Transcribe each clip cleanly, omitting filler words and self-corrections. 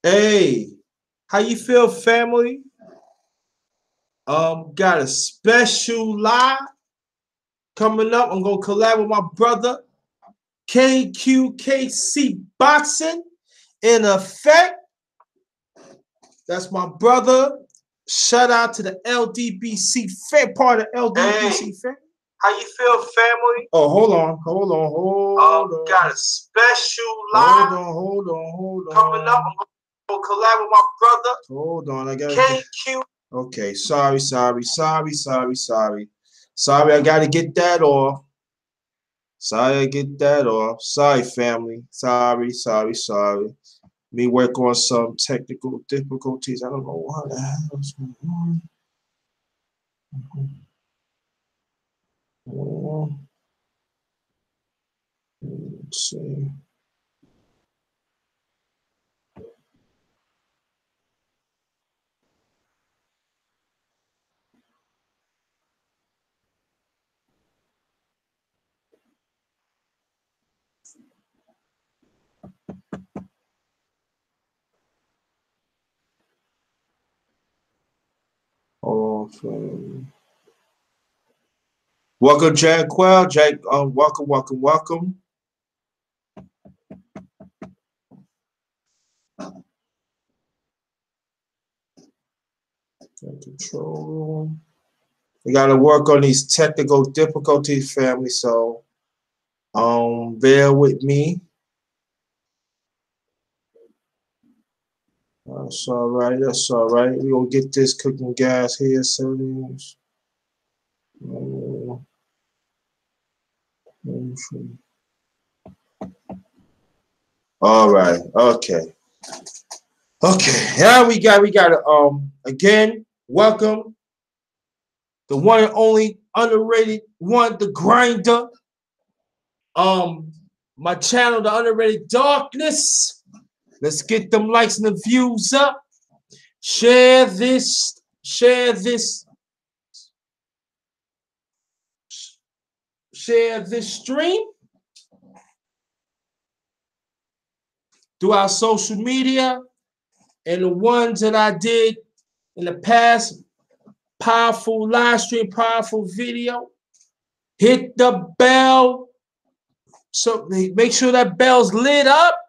Hey, how you feel, family? Got a special live coming up. I'm gonna collab with my brother KQKC Boxing in effect. That's my brother. Shout out to the LDBC fan, part of LDBC fan. How you feel, family? Oh, hold on. Got a special live. Hold on. Coming up. I'm gonna collab with my brother. Hold on, I gotta KQ. Okay, sorry. Sorry, I gotta get that off. Sorry, family. Sorry. Me work on some technical difficulties. I don't know what the hell is going on. Let's see. Oh, welcome, Jack Quell. Welcome. Control room. We gotta work on these technical difficulties, family. So, bear with me. That's all right. We gonna get this cooking gas here, settings. All right. Okay. Now we got again. Welcome, the one and only underrated one, the grinder. My channel, the Underrated Darkness. Let's get them likes and the views up. Share this stream through our social media and the ones that I did in the past. Powerful live stream, powerful video. Hit the bell. So make sure that bell's lit up.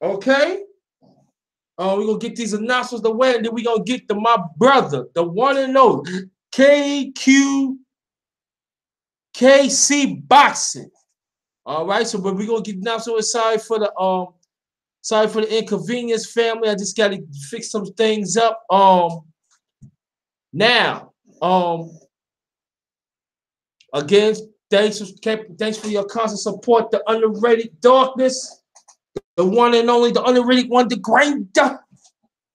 Okay? We're going to get these announcements away, and then we're going to get to my brother, the one and only KQKC Boxing. All right, so but we're going to get announcements. Sorry for the inconvenience, family. I just got to fix some things up. Now, again, thanks for your constant support. The Underrated Darkness, the one and only, the underrated one, the grinder.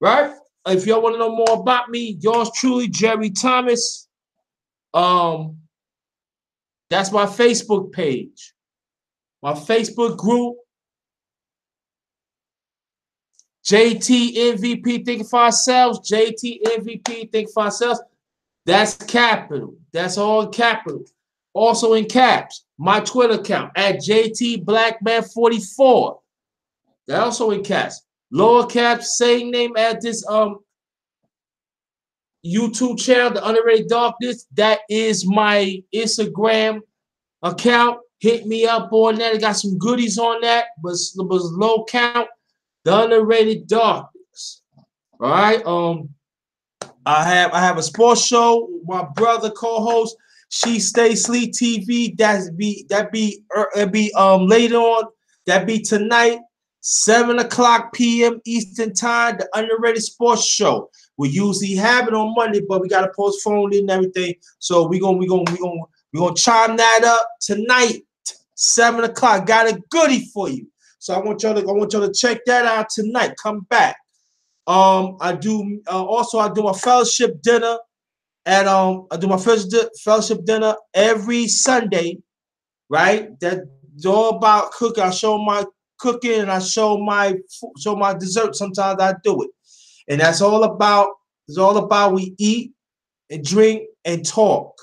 Right? If y'all want to know more about me, yours truly, Jerry Thomas. That's my Facebook page. My Facebook group, JT MVP Think for Ourselves. JT MVP Think for Ourselves. That's capital. That's all capital. Also in caps. My Twitter account at JT Blackman44. That also in caps. Lower caps, same name as this YouTube channel, The Underrated Darkness. That is my Instagram account. Hit me up on that. I got some goodies on that, but it was low count. The Underrated Darkness. All right. I have a sports show. My brother co-host. She Stay Sleep TV. That be later on. That be tonight, 7:00 p.m. Eastern Time. The Underrated Sports Show. We usually have it on Monday, but we gotta postpone it and everything. So we gonna chime that up tonight, 7:00. Got a goodie for you. So I want y'all to check that out tonight. Come back. I do my fellowship dinner at I do my fellowship dinner every Sunday, right? That's all about cooking. I show my cooking and I show my dessert. Sometimes I do it, and that's all about. It's all about we eat and drink and talk.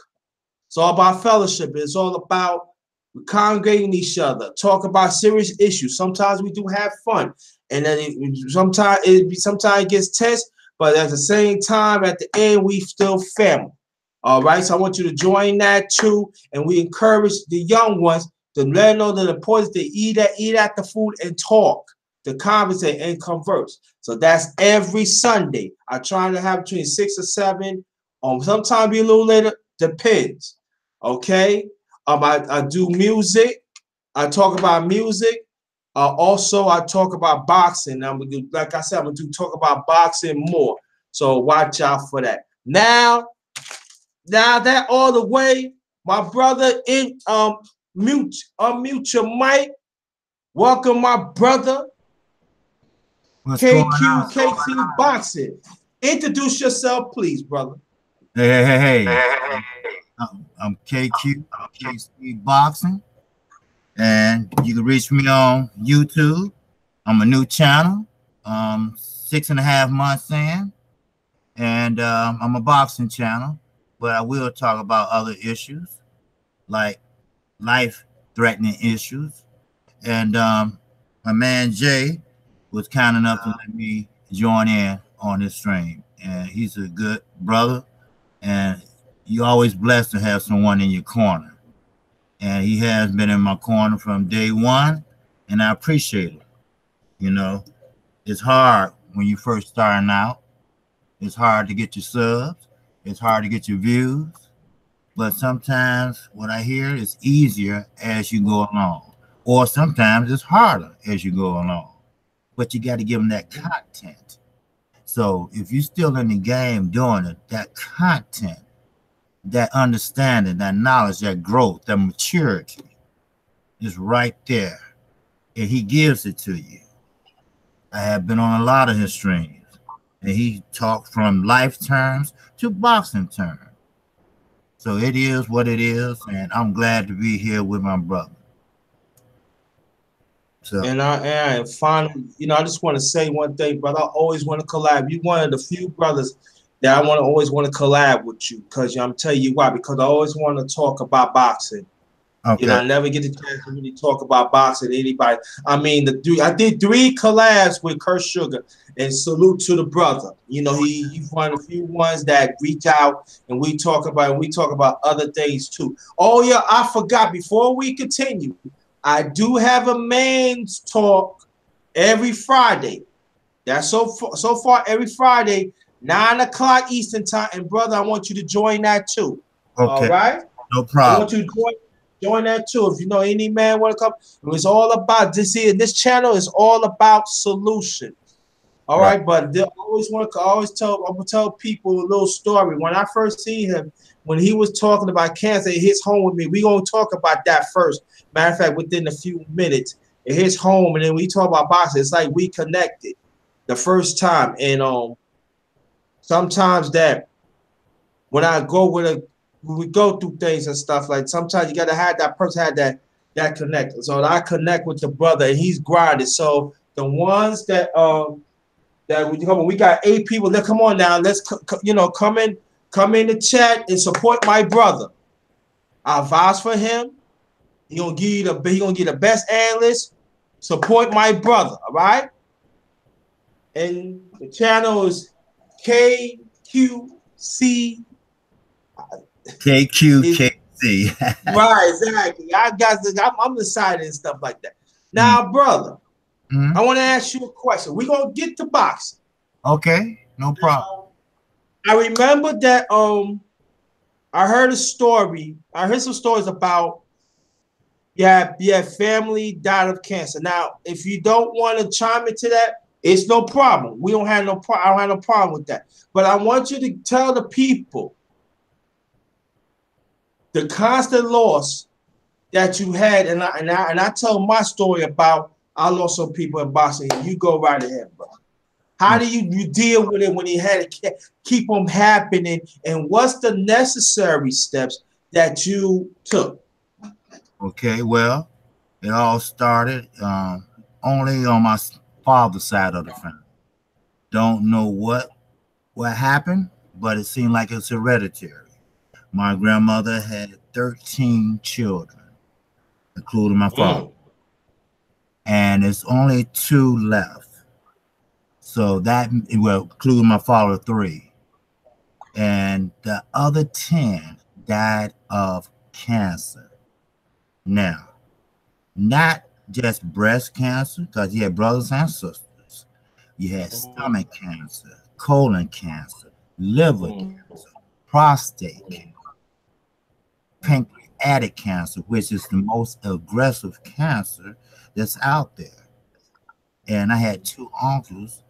It's all about fellowship. It's all about congregating each other, talk about serious issues. Sometimes we do have fun. and then sometimes it gets tense, but at the same time, at the end, we still family. All right, so I want you to join that too, and we encourage the young ones to let them know the importance to eat at the food and talk, to conversate and converse. So that's every Sunday. I try to have between 6 or 7. Sometimes be a little later, depends. Okay. I do music. I talk about music. Also, I talk about boxing. I'm gonna do, like I said, I'm gonna talk about boxing more. So watch out for that. Now that all the way, my brother in unmute your mic. Welcome, my brother. What's going on? KQKC Boxing. Introduce yourself, please, brother. Hey. I'm KQKC Boxing, and you can reach me on YouTube. I'm a new channel, 6.5 months in, and I'm a boxing channel, but I will talk about other issues like life-threatening issues. And my man Jay was kind enough to let me join in on this stream, and he's a good brother, and you're always blessed to have someone in your corner. And he has been in my corner from day one, and I appreciate it. You know, it's hard when you first starting out. It's hard to get your subs. It's hard to get your views. But sometimes what I hear is easier as you go along. Or sometimes it's harder as you go along. But you got to give them that content. So if you're still in the game doing it, that content, that understanding, that knowledge, that growth, that maturity is right there. And he gives it to you. I have been on a lot of his streams, and he talked from life terms to boxing terms. So it is what it is, and I'm glad to be here with my brother. So, And finally, I just want to say one thing, brother. I always want to collab. You're one of the few brothers that always want to collab with you, because I'm telling you why. Because I always want to talk about boxing. okay. I never get the chance to really talk about boxing to anybody. I mean, I did 3 collabs with Kurt Sugar, and salute to the brother. He's one of the few ones that reach out, and we talk about other things too. Oh yeah, I forgot. Before we continue, I do have a man's talk every Friday. That's so far every Friday, 9 o'clock Eastern time. And brother, I want you to join that too. All Okay. right. No I want problem. you to join that too. If you know any man want to come, it's all about this here. This channel is all about solutions. All Right. right, but they always want to I'm gonna tell people a little story. When I first seen him, when he was talking about cancer, it hits home with me. We gonna talk about that first. Matter of fact, within a few minutes, it hits home, and then we talk about boxing. It's like we connected the first time, and sometimes that when I go when we go through things and stuff, like sometimes you gotta have that person have that connect. So I connect with the brother, and he's grinded. So the ones that we got 8 people. Let come on now. Let's come in the chat and support my brother. I vouch for him. He gonna give you the best analyst. Support my brother. All right. And the channel is KQC. KQKC. Right, exactly. I'm excited and stuff like that. Mm. Now, brother, Mhm. I want to ask you a question. We're gonna get to boxing. Okay. No problem. I remember that I heard a story. I heard some stories about family died of cancer. Now, if you don't want to chime into that, it's no problem. We don't have no I don't have no problem with that. But I want you to tell the people the constant loss that you had, and I tell my story about I lost some people in boxing. You go right ahead, bro. How do you deal with it when it had to keep them happening, and what's the necessary steps that you took? Okay. Well, it all started only on my father's side of the family. Don't know what happened, but it seemed like it's hereditary. My grandmother had 13 children, including my father, Mm. and it's only 2 left. So that will include my father 3. And the other 10 died of cancer. Now, not just breast cancer, because you had brothers and sisters. You had stomach cancer, colon cancer, liver cancer, prostate cancer, pancreatic cancer, which is the most aggressive cancer that's out there. And I had 2 uncles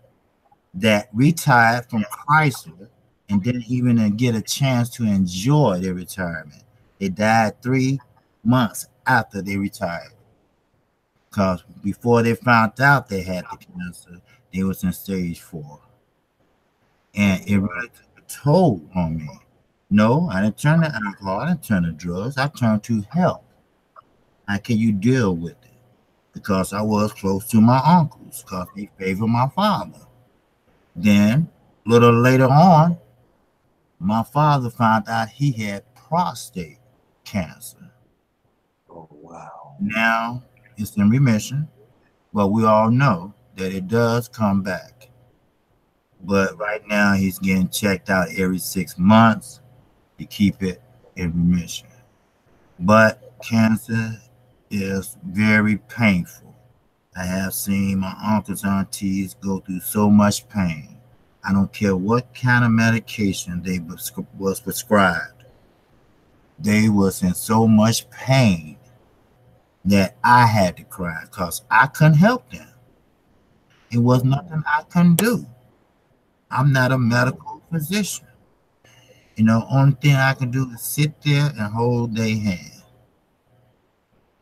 that retired from Chrysler and didn't even get a chance to enjoy their retirement. They died 3 months after they retired. Because before they found out they had the cancer, they was in stage 4. And it really took a toll on me. No, I didn't turn to alcohol, I didn't turn to drugs, I turned to help. How can you deal with it? Because I was close to my uncles, because they favored my father. Then, a little later on, my father found out he had prostate cancer. Oh, wow. Now, it's in remission, but we all know that it does come back. But right now, he's getting checked out every 6 months to keep it in remission. But cancer is very painful. I have seen my uncles and aunties go through so much pain. I don't care what kind of medication they was prescribed. They was in so much pain that I had to cry because I couldn't help them. It was nothing I couldn't do. I'm not a medical physician. You know, only thing I can do is sit there and hold their hand.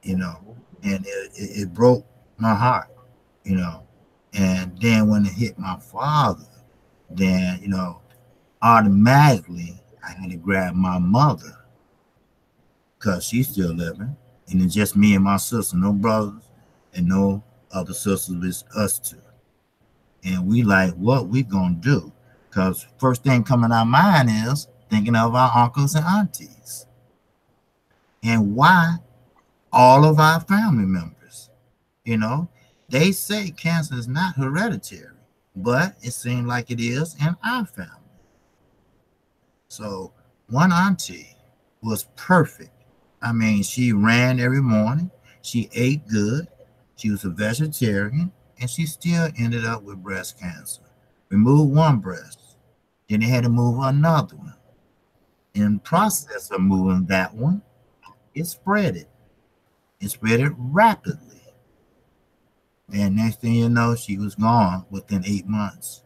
You know, and it broke my heart. You know, and then when it hit my father, then automatically I had to grab my mother because she's still living, and it's just me and my sister, no brothers and no other sisters, it's us 2. And we like, what we gonna do? Because first thing coming to our mind is thinking of our uncles and aunties. And why all of our family members, they say cancer is not hereditary, but it seemed like it is in our family. So one auntie was perfect. I mean, she ran every morning. She ate good. She was a vegetarian, and she still ended up with breast cancer. Removed one breast. Then they had to move another one. In the process of moving that one, it spread it. It spread it rapidly. And next thing you know, she was gone within 8 months.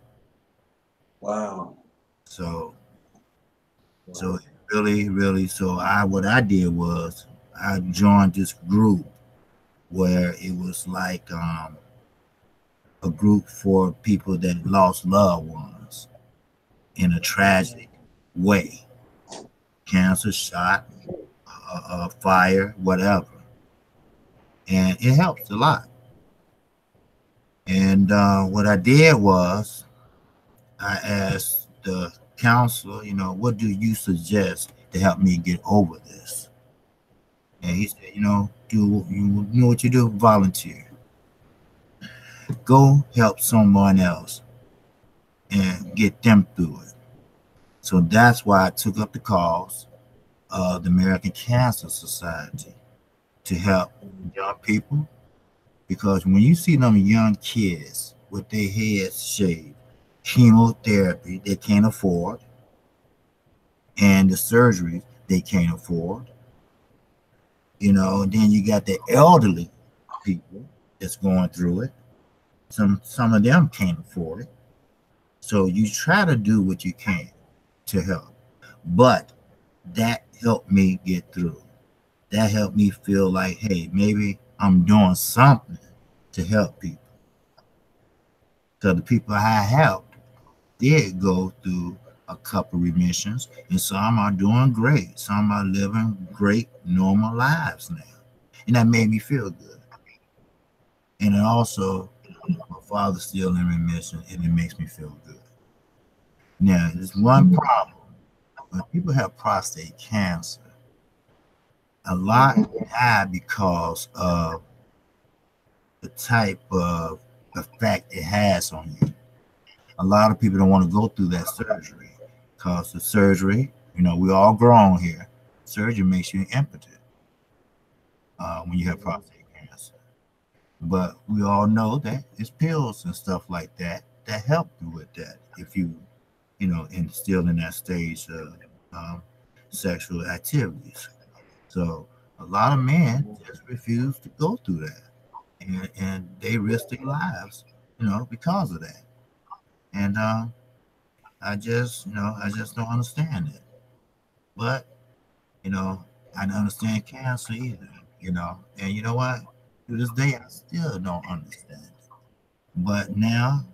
Wow. So really, what I did was I joined this group where it was like a group for people that lost loved ones in a tragic way. Cancer, shot, fire, whatever. And it helps a lot. And what I did was I asked the counselor, what do you suggest to help me get over this? And he said, do you know what you do? Volunteer. Go help someone else and get them through it. So that's why I took up the cause of the American Cancer Society to help young people. Because when you see them young kids with their heads shaved, chemotherapy they can't afford, and the surgery they can't afford, and then you got the elderly people that's going through it. Some of them can't afford it. So you try to do what you can to help. But that helped me get through. That helped me feel like, hey, maybe I'm doing something to help people. So the people I helped did go through a couple remissions, and some are doing great. Some are living great, normal lives now. And that made me feel good. And then also, my father's still in remission, and it makes me feel good. Now, there's one problem. When people have prostate cancer, a lot die because of the type of effect it has on you. a lot of people don't want to go through that surgery because the surgery, you know, we all grown here. Surgery makes you impotent when you have prostate cancer. But we all know that it's pills and stuff like that that help you with that if you know, and still in that stage of sexual activities. So a lot of men just refuse to go through that, and they risk their lives, you know, because of that. And I just don't understand it. But you know, I don't understand cancer either. You know, and you know what? To this day, I still don't understand it. But now,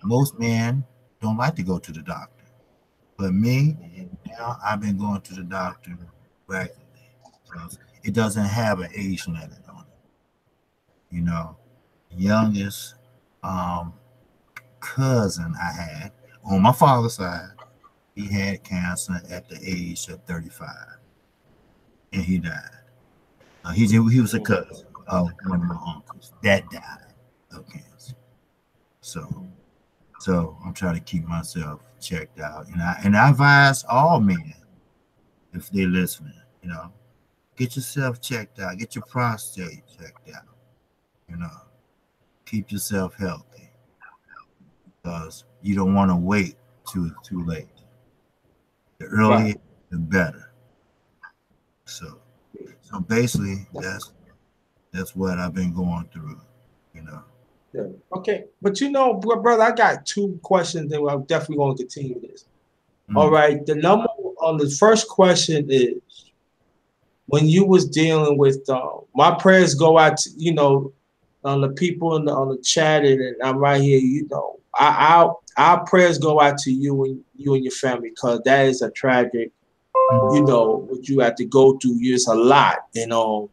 most men don't like to go to the doctor. But me, now I've been going to the doctor regularly because it doesn't have an age limit on it. You know, youngest um, cousin I had on my father's side, he had cancer at the age of 35, and he died. He was a cousin of one of my uncles that died of cancer. So I'm trying to keep myself checked out, and I advise all men if they're listening, you know, get yourself checked out, get your prostate checked out, you know, keep yourself healthy because you don't want to wait too late. The earlier, Right. the better. So basically, that's what I've been going through, you know. Yeah. Okay. But you know, brother, I got two questions and I'm definitely going to continue this. All Mm, right. The number on the first question is when you was dealing with my prayers go out to, you know, on the people on the chat and I'm right here, you know. Our prayers go out to you and your family because that is a tragic, you mm, know, what you have to go through. It's a lot, you know.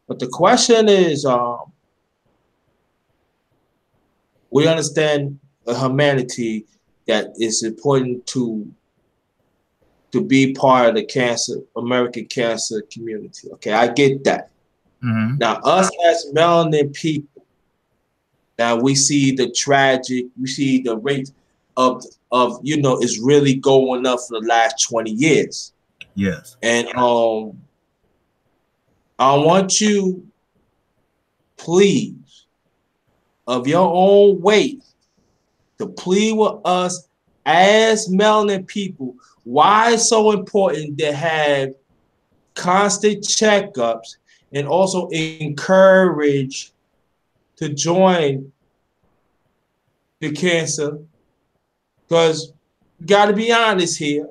But the question is, we understand humanity that it's important to be part of the cancer American cancer community. Okay, I get that. mm, Now, us as melanin people, now we see the tragic, we see the rate of you know is really going up for the last 20 years. yes. And I want you, please, of your own weight, to plead with us as melanin people. Why it's so important to have constant checkups and also encourage to join the cancer, because you got to be honest here.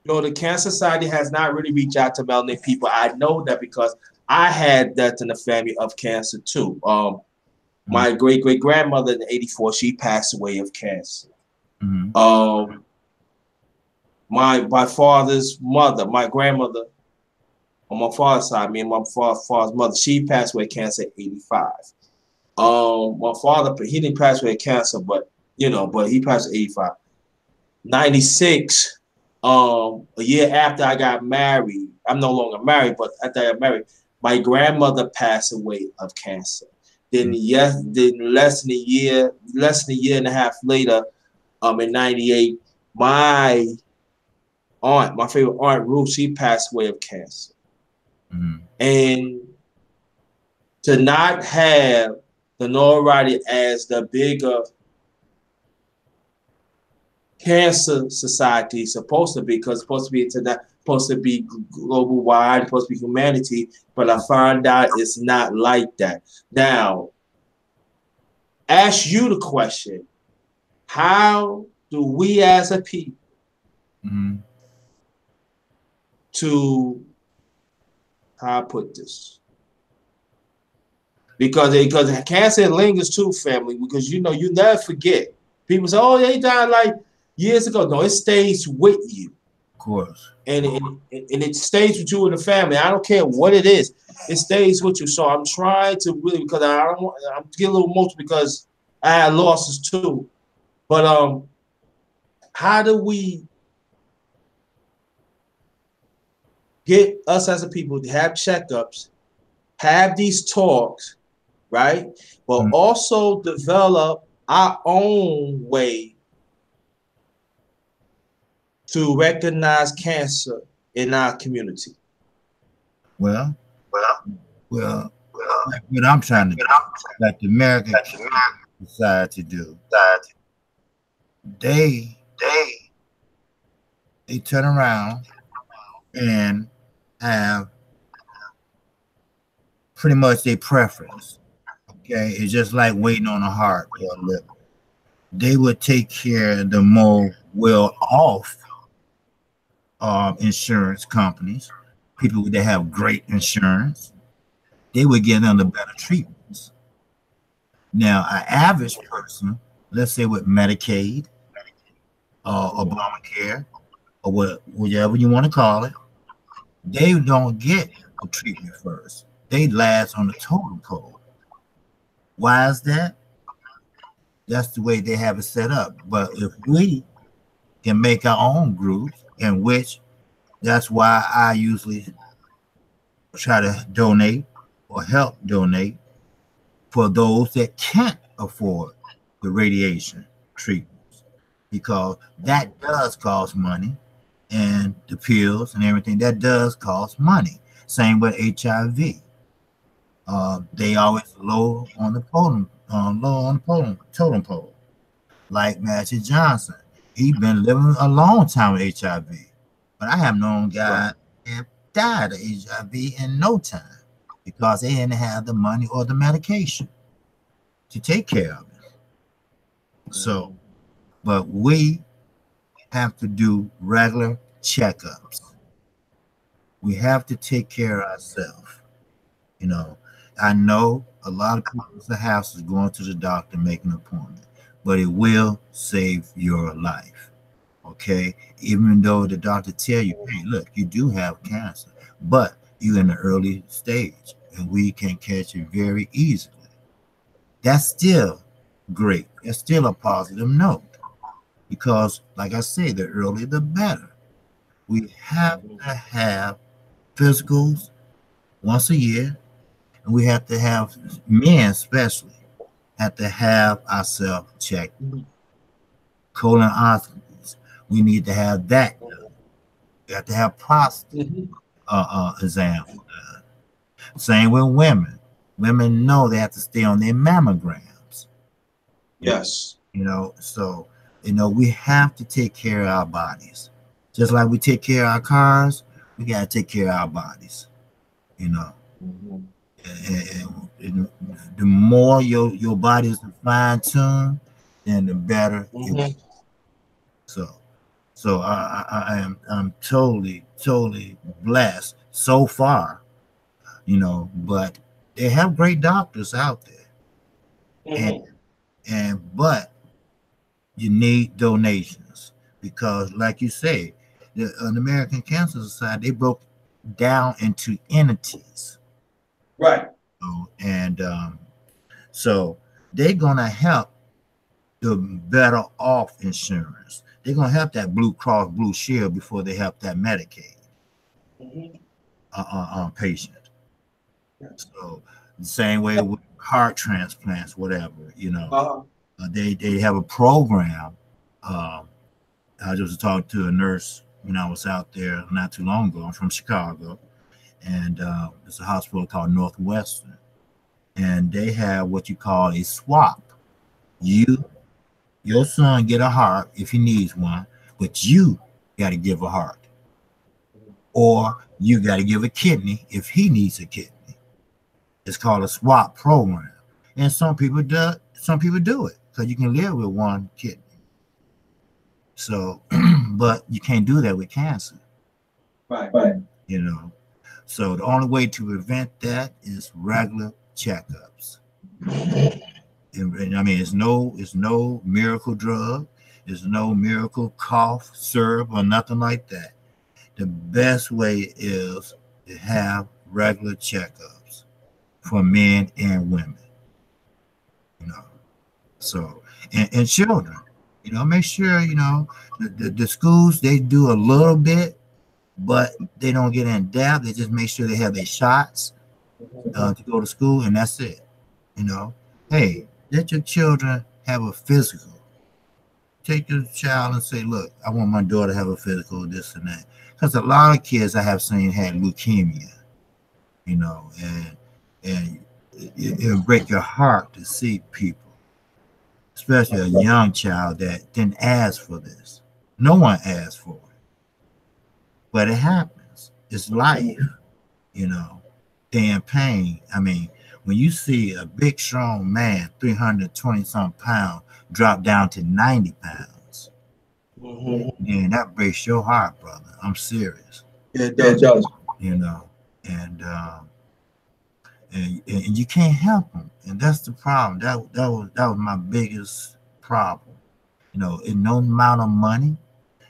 You know, the Cancer Society has not really reached out to melanin people. I know that because I had that in the family of cancer too. Mm, My great grandmother in '84, she passed away of cancer. mm, Um, my father's mother, my grandmother on my father's side, me and my father's mother, she passed away of cancer at 85. My father, he didn't pass away of cancer, but you know, but he passed at 85. 96, a year after I got married, I'm no longer married, but after I got married, my grandmother passed away of cancer. Then mm, yes, then less than a year and a half later, in '98, my aunt, my favorite aunt Ruth, she passed away of cancer. mm, And to not have the notoriety as the bigger cancer society is supposed to be, because it's supposed to be supposed to be global wide, supposed to be humanity, but I found out it's not like that. Now, ask you the question: how do we as a people mm. to how I put this? Because cancer lingers too, family. Because you know you never forget. People say, "Oh, they died like years ago." No, it stays with you. Of course. And it stays with you and the family. I don't care what it is, it stays with you. So I'm trying to really, because I don't want, I'm getting a little emotional because I had losses too. But how do we get us as a people to have checkups, have these talks, right? But Mm, also develop our own way to recognize cancer in our community? Well, well, like what I'm trying to do, like the American Society do, they they turn around and have pretty much their preference. Okay, it's just like waiting on a heart or a liver. They would take care of the more well off insurance companies, people that have great insurance. They would get them the better treatments. Now, an average person, let's say with Medicaid or Obamacare or whatever you want to call it, they don't get a treatment first. They last on the totem pole. Why is that? That's the way they have it set up. But if we can make our own groups, in which that's why I usually try to donate or help donate for those that can't afford the radiation treatments, because that does cost money, and the pills and everything that does cost money. Same with HIV. They always low on the totem pole. Like Magic Johnson, he been living a long time with HIV, but I have known guys that died of HIV in no time because they didn't have the money or the medication to take care of it. So, but we have to do regular checkups. We have to take care of ourselves. You know, I know a lot of people's house is going to the doctor, making an appointment, but it will save your life. Okay, even though the doctor tell you, hey, look, you do have cancer, but you're in the early stage, and we can catch it very easily. That's still great. It's still a positive note because, like I say, the earlier the better. We have to have physicals once a year, and we have to have, men especially, have to have ourselves checked. Colonoscopies, we need to have that done. We have to have prostate exam. Same with women. Women know they have to stay on their mammograms. Yes. You know, so, you know, we have to take care of our bodies. Just like we take care of our cars, we got to take care of our bodies. You know, and the more your body is fine tuned, then the better it will. So I'm totally blessed so far, you know, but they have great doctors out there. But you need donations because, like you say, the American Cancer Society, they broke down into entities. Right. And so they're gonna help the better off insurance. They're gonna help that Blue Cross Blue Shield before they help that Medicaid patient. So the same way with heart transplants, whatever, you know, they have a program. I just talked to a nurse when I was out there not too long ago. I'm from Chicago, and it's a hospital called Northwestern, and they have what you call a swap. Your son get a heart if he needs one, but you got to give a heart, or you got to give a kidney if he needs a kidney. It's called a swap program, and some people do it because you can live with one kidney. So, but you can't do that with cancer, right? You know, so the only way to prevent that is regular checkups. And I mean, it's no miracle drug, there's no miracle cough syrup or nothing like that. The best way is to have regular checkups for men and women, you know. So, and children, you know, make sure, you know, the schools, they do a little bit, but they don't get in depth. They just make sure they have their shots to go to school, and that's it. You know, hey, let your children have a physical. Take your child and say, look, I want my daughter to have a physical, this and that. Because a lot of kids I have seen had leukemia, you know, and it'll break your heart to see people, especially a young child that didn't ask for this. No one asked for it, but it happens. It's life, you know. They're in pain. I mean, when you see a big, strong man, 320 some pounds, drop down to 90 pounds, and that breaks your heart, brother. I'm serious. It It does. does. You know, and and you can't help them, and that's the problem. That was my biggest problem. You know, in no amount of money,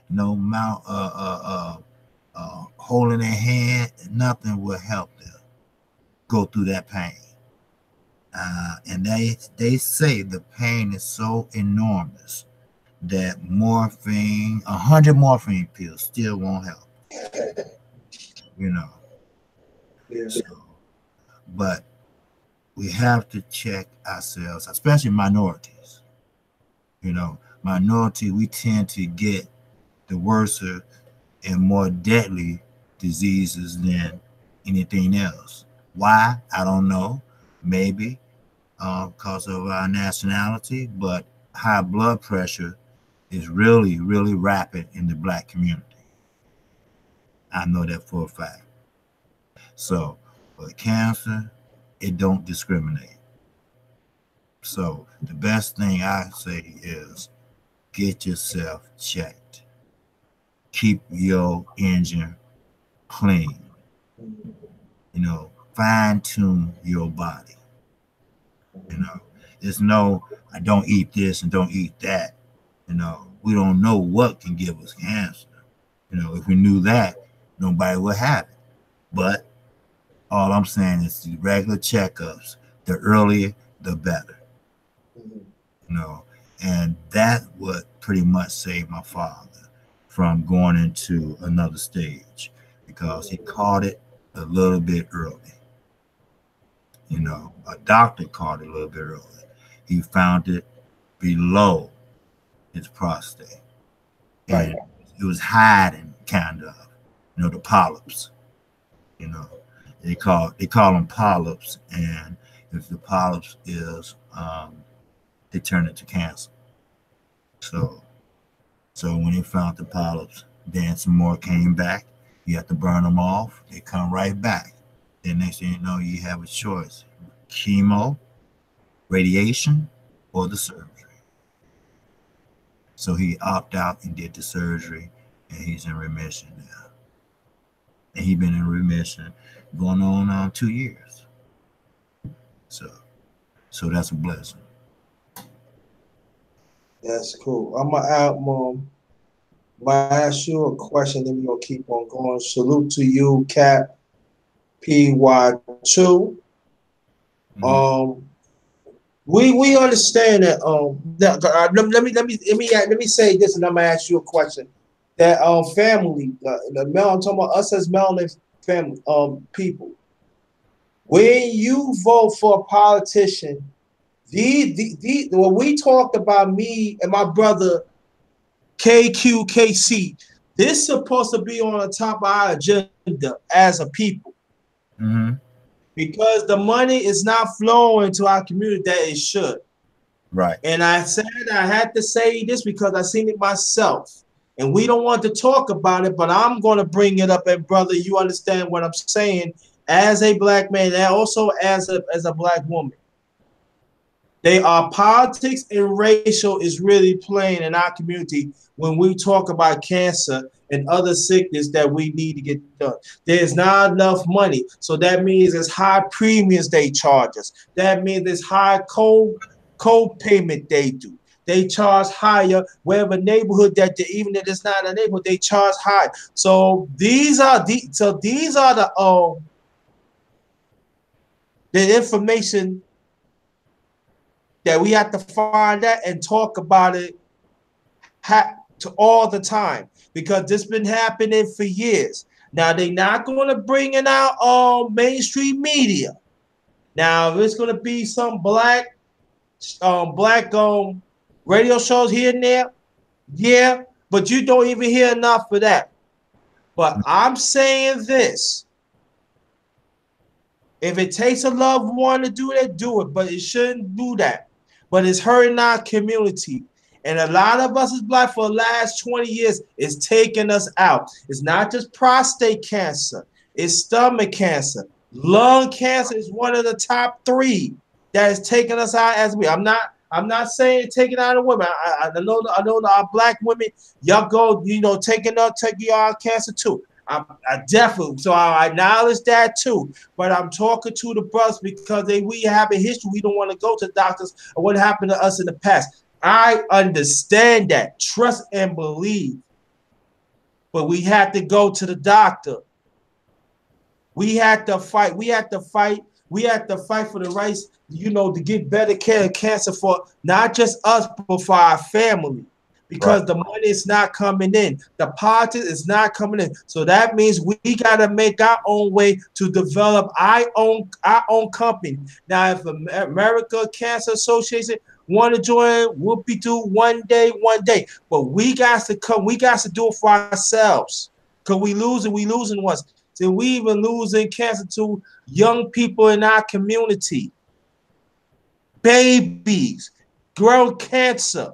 no amount holding their hand, nothing will help them go through that pain. And they say the pain is so enormous that morphine, 100 morphine pills still won't help. You know, Yeah. so, but we have to check ourselves, especially minorities. You know, minority, we tend to get the worse and more deadly diseases than anything else. Why? I don't know. Maybe because of our nationality, but high blood pressure is really, really rapid in the black community. I know that for a fact. So, for cancer, it don't discriminate. So, the best thing I say is get yourself checked. Keep your engine clean. You know, fine tune your body. You know, there's no, I don't eat this and don't eat that. You know, we don't know what can give us cancer. You know, if we knew that, nobody would have it. But all I'm saying is the regular checkups, the earlier, the better. You know, and that would pretty much save my father from going into another stage because he caught it a little bit early. You know, a doctor caught it a little bit early. He found it below his prostate. And it was hiding kind of, you know, the polyps. You know, they call them polyps, and if the polyps is they turn it to cancer. So when they found the polyps, then some more came back. You have to burn them off. They come right back. Then next thing you know, you have a choice: chemo, radiation, or the surgery. So he opted out and did the surgery, and he's in remission now. And he's been in remission going on 2 years. So that's a blessing. That's cool. I'm gonna add, ask you a question, then we're gonna keep on going. Salute to you, Cap PY2. We understand that let me say this, and I'm gonna ask you a question. That family, the mel I'm talking about us as melanin family people. When you vote for a politician, when we talked about me and my brother KQKC, this is supposed to be on the top of our agenda as a people. Because the money is not flowing to our community that it should. Right. And I said I had to say this because I seen it myself. And we don't want to talk about it, but I'm going to bring it up. And brother, you understand what I'm saying as a black man and also as a black woman. They are politics and racial is really playing in our community when we talk about cancer and other sickness that we need to get done. There's not enough money. So that means it's high premiums they charge us. That means it's high co-payment they do. They charge higher wherever neighborhood that even if it's not a neighborhood, they charge high. So these are the information that we have to find out and talk about it to all the time because this been happening for years. Now they're not going to bring it out on mainstream media. Now if it's going to be some black black radio shows here and there. Yeah, but you don't even hear enough of that. But I'm saying this. If it takes a loved one to do that, do it. But it shouldn't do that. But it's hurting our community. And a lot of us is black for the last 20 years is taking us out. It's not just prostate cancer. It's stomach cancer. Lung cancer is one of the top 3 that is taking us out as we. I'm not saying taking out of women. I know our black women, y'all go, taking y'all cancer too. I definitely, so I acknowledge that too. But I'm talking to the brothers because we have a history. We don't want to go to doctors or what happened to us in the past. I understand that, trust and believe. But we have to go to the doctor. We had to fight. We had to fight for the rights, to get better care of cancer for not just us, but for our family. Because the money is not coming in. The politics is not coming in. So that means we got to make our own way to develop our own company. Now, if American Cancer Association want to join, whoopie-doo, one day. But we got to come. We got to do it for ourselves. Because we losing once. So we even losing cancer to young people in our community. Babies, girl cancer.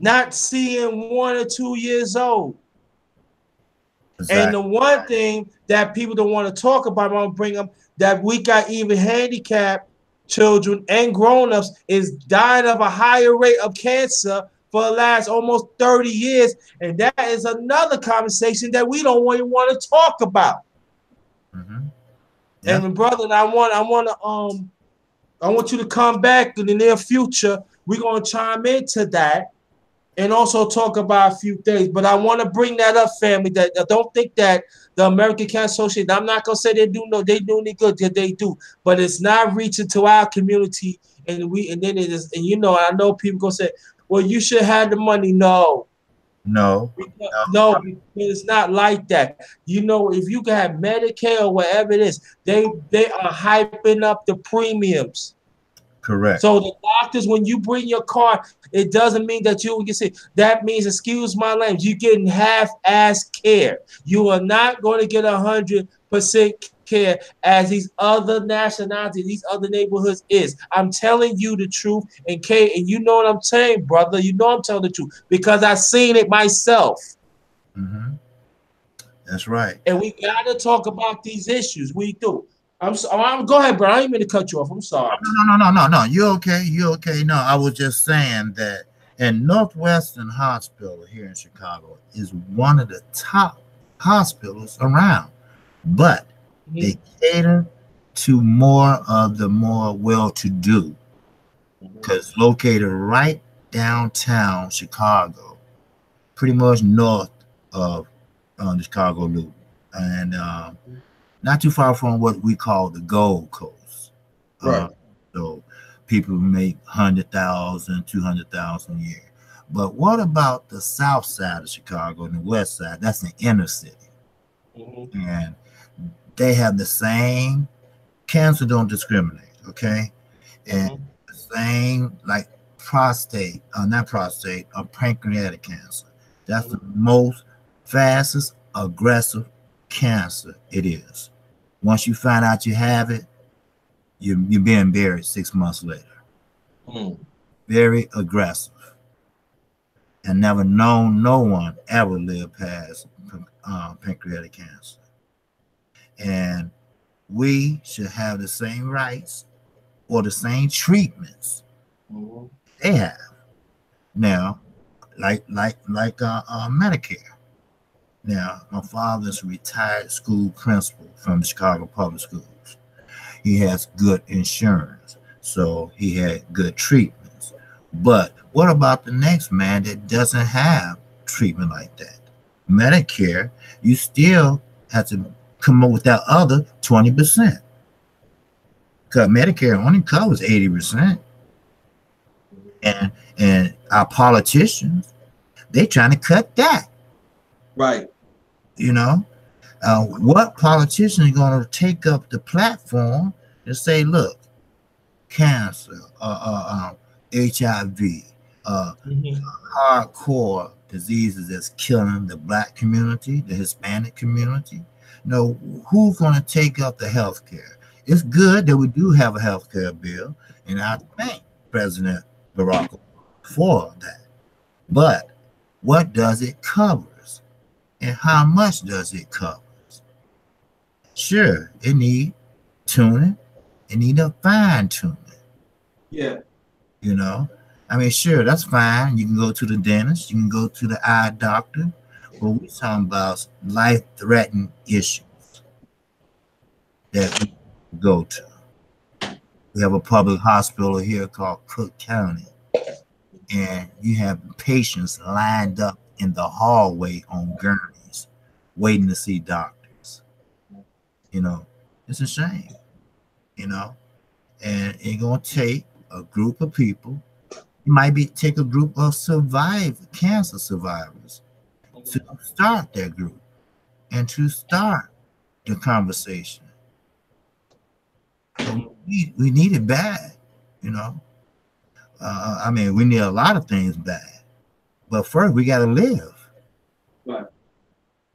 Not seeing 1 or 2 years old. Exactly. And the one thing that people don't want to talk about, I'm going to bring up, that we got even handicapped children and grown-ups is dying of a higher rate of cancer for the last almost 30 years. And that is another conversation that we don't really want to talk about. Mm-hmm. Yeah. And brother, I want you to come back in the near future. We're going to chime into that. And also talk about a few things. But I want to bring that up, family, that don't think that the American Cancer Association, I'm not going to say they do any good, they do. But it's not reaching to our community. And then it is, and I know people going to say, well, you should have the money. No, it's not like that. If you can have Medicaid or whatever it is, they are hyping up the premiums. Correct. So the doctors, when you bring your car, it doesn't mean that you get sick. That means, excuse my language, you're getting half-ass care. You are not going to get 100% care as these other nationalities, these other neighborhoods is. I'm telling you the truth, and you know what I'm saying, brother. You know I'm telling the truth because I've seen it myself. Mm-hmm. That's right. And we got to talk about these issues. We do. Go ahead, bro. I didn't mean to cut you off. I'm sorry. No. You're okay. No, I was just saying that in Northwestern Hospital here in Chicago is one of the top hospitals around, but they cater to more of the more well-to-do because located right downtown Chicago, pretty much north of the Chicago Loop, and not too far from what we call the Gold Coast. Right. So people make 100,000, 200,000 a year. But what about the south side of Chicago and the west side? That's the inner city. Mm-hmm. And they have the same, cancer don't discriminate, okay? And the same, like pancreatic cancer. That's the most fastest aggressive cancer it is. Once you find out you have it, you're being buried 6 months later. Very aggressive, and never known no one ever lived past pancreatic cancer. And we should have the same rights or the same treatments they have now, like Medicare. Now, my father's a retired school principal from the Chicago Public Schools. He has good insurance, so he had good treatments. But what about the next man that doesn't have treatment like that? Medicare, you still have to come up with that other 20%. Because Medicare only covers 80%. And our politicians, they trying to cut that. Right. What politician is going to take up the platform and say, look, cancer, HIV, hardcore diseases that's killing the Black community, the Hispanic community. You know, who's going to take up the health care? It's good that we do have a health care bill, and I thank President Barack Obama for that. But what does it cover? And how much does it cover? Sure, it need tuning. It need a fine tuning. Yeah. You know, I mean, sure, that's fine. You can go to the dentist. You can go to the eye doctor. But we're talking about life-threatening issues that we go to. We have a public hospital here called Cook County, and you have patients lined up in the hallway on gurneys, waiting to see doctors. You know, it's a shame. You know, and it's gonna take a group of people. It might take a group of cancer survivors to start that group and to start the conversation. So we need it bad, you know. I mean, we need a lot of things bad, but first we got to live. Right.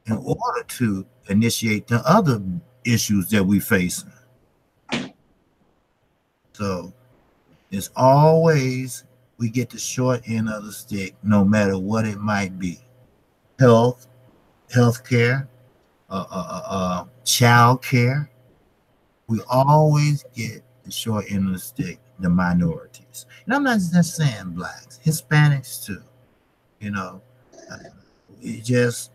In order to initiate the other issues that we face. So it's always we get the short end of the stick, no matter what it might be. Health care, child care. We always get the short end of the stick, the minorities. And I'm not just saying blacks, Hispanics too. You know, it's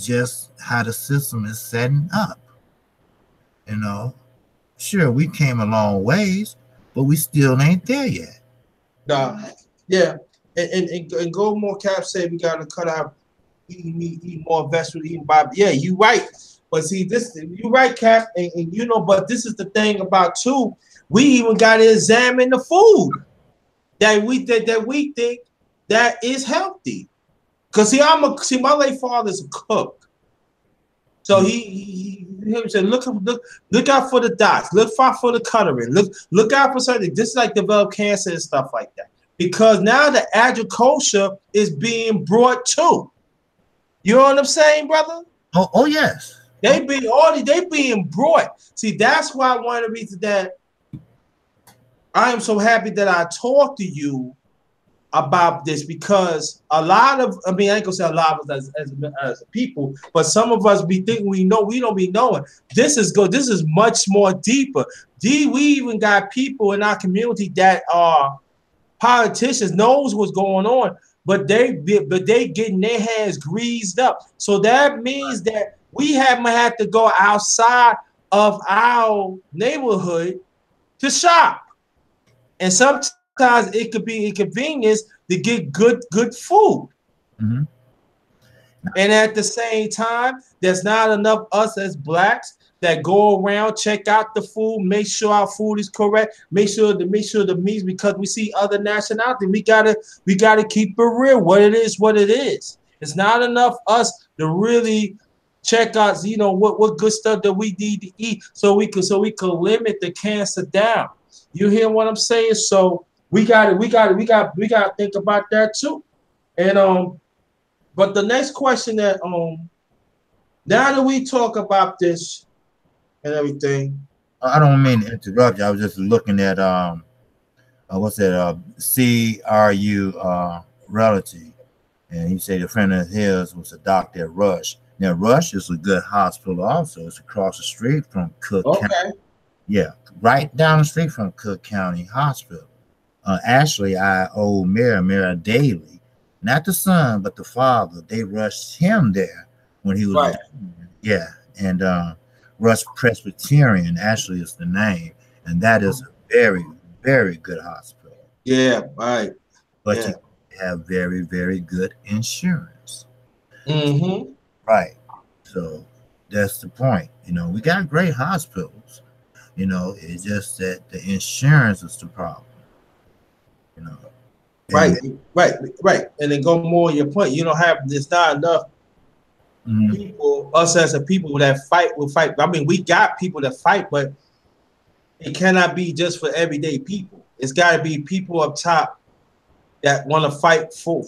just how the system is setting up. You know, sure, we came a long ways, but we still ain't there yet. Nah, yeah, and go more Cap say we gotta cut out eating meat, eating more vegetables, eating Bob. Yeah, you right. But see, this you right, Cap, and you know, but this is the thing about too. We even got to examine the food that we think that is healthy. Cause see, my late father's a cook, so he said, look out for the dots, look out for the cutlery, look out for something. This is like develop cancer and stuff like that. Because now the agriculture is being brought to. You know what I'm saying, brother? Oh yes. They being brought. See, that's why one of the reasons that I am so happy that I talked to you about this, because a lot of, I mean, I ain't gonna say a lot of us as people, but some of us be thinking we know, we don't be knowing. This is good. This is much more deeper. We even got people in our community that are politicians, knows what's going on, but they getting their hands greased up. So that means that we might have to go outside of our neighborhood to shop. And sometimes it could be inconvenience to get good food. Mm-hmm. And at the same time, there's not enough us as blacks that go around, check out the food, make sure our food is correct, make sure the meats, because we see other nationalities. We gotta keep it real. What it is. It's not enough us to really check out, you know, what good stuff that we need to eat so we could limit the cancer down. You hear what I'm saying? So we got to think about that too. And but the next question that now that we talk about this and everything, I don't mean to interrupt you. I was just looking at what's that CRU relative, and he said a friend of his was a doctor at Rush. Now Rush is a good hospital also. It's across the street from Cook County. Yeah, right down the street from Cook County Hospital. Actually, I owe Mira Daly, not the son, but the father. They rushed him there when he was right. Yeah, and Rush Presbyterian actually is the name, and that is a very, very good hospital. Yeah, right. But you have very, very good insurance. Mm-hmm. Right. So that's the point. You know, we got great hospitals. You know, it's just that the insurance is the problem. You know. Right. And then go more on your point. You don't have, there's not enough people, us as a people that will fight. I mean, we got people that fight, but it cannot be just for everyday people. It's got to be people up top that want to fight for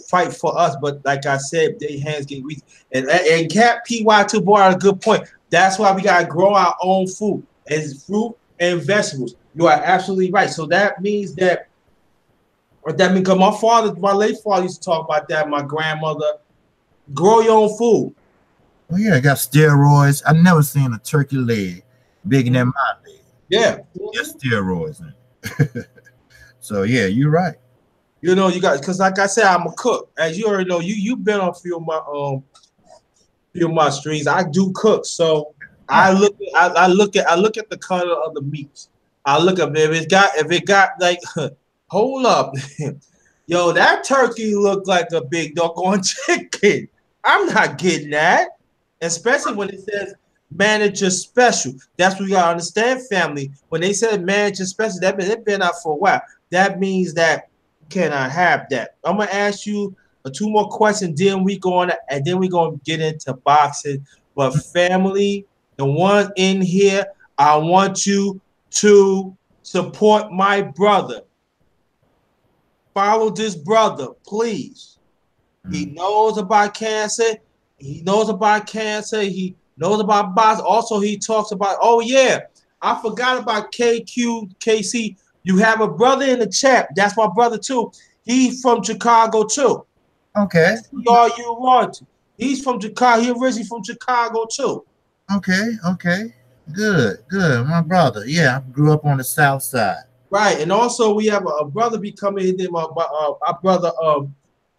us. But like I said, their hands get weak. And Cat PY2 brought out a good point. That's why we gotta grow our own food as fruit and vegetables. You are absolutely right. So that means that, or that means because my late father used to talk about that. My grandmother, grow your own food. Well, yeah, I got steroids. I never seen a turkey leg bigger than my leg. Yeah. There's steroids in it. So yeah, you're right. You know, you got, because like I said, I'm a cook. As you already know, you've been on a few of my streams. I do cook, so Yeah. I look at the color of the meats. I look at if it got like hold up, yo, that turkey looked like a big doggone chicken. I'm not getting that, especially when it says manager special. That's what you gotta understand, family. When they said manager special, that means they've been out for a while. That means that you cannot have that. I'm gonna ask you two more questions, then we go on, and then we gonna get into boxing. But family, the one in here, I want you to support my brother. Follow this brother, please. He knows about cancer. He knows about cancer. He knows about boxing. Also, he talks about, oh yeah, I forgot about KQKC. You have a brother in the chat. That's my brother too. He's from Chicago too. Okay. All you want. He's from Chicago. He originally from Chicago too. Okay. Okay. Good. Good. My brother. Yeah, I grew up on the south side. Right. And also we have a brother becoming his name, our brother,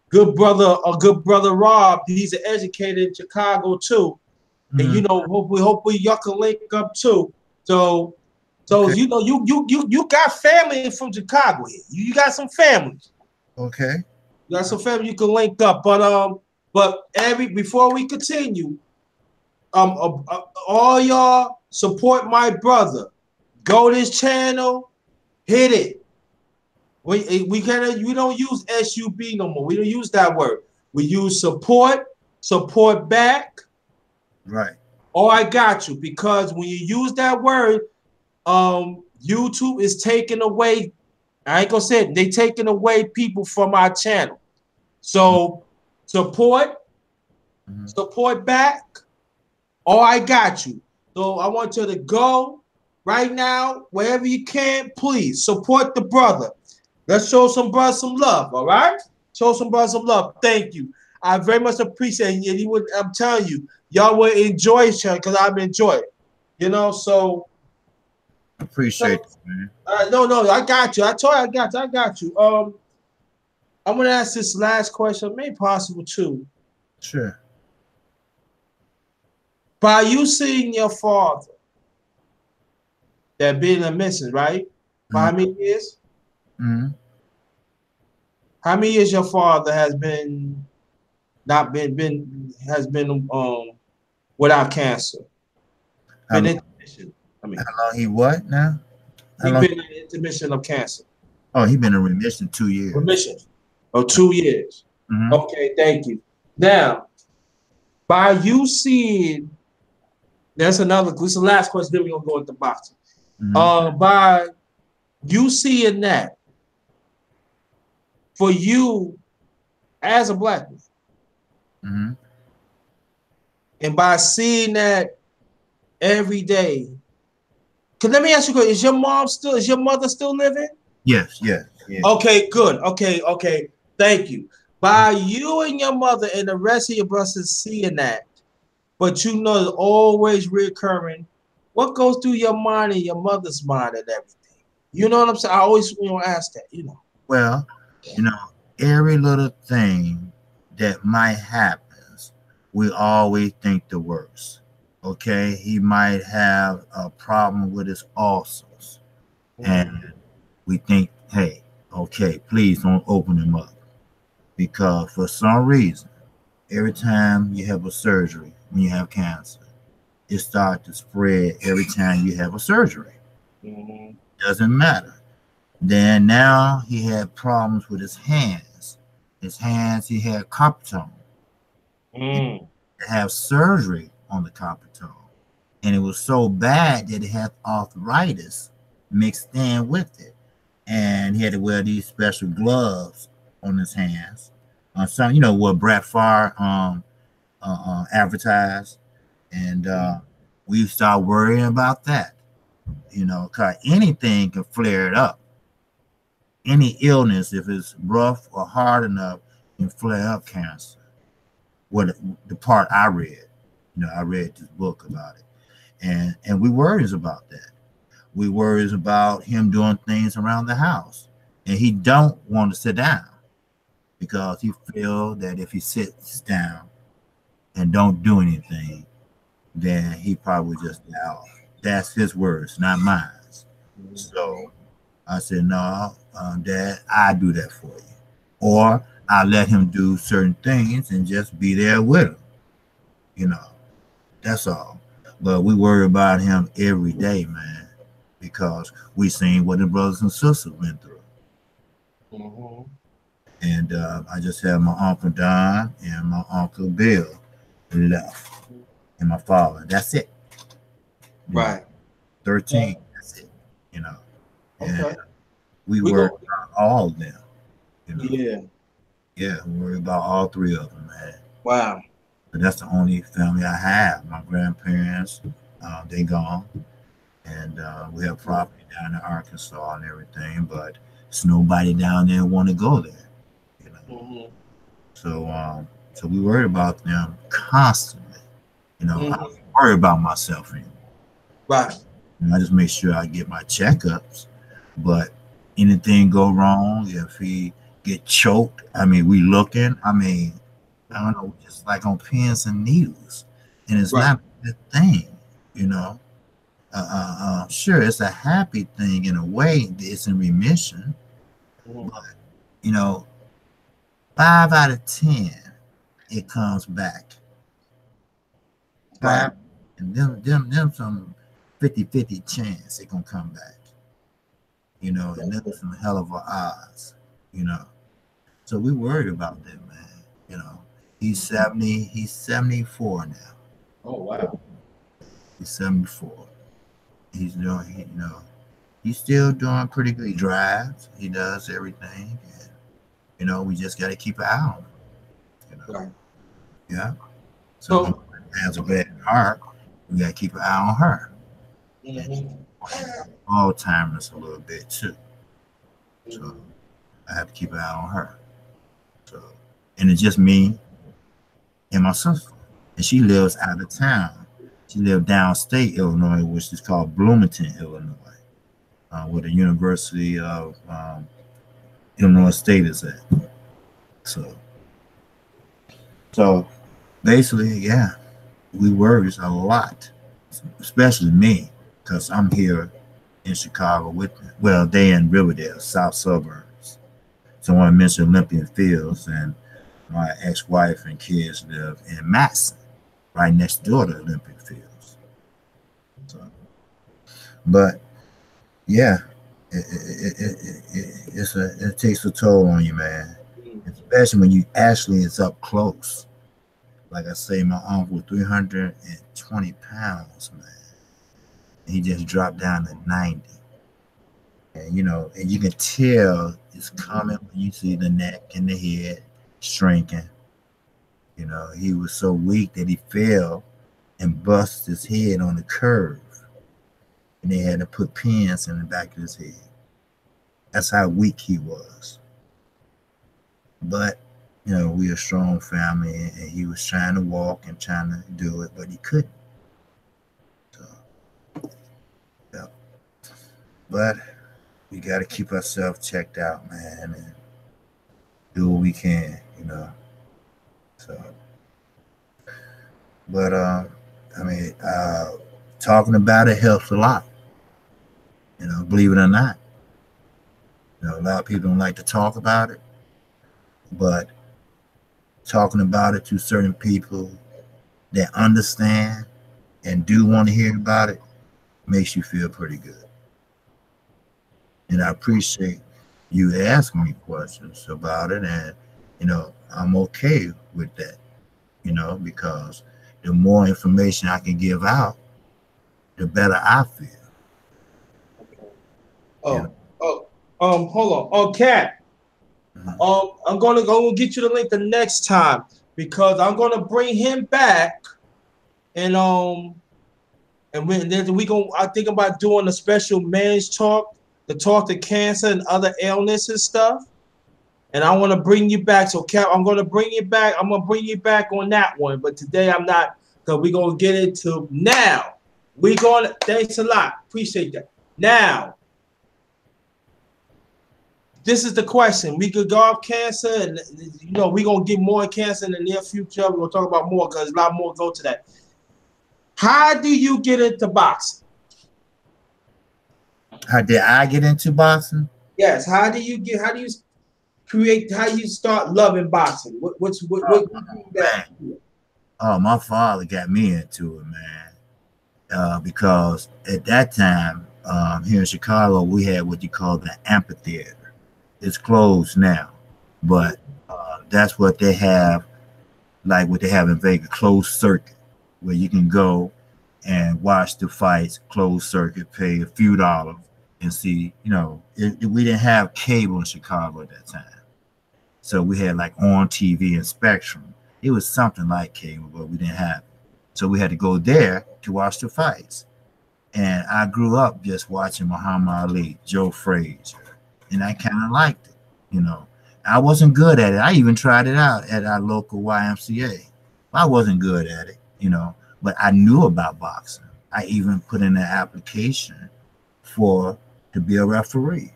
good brother Rob. He's an educator in Chicago too. And you know, hopefully y'all can link up too. So Okay. you know, you got family from Chicago here. You got some families. Okay. You got some family you can link up. But before we continue, all y'all support my brother. Go to his channel, hit it. We don't use SUB no more. We don't use that word. We use support back. Right. Oh, I got you. Because when you use that word, YouTube is taking away. I ain't gonna say it. They taking away people from our channel. So support back. Oh, I got you. So I want you to go right now, wherever you can, please support the brother. Let's show some brothers some love, all right? Show some brothers some love. Thank you. I very much appreciate it. I'm telling you, y'all will enjoy each other because I've enjoyed it. You know, so Appreciate it, man. no, I got you. I told you I got you. I'm gonna ask this last question, maybe possible too. Sure. By you seeing your father that been a missing, right? For how many years? How many years your father has been without cancer? Been intermission. I mean, how long he what now? He been in intermission of cancer. Oh, he been in remission 2 years. Remission of 2 years. Okay, thank you. Now, by you seeing, this is the last question, then we're gonna go into boxing. By you seeing that, for you as a black man, and by seeing that every day, cause let me ask you, is your mother still living? Yes, yes, yes. Okay, good. Okay. Thank you. By you and your mother and the rest of your brothers seeing that, but you know it's always recurring. What goes through your mind and your mother's mind and everything? You know what I'm saying? I always ask that, you know. Well, every little thing that might happen, we always think the worst. Okay, he might have a problem with his ulcers, and we think, hey, okay, please don't open him up, because for some reason, every time you have a surgery, when you have cancer, it starts to spread every time you have a surgery. Doesn't matter. Then now he had problems with his hands. His hands, he had carpal tunnel. He have surgery on the carpal tunnel, and it was so bad that it had arthritis mixed in with it. and he had to wear these special gloves on his hands. Some, you know, what Brett Favre advertised, and we start worrying about that. You know, cause anything can flare it up. Any illness, if it's rough or hard enough, can flare up cancer. What the part I read, you know, I read this book about it, and we worries about that. We worries about him doing things around the house, and he don't want to sit down because he feel that if he sits down and don't do anything, then he probably just die off. That's his words, not mine. So I said, no, Dad, I do that for you. Or I let him do certain things and just be there with him. You know, that's all. But we worry about him every day, man, because we seen what the brothers and sisters went through. And I just had my Uncle Don and my Uncle Bill left, and my father. That's it. Right. 13. That's it. You know. And okay. We worry about all of them. You know? Yeah. Yeah, we worry about all three of them, man. Wow. But that's the only family I have. My grandparents, they gone, and we have property down in Arkansas and everything, but there's nobody down there want to go there. You know. So we worry about them constantly. You know, I don't worry about myself anymore. Right. And I just make sure I get my checkups. But anything go wrong, if he get choked, I mean, we looking. I mean, I don't know, just like on pins and needles, and it's not a thing, you know. Sure, it's a happy thing in a way. It's in remission, but you know, 5 out of 10, it comes back. Right. And them some 50-50 chance it gonna come back. You know, and there's some hell of a odds, you know. So we worried about that, man. You know, he's 70, he's 74 now. Oh wow. He's 74. He's doing, you know, he's still doing pretty good. He drives, he does everything, and you know, we just got to keep an eye on him. You know? Right. Yeah. So has a bad heart, we got to keep an eye on her. Alzheimer's a little bit too, so I have to keep an eye on her. So, and it's just me and my sister, and she lives out of town. She lives downstate Illinois, which is called Bloomington, Illinois, where the University of Illinois State is at. So basically, yeah, we worry a lot, especially me, because I'm here in Chicago with them. Well, they in Riverdale, South Suburbs. So I want to mention Olympian Fields, and my ex-wife and kids live in Matson, right next door to Olympic Fields. So, but yeah, it takes a toll on you, man. Especially when you actually it's up close. Like I say, my uncle was 320 pounds, man. And he just dropped down to 90. And you know, and you can tell it's coming when you see the neck and the head shrinking. You know, he was so weak that he fell and busted his head on the curve. And they had to put pins in the back of his head. That's how weak he was. But, you know, we're a strong family, and he was trying to walk and trying to do it, but he couldn't. So, yeah. But we got to keep ourselves checked out, man, and do what we can, you know. So, but, I mean, talking about it helps a lot, you know, believe it or not. You know, a lot of people don't like to talk about it, but talking about it to certain people that understand and do want to hear about it makes you feel pretty good. And I appreciate you asking me questions about it, and you know, I'm okay with that, you know, because the more information I can give out, the better I feel. Okay. Oh, Hold on. Oh, Cat. I'm gonna go get you the link the next time because I'm gonna bring him back and then we going I think about doing a special men's talk to talk to cancer and other illness and stuff. And I want to bring you back. So Cap, I'm gonna bring you back. I'm gonna bring you back on that one. But today I'm not because we're gonna get into now. We gonna thanks a lot. Appreciate that. Now, this is the question. We could go off cancer, and we're gonna get more cancer in the near future. We're gonna talk about more because a lot more go to that. How do you get into boxing? How did I get into boxing? Yes. How do you create? How do you start loving boxing? What Oh, my father got me into it, man. Because at that time, here in Chicago, we had what you call the amphitheater. It's closed now, but that's what they have, like what they have in Vegas, closed circuit, where you can go and watch the fights, closed circuit, pay a few dollars and see. We didn't have cable in Chicago at that time. So we had like on TV and Spectrum. It was something like cable, but we didn't have it. So we had to go there to watch the fights. And I grew up just watching Muhammad Ali, Joe Frazier, and I kind of liked it. I wasn't good at it. I even tried it out at our local YMCA. I wasn't good at it, but I knew about boxing. I even put in an application to be a referee.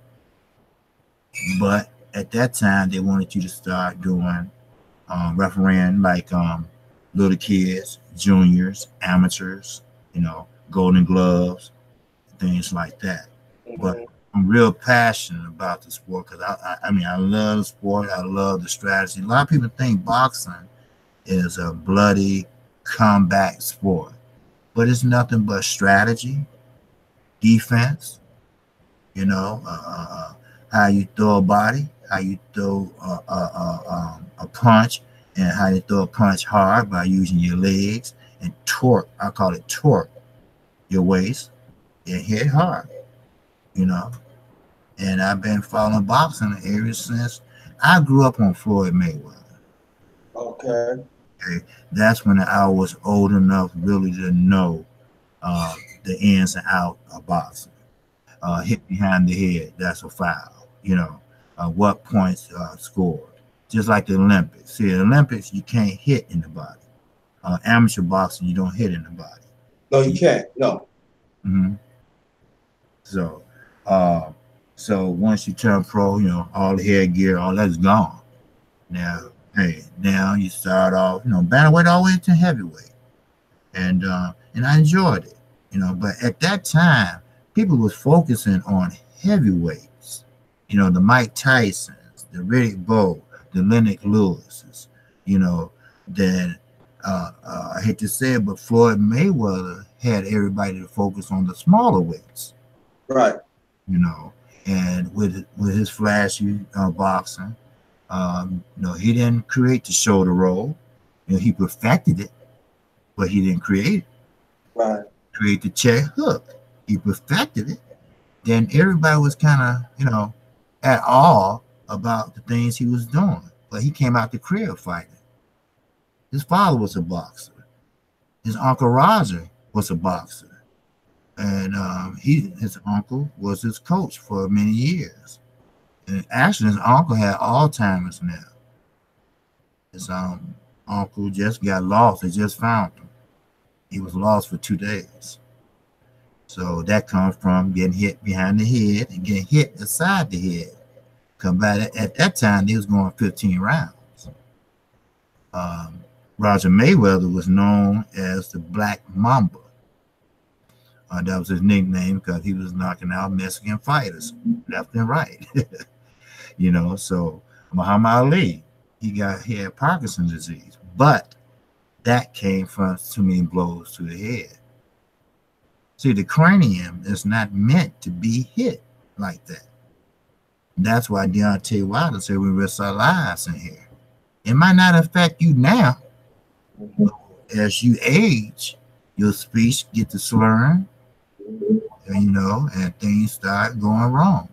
But at that time, they wanted you to start doing refereeing like little kids, juniors, amateurs, Golden Gloves, things like that. But I'm real passionate about the sport because I love the sport. I love the strategy. A lot of people think boxing is a bloody combat sport, but it's nothing but strategy, defense. How you throw a body, how you throw a punch, and how you throw a punch hard by using your legs and torque. I call it torque your waist and hit hard. And I've been following boxing ever since. I grew up on Floyd Mayweather. Okay. That's when I was old enough really to know the ins and outs of boxing. Hit behind the head, that's a foul. What points scored. Just like the Olympics. See, the Olympics, you can't hit in the body. Amateur boxing, you don't hit in the body. No, you can't. No. Mm-hmm. So once you turn pro, all the headgear, all that's gone. Now you start off, bantamweight all the way to heavyweight, and I enjoyed it, But at that time, people was focusing on heavyweights, the Mike Tysons, the Riddick Bowe, the Lennox Lewis's, Then I hate to say it, but Floyd Mayweather had everybody to focus on the smaller weights, right? And with his flashy boxing, he didn't create the shoulder roll. He perfected it, but he didn't create it. Right. Create the check hook. He perfected it. Then everybody was kind of, at awe about the things he was doing. But he came out the crib fighting. His father was a boxer. His uncle Roger was a boxer. And his uncle was his coach for many years. And actually, his uncle had Alzheimer's now. His uncle just got lost. They just found him. He was lost for 2 days. So that comes from getting hit behind the head and getting hit aside the head. Come back at that time, they was going 15 rounds. Roger Mayweather was known as the Black Mamba. That was his nickname because he was knocking out Mexican fighters left and right. So Muhammad Ali, he had Parkinson's disease, but that came from too many blows to the head. See, the cranium is not meant to be hit like that. That's why Deontay Wilder said we risk our lives in here. It might not affect you now. As you age, your speech get to slurring, and things start going wrong.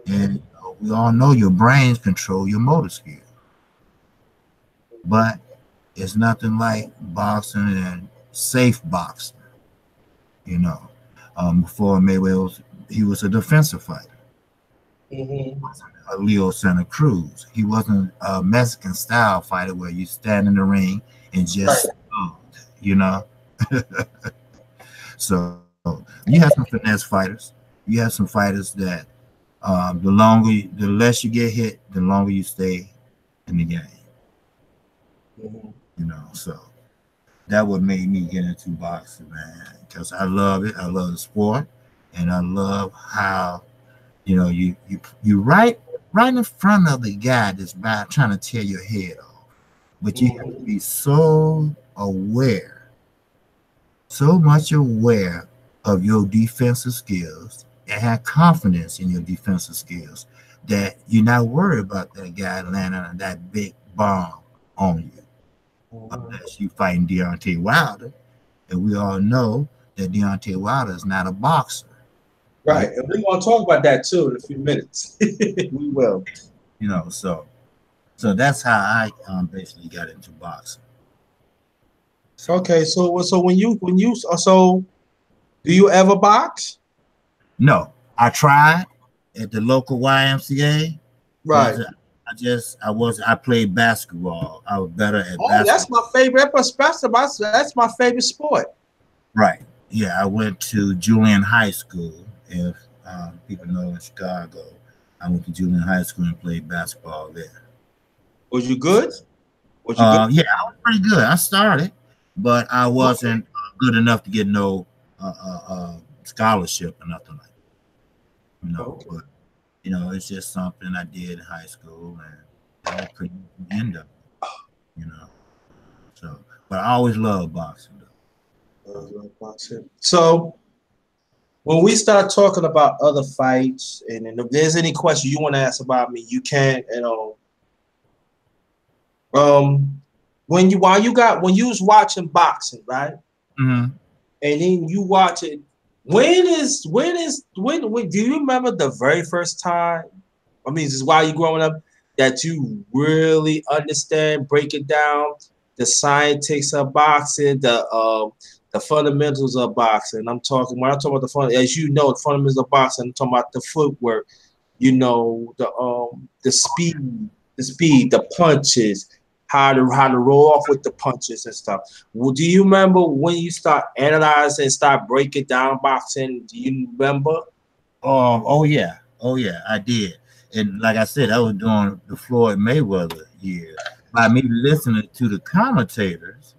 And we all know your brains control your motor skill. But it's nothing like boxing and safe boxing, you know. Before Mayweather, he was a defensive fighter. Mm-hmm. A Leo Santa Cruz. He wasn't a Mexican style fighter where you stand in the ring and just, you know. So you have some finesse fighters. You have some fighters that the less you get hit, the longer you stay in the game. Mm-hmm. You know, so that what made me get into boxing, man, because I love it. I love the sport, and I love how you right in front of the guy that's about trying to tear your head off, but you have to be so much aware of your defensive skills and have confidence in your defensive skills that you're not worried about that guy landing that big bomb on you unless you fighting Deontay Wilder. And we all know that Deontay Wilder is not a boxer. Right. And we're going to talk about that too in a few minutes. We will. You know, so that's how I basically got into boxing. Okay, so so do you ever box? No, I tried at the local YMCA. Right. I played basketball. I was better at basketball. That's my favorite. That's my favorite sport. Right. Yeah, I went to Julian High School. If people know in Chicago, I went to Julian High School and played basketball there. Was you good? Yeah, I was pretty good. I started, but I wasn't good enough to get no scholarship or nothing like that. You know, but it's just something I did in high school, and I couldn't end up. You know, so but I always loved boxing. So when we start talking about other fights, and if there's any question you want to ask about me, you can. When you was watching boxing, right? Mm-hmm. And then you watch it. When do you remember the very first time? I mean, this is while you growing up that you really understand, break it down, the scientifics of boxing, the fundamentals of boxing. When I'm talking about as you know, the fundamentals of boxing. I'm talking about the footwork, the speed, the punches, how to roll off with the punches and stuff. Well, do you remember when you start analyzing and start breaking down boxing? Do you remember? Oh yeah, I did. And like I said, I was doing the Floyd Mayweather year by me listening to the commentators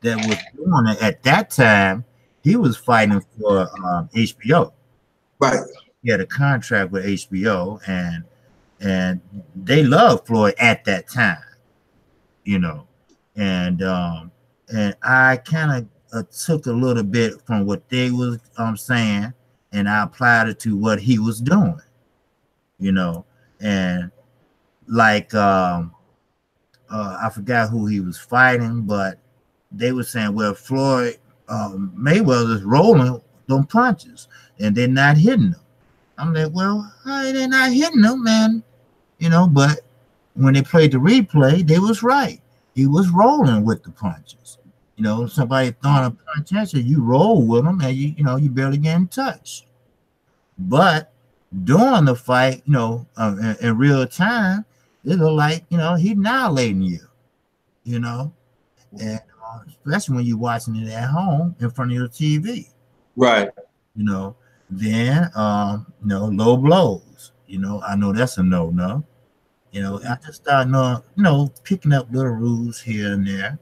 that was doing it at that time. He was fighting for HBO. Right. He had a contract with HBO, and they loved Floyd at that time, and I kind of took a little bit from what they was saying, and I applied it to what he was doing, and like I forgot who he was fighting, but they were saying, well, Floyd Mayweather's rolling them punches and they're not hitting them. I'm like, well, they're not hitting them, man. But when they played the replay, they was right. He was rolling with the punches. Somebody throwing a punch at you, you roll with them, and you barely getting touched. But during the fight, in real time, it looked like he annihilating you. And especially when you're watching it at home in front of your TV. Right. Then low blows. I know that's a no. I just started picking up little rules here and there.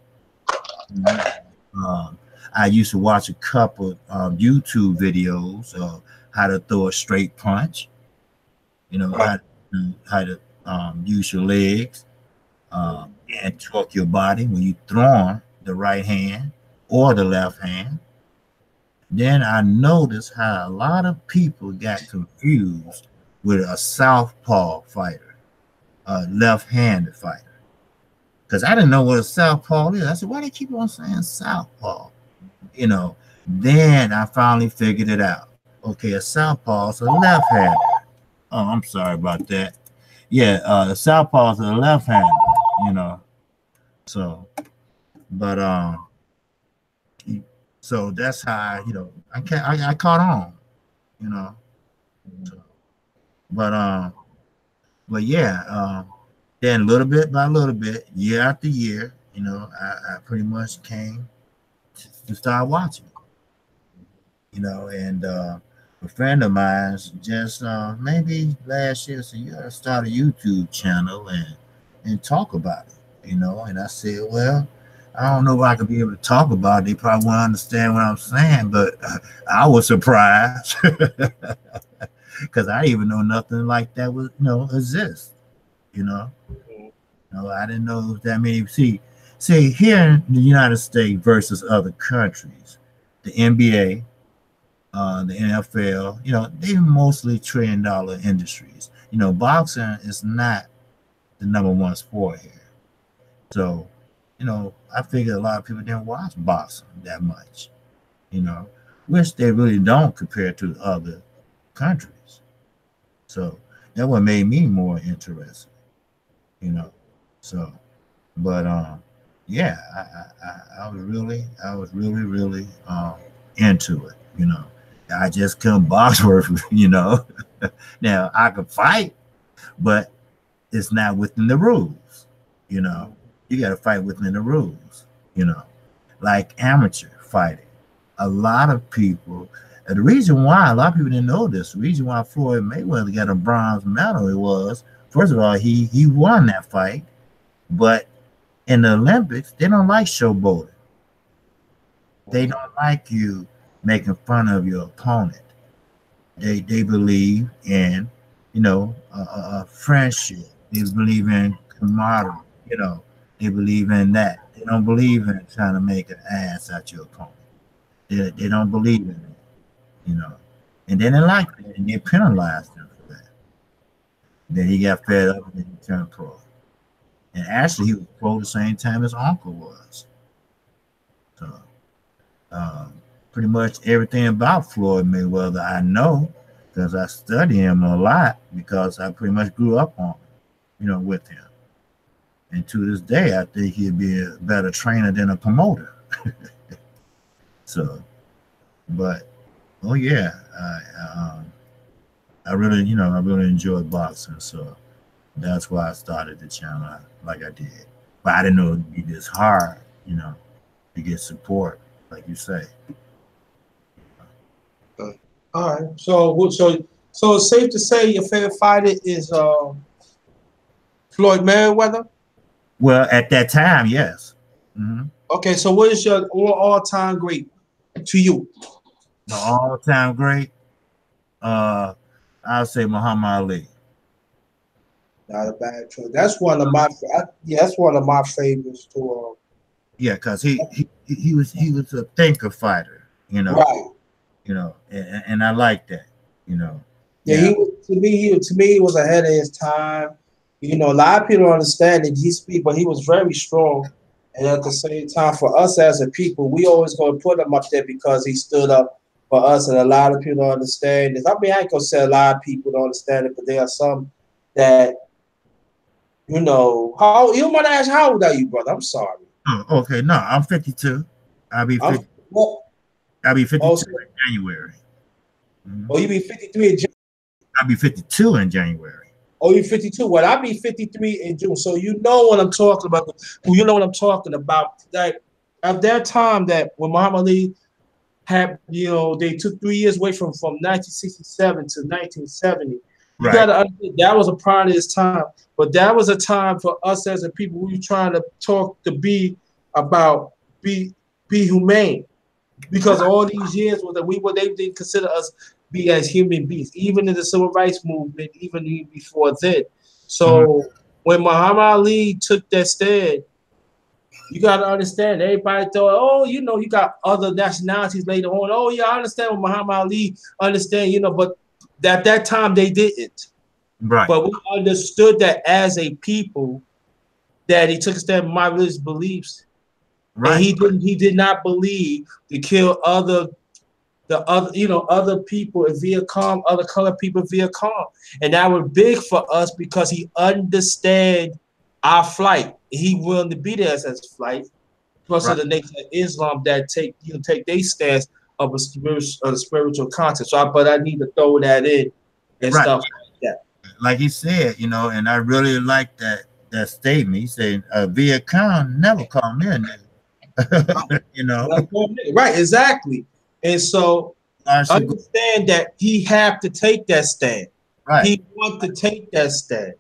I used to watch a couple YouTube videos of how to throw a straight punch. Right. how to use your legs and torque your body when you throwing the right hand or the left hand. Then I noticed how a lot of people got confused with a southpaw fighter, a left-handed fighter. Because I didn't know what a southpaw is. I said, why do they keep on saying southpaw? Then I finally figured it out. Okay, a southpaw is a left-hander. Oh, I'm sorry about that. Yeah, the southpaws are the left hand, you know. So, but so that's how I caught on, you know. So, but yeah, then little bit by little bit, year after year, you know, I pretty much came to start watching, you know, and a friend of mine just maybe last year said, "You gotta start a YouTube channel and talk about it," you know. And I said, "Well, I don't know if I could be able to talk about it. They probably won't understand what I'm saying, but I was surprised because I didn't even know nothing like that was, exist, you know." No, I didn't know that many. See, here in the United States versus other countries, the NBA, the NFL, they mostly $1 trillion industries. Boxing is not the number one sport here. So, I figured a lot of people didn't watch boxing that much, which they really don't compared to other countries. So that what made me more interested, you know. So, but yeah, I was really into it. I just couldn't box worth, Now I could fight, but it's not within the rules. You know, you got to fight within the rules. Like amateur fighting. A lot of people. And the reason why a lot of people didn't know this, the reason why Floyd Mayweather got a bronze medal, it was first of all he won that fight, but in the Olympics they don't like showboating. They don't like you making fun of your opponent. They believe in friendship. They believe in camaraderie. They believe in that. They don't believe in trying to make an ass out your opponent. They don't believe in it. And they didn't like that, and they penalized him for that. Then he got fed up and then he turned pro. And actually, he was pro the same time his uncle was. So, pretty much everything about Floyd Mayweather I know because I study him a lot because I pretty much grew up on him, with him. And to this day, I think he'd be a better trainer than a promoter. So, but oh yeah, I really, I really enjoyed boxing. So that's why I started the channel like I did. But I didn't know it'd be this hard, to get support, like you say. All right. So it's safe to say your favorite fighter is Floyd Mayweather? Well, at that time, yes. Mm-hmm. Okay, so what is your all-time great to you? The all-time great, I'll say Muhammad Ali. Not a bad choice. That's one of my that's one of my favorites too. Yeah, because he was a thinker fighter, Right. And I like that, Yeah, he was, to me he was ahead of his time. A lot of people don't understand that but he was very strong. And at the same time, for us as a people, we always going to put him up there because he stood up for us. And a lot of people don't understand this. I mean, I ain't going to say a lot of people don't understand it, but there are some that, you want to ask, how old are you, brother? I'm sorry. Oh, okay. No, I'm 52. I'll be 50. I'll be 52 in January. Mm-hmm. Oh, you be 53 in January? I'll be 52 in January. Oh, you're 52. Well, I'll be 53 in June. So you know what I'm talking about. You know what I'm talking about. Like at that time that when Muhammad Ali had, they took 3 years away from 1967 to 1970. You got to understand that was a prime of his time. But that was a time for us as a people. We were trying to talk to be humane. Because all these years they didn't consider us be as human beings, even in the civil rights movement, even before then. So when Muhammad Ali took that stand, you got to understand. Everybody thought, oh, you got other nationalities later on. Oh yeah, I understand what Muhammad Ali understand, but at that time they didn't. Right. But we understood that as a people, that he took a stand by religious beliefs. Right. And he did not believe to kill other the other, other people in Vietcong, other colored people in Vietcong. And that was big for us because he understand our flight. He willing to be there as flight. Plus of the Nation of Islam that take their stance of a spiritual concept. But I need to throw that in and stuff like that. Like he said, and I really like that statement. He said, Vietcong never called me a nigga. Right, exactly. And so understand that he have to take that stand. Right. He want to take that stand.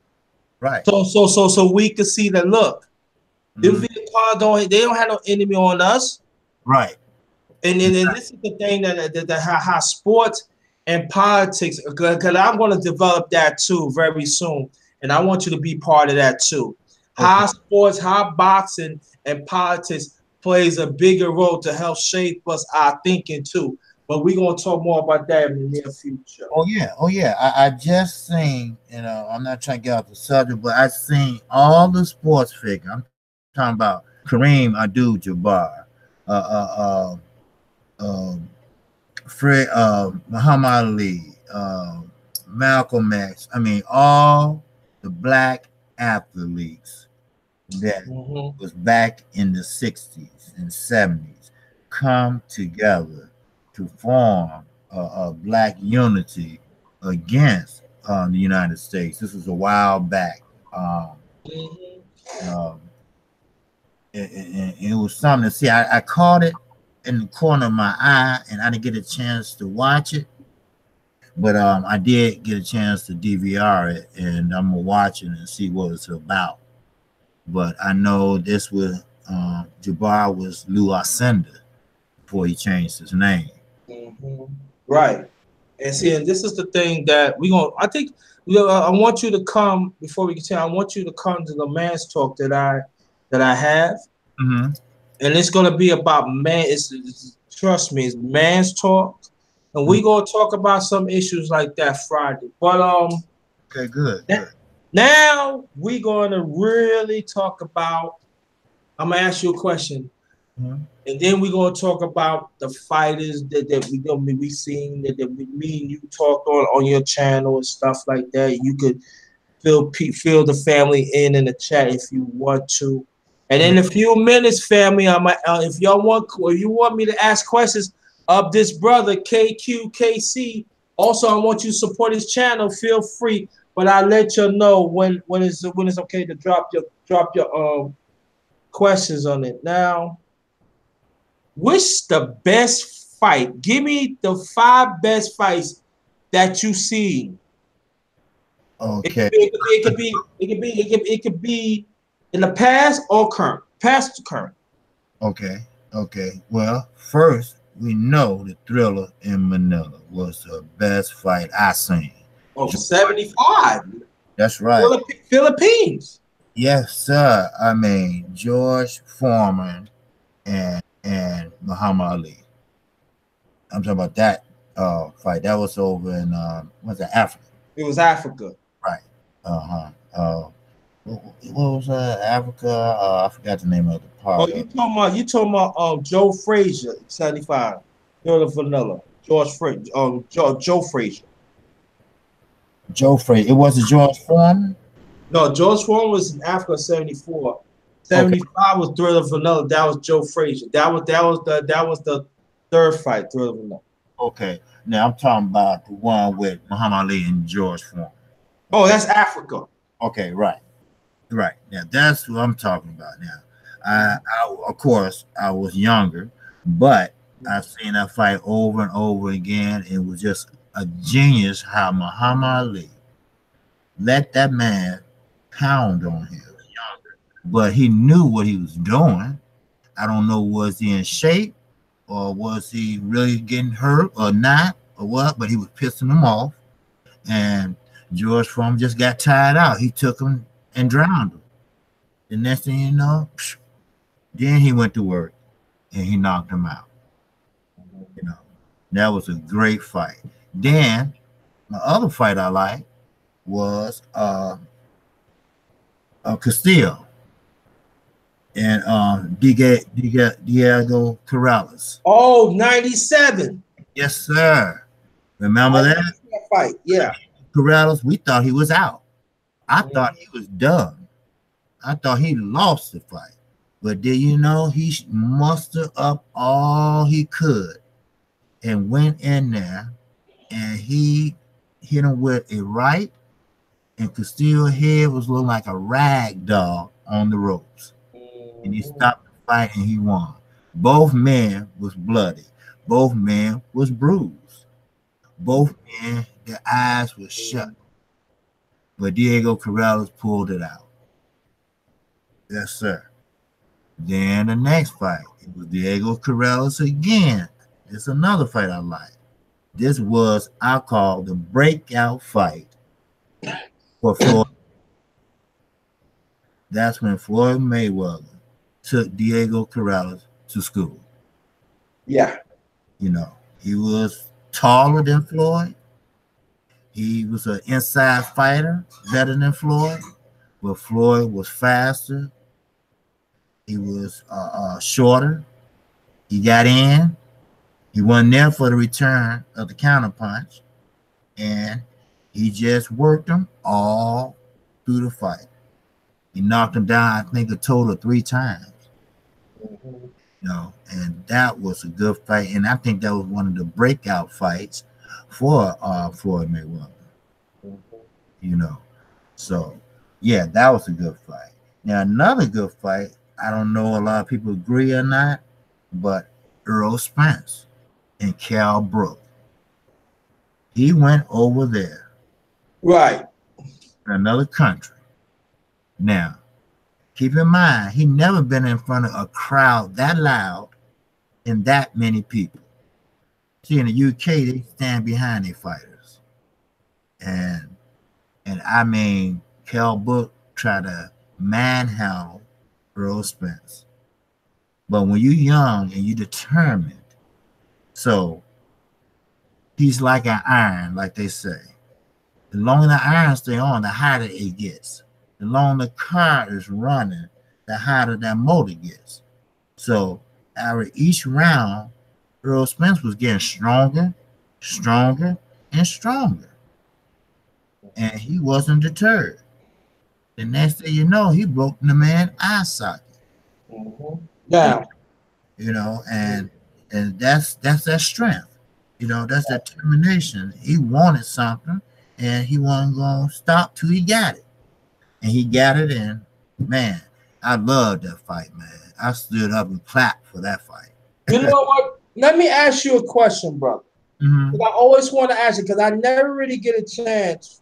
Right. So we can see that look. The Vietcong they don't have no enemy on us. Right. And this is the thing that how sports and politics, because I'm going to develop that too very soon. And I want you to be part of that too. Okay. How sports, how boxing and politics plays a bigger role to help shape us our thinking too. But we're going to talk more about that in the near future. Oh, yeah. I just seen, I'm not trying to get off the subject, but I seen all the sports figures. I'm talking about Kareem Abdul-Jabbar, Muhammad Ali, Malcolm X. I mean, all the black athletes that was back in the 60s and 70s come together to form a black unity against the United States. This was a while back. It was something to see. I caught it in the corner of my eye, and I didn't get a chance to watch it, but I did get a chance to DVR it, and I'm gonna watch it and see what it's about. But I know this was Jabbar was Lou Ascender before he changed his name. Right. And see, and this is the thing that I think I want you to come before we continue. I want you to come to the man's talk that I have. And it's gonna be about man. Trust me, it's man's talk, and we're gonna talk about some issues like that Friday. But okay, good. Now we're gonna really talk about. I'm gonna ask you a question, and then we're gonna talk about the fighters that we seen that me and you talked on your channel and stuff like that. You could fill the family in the chat if you want to. And in a few minutes, family, if you want me to ask questions of this brother KQKC, also I want you to support his channel. Feel free, but I'll let you know when it's okay to drop your questions on it. Now, what's the best fight? Give me the 5 best fights that you see. Okay. It could be in the past or current. Past to current. Okay. Well, first, we know the Thriller in Manila was the best fight I seen. Oh, 75. That's right. Philippines. Yes, sir. I mean, George Foreman and Muhammad Ali. I'm talking about that fight. That was over in Africa? It was Africa. Right. What was Africa? I forgot the name of the part. Oh, you talking about Joe Frazier, 75. Thriller Vanilla. Joe Frazier. Joe Frazier. It wasn't George Foreman? No, George Foreman was in Africa 74. 75 was Thriller Vanilla. That was Joe Frazier. That was the third fight, Thriller Vanilla. Okay. Now I'm talking about the one with Muhammad Ali and George Foreman. Oh, that's Africa. Okay, right. Now that's what I'm talking about. Now, I of course I was younger, but I've seen that fight over and over again. It was just a genius how Muhammad Ali let that man pound on him. But he knew what he was doing. I don't know, was he in shape or was he really getting hurt or not or what? But he was pissing him off, and George Foreman just got tired out. He took him and drowned him. The next thing you know, then he went to work and he knocked him out. That was a great fight. Then my other fight I liked was Castillo and Diego Corrales. Oh, 97. Yes, sir. Remember I that? watched that fight. Yeah. Corrales, we thought he was out. I thought Mhm. he was done. I thought he lost the fight. But did you know he mustered up all he could and went in there and he hit him with a right, and Castillo's head was looking like a rag doll on the ropes. And he Mhm. stopped the fight and he won. Both men was bloody. Both men was bruised. Both men, their eyes were shut. But Diego Corrales pulled it out. Yes, sir. Then the next fight, it was Diego Corrales again. It's another fight I like. This was, I call, the breakout fight for Floyd. That's when Floyd Mayweather took Diego Corrales to school. Yeah. You know, he was taller than Floyd. He was an inside fighter, better than Floyd. But Floyd was faster. He was shorter. He got in. He wasn't there for the return of the counterpunch. And he just worked him all through the fight. He knocked him down, I think, a total of 3 times. Mhm. And that was a good fight. And I think that was one of the breakout fights for Floyd Mayweather, Mhm. you know. So, yeah, that was a good fight. Now, another good fight, I don't know a lot of people agree or not, but Earl Spence and Cal Brook. He went over there Right. in another country. Now, keep in mind, he never been in front of a crowd that loud and that many people. See, in the UK, they stand behind their fighters. And I mean, Cal Brook tried to manhandle Earl Spence. But when you're young and you're determined, so he's like an iron, like they say. The longer the iron stay on, the hotter it gets. The longer the car is running, the hotter that motor gets. So after each round, Earl Spence was getting stronger, stronger, and stronger. And he wasn't deterred. The next thing you know, he broke the man's eye socket. Mhm. You, Now, you know, and that's that strength. That's that determination. He wanted something, and he wasn't gonna stop till he got it. And he got it, and man, I loved that fight, man. I stood up and clapped for that fight. you know what? Let me ask you a question, bro. Mm-hmm. 'Cause I always want to ask you because I never really get a chance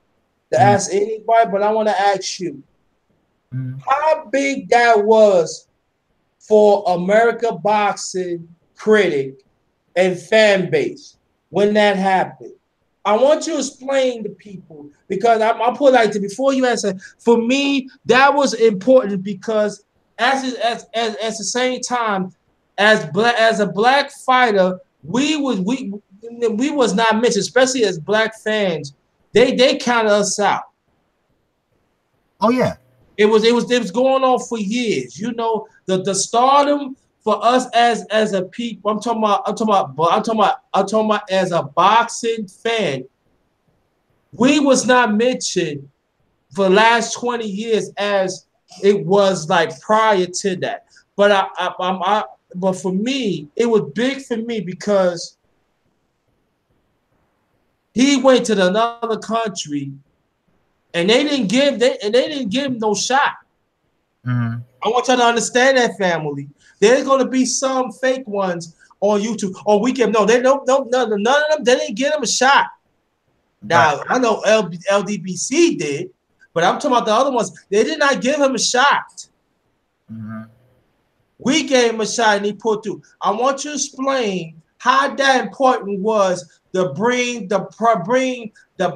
to Mm-hmm. ask anybody, but I want to ask you Mm-hmm. how big that was for America boxing critic and fan base when that happened. I want you to explain to people because I'm polite to before you answer. For me, that was important because as the same time as a black fighter, we was not mentioned, especially as black fans. They counted us out. Oh yeah. It was going on for years. The stardom for us as a people. I'm talking about as a boxing fan. We was not mentioned for the last 20 years as it was like prior to that. But but for me, it was big for me because he went to another country and they didn't give him no shot. Mm-hmm. I want y'all to understand that, family. There's going to be some fake ones on YouTube. Or we can no, they don't, no, none of them. They didn't get him a shot. Right. Now I know LDBC did, but I'm talking about the other ones. They did not give him a shot. Mm-hmm. We gave him a shot and he pulled through. I want you to explain how that important was to bring the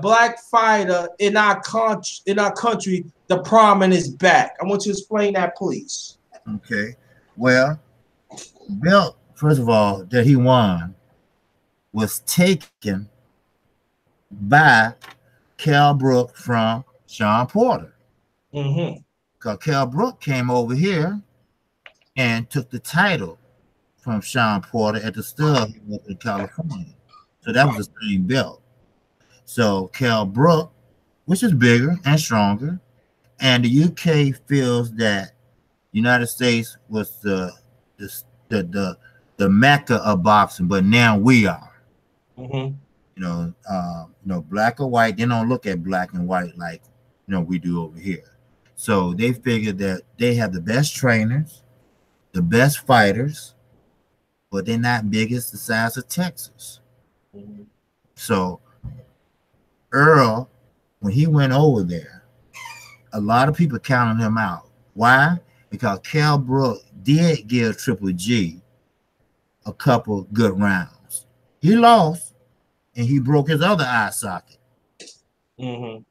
black fighter in our country the prominence back. I want you to explain that, please. Okay. Well, belt, first of all, that he won was taken by Cal Brook from Sean Porter. Mm-hmm. Because Cal Brook came over here and took the title from Sean Porter at the Stud in California. So that was the same belt. So Kell Brook, which is bigger and stronger, and the UK feels that United States was the the, the mecca of boxing, but now we are. Mm-hmm. Black or white. They don't look at black and white like we do over here. So they figured that they have the best trainers, the best fighters, but they're not big as the size of Texas. Mm-hmm. So Earl, when he went over there, a lot of people counted him out. Why? Because Kell Brook did give Triple G a couple good rounds. He lost, and he broke his other eye socket. Mm-hmm.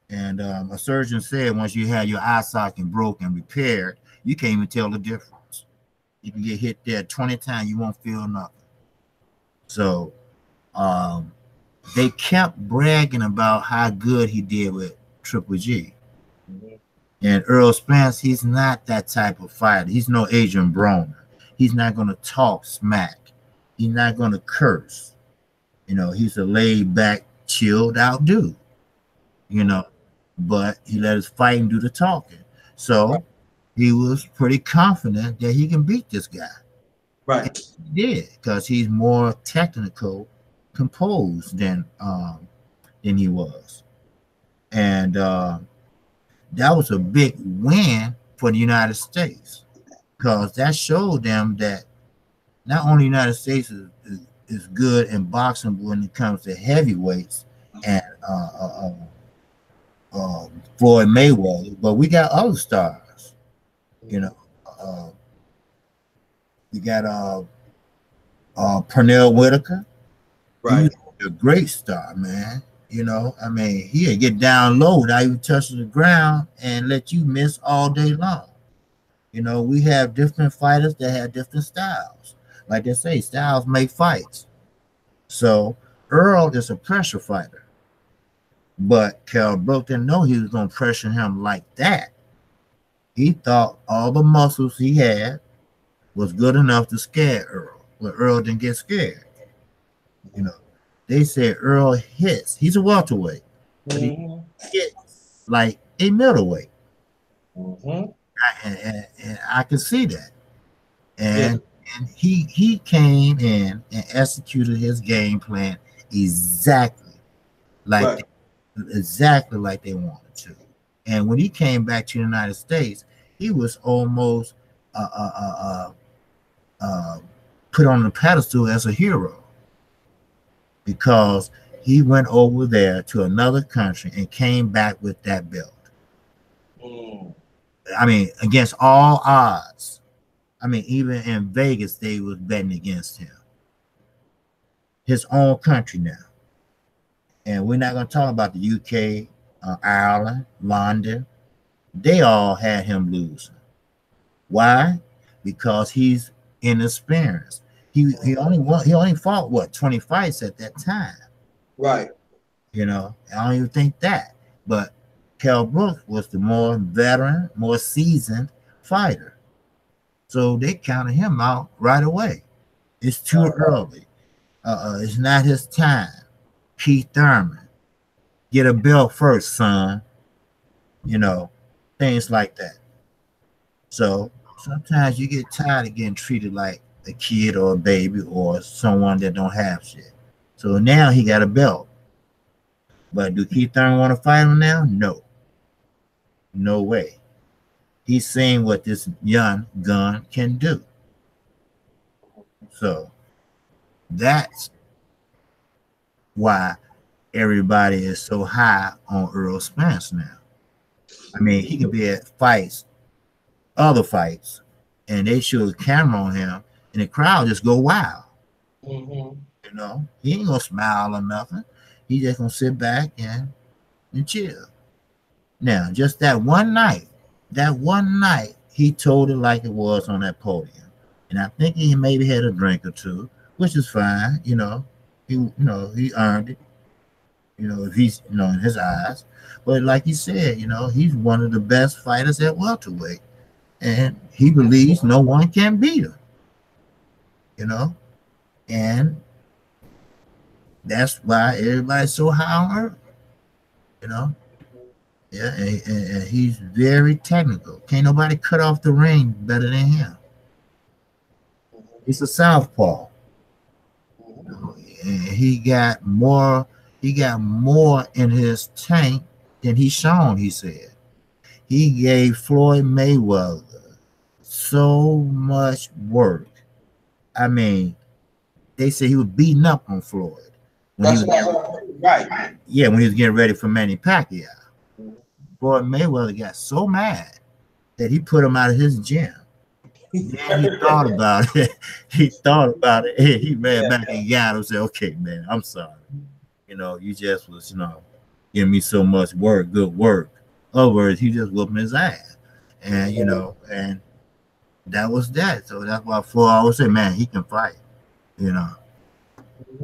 And a surgeon said once you had your eye socket broken and repaired, you can't even tell the difference. You can get hit there 20 times, you won't feel nothing. So they kept bragging about how good he did with Triple G. Mm-hmm. And Earl Spence, he's not that type of fighter. He's no Adrian Broner. He's not going to talk smack. He's not going to curse. He's a laid back, chilled out dude. But he let his fighting do the talking. So he was pretty confident that he can beat this guy. Right. And he did, because he's more technical, composed than he was. And that was a big win for the United States, because that showed them that not only the United States is good in boxing when it comes to heavyweights and Floyd Mayweather, but we got other stars. We got Pernell Whitaker. Right. He's a great star, man. He'll get down low without even touching the ground and let you miss all day long. We have different fighters that have different styles. Like they say, styles make fights. So Earl is a pressure fighter. But Kell Brook didn't know he was going to pressure him like that. He thought all the muscles he had was good enough to scare Earl. But Earl didn't get scared. They said Earl hits. He's a welterweight. But he hits like a middleweight. Mm-hmm. And I can see that. And he came in and executed his game plan exactly like they wanted to. And when he came back to the United States, he was almost put on the pedestal as a hero, because he went over there to another country and came back with that belt. Against all odds. Even in Vegas, they was betting against him. His own country now. And we're not going to talk about the UK, Ireland, London. They all had him losing. Why? Because he's inexperienced. He only fought 20 fights at that time. Right. I don't even think that. But Kell Brook was the more veteran, more seasoned fighter. So they counted him out right away. It's too early. It's not his time. Keith Thurman, get a belt first, son. Things like that. So sometimes you get tired of getting treated like a kid or a baby or someone that don't have shit. So now he got a belt. But do Keith Thurman want to fight him now? No. No way. He's seeing what this young gun can do. So that's why everybody is so high on Earl Spence now. He can be at other fights, and they show a camera on him, and the crowd just go wild. Mm-hmm. He ain't gonna smile or nothing. He just gonna sit back and chill. Now, just that one night, he told it like it was on that podium. And I think he maybe had a drink or two, which is fine. He earned it, if he's, in his eyes. But like he said, he's one of the best fighters at welterweight. And he believes no one can beat him. And That's why everybody's so high on earth, you know. Yeah, and he's very technical. Can't nobody cut off the ring better than him. He's a southpaw. And he got more. He got more in his tank than he shown. He said he gave Floyd Mayweather so much work. I mean, they said he was beating up on Floyd when he That's was right. yeah, when he was getting ready for Manny Pacquiao. Floyd Mayweather got so mad that he put him out of his gym. Then he thought about it. He thought about it. He ran back and got him and said, "Okay, man, I'm sorry. You know, you just was, giving me so much work, good work." In other words, he just whooping his ass, and and that was that. So that's why Floyd always say, "Man, he can fight." You know,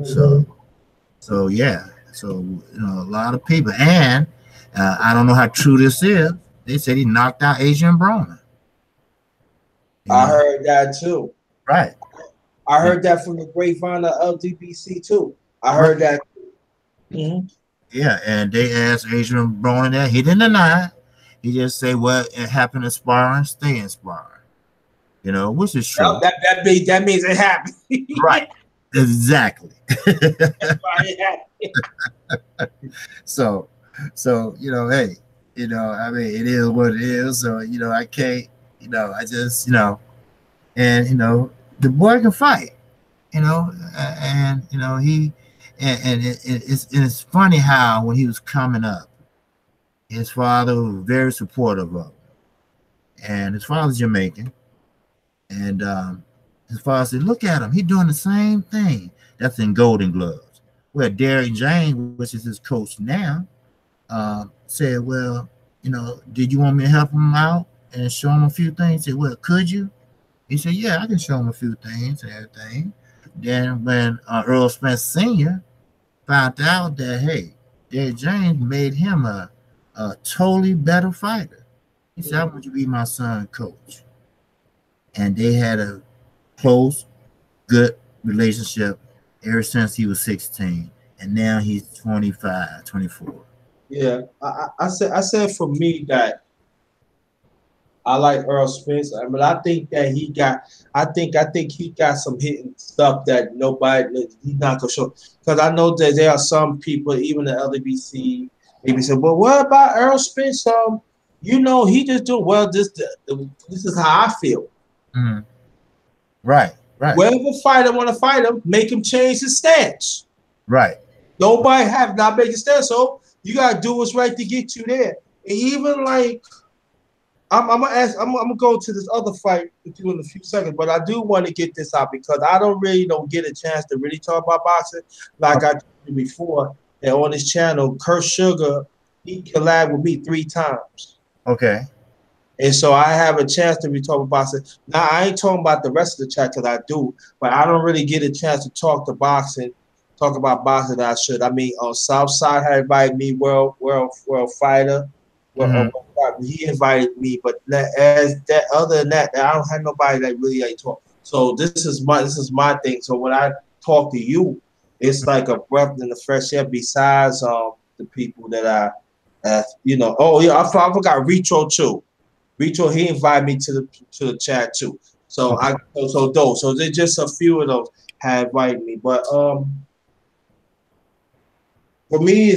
so yeah, so a lot of people, and I don't know how true this is. They said he knocked out Adrian Broner. I heard that too. Right. I heard that from the grapevine of LDBC too. I heard that. Yeah, and they asked Adrian Broner that. He didn't deny it. He just say, "Well, it happened in sparring, stay in sparring." Which is true. No, that means it happened. Right. Exactly. So, hey, I mean, it is what it is. So, I can't, I just, and the boy can fight, and he, and it's funny how when he was coming up, his father was very supportive of him, and his father's Jamaican, and his father said, "Look at him, he's doing the same thing." That's in Golden Gloves. Well, Derrick James, which is his coach now, said, "Well, did you want me to help him out and show him a few things?" He said, "Well, could you?" He said, "Yeah, I can show him a few things and everything." Then when Earl Spence Sr. found out that, hey, Derrick James made him a totally better fighter, he said, "I want you to be my son coach." And they had a close, good relationship ever since he was 16. And now he's 25, 24. Yeah, I said for me that I like Earl Spence. I mean, I think that he got some hidden stuff that he's not gonna show. Because I know that there are some people, even the LBC, maybe say, "Well, what about Earl Spence? He just doing well. This is how I feel." Mm-hmm. Right. Whatever fighter want to fight him, make him change his stance. Right. Nobody have not make a stance, so you gotta do what's right to get you there. And even like I'm gonna go to this other fight with you in a few seconds, but I do want to get this out because I don't get a chance to really talk about boxing like I did before. And on this channel, Kurt Sugar, he collabed with me 3 times. Okay. And so I have a chance to be talking about boxing. Now I ain't talking about the rest of the chat because I do, but I don't really get a chance to talk about boxing that I should. I mean, on Southside had invited me, World Fighter. He invited me, but other than that, I don't have nobody that really like talk. So this is my thing. So when I talk to you, it's like a breath in the fresh air. Besides the people that oh yeah, I forgot Retro too. Retro, he invited me to the chat too. So so there's just a few of those have invited me, but for me,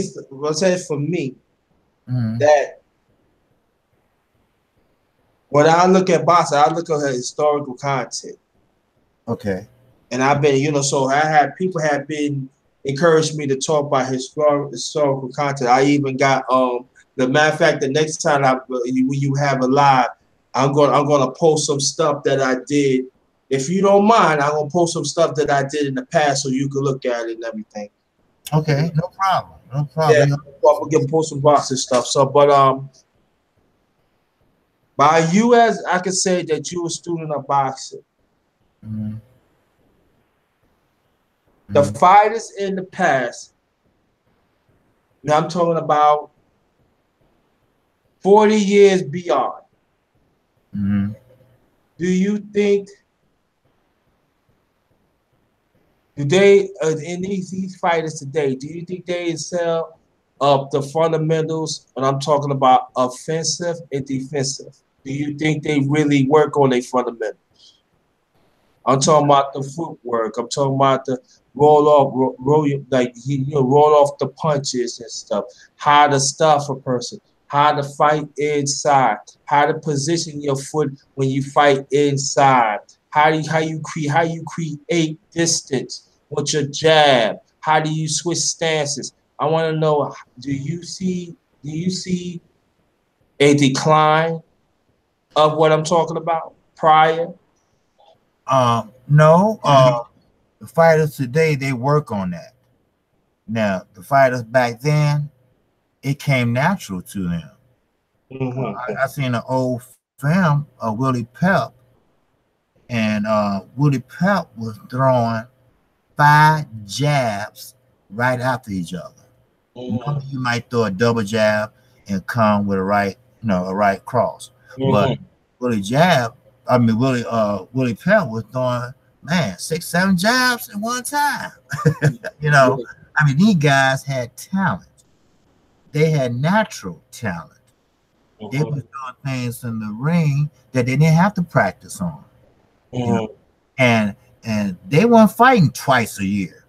that when I look at boxing, I look at historical content. Okay. And I've been, so I had people have been encouraged me to talk about historical content. I even got the matter of fact, the next time when you have a live, I'm gonna post some stuff that I did. If you don't mind, I'm gonna post some stuff that I did in the past so you can look at it and everything. Okay, no problem. No problem. Yeah, we're gonna post some boxing stuff. So, but by you, as I could say that you a student of boxing. Mm-hmm. The fighters in the past, now I'm talking about 40 years beyond. Mm-hmm. Do you think Do they in these fighters today? Do you think they sell up the fundamentals? And I'm talking about offensive and defensive. Do you think they really work on their fundamentals? I'm talking about the footwork. I'm talking about the like roll off the punches and stuff. How to stuff a person. How to fight inside. How to position your foot when you fight inside. How you create distance with your jab. How do you switch stances? I want to know. Do you see a decline of what I'm talking about prior? No, the fighters today they work on that. Now the fighters back then, it came natural to them. I seen an old film of Willie Pep, and Willie Pep was throwing 5 jabs right after each other. Normally you might throw a double jab and come with a right, a right cross. But Willie jab, Willie Pep was throwing, man, 6, 7 jabs at one time. These guys had talent. They had natural talent. They was doing things in the ring that they didn't have to practice on. And they weren't fighting twice a year.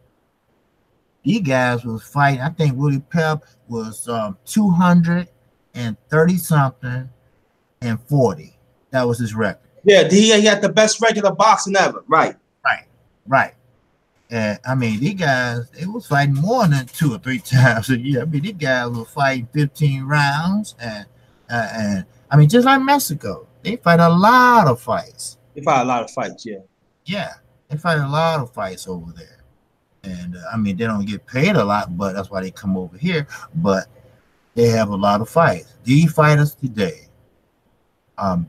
These guys was fighting. I think Willie Pep was 230 something and 40. That was his record. Yeah, he had the best record of boxing ever. Right. And these guys, they was fighting more than 2 or 3 times a year. These guys were fighting 15 rounds, and just like Mexico, they fight a lot of fights. They fight a lot of fights, yeah. Yeah, they fight a lot of fights over there, and they don't get paid a lot, but that's why they come over here. But they have a lot of fights. These fighters today are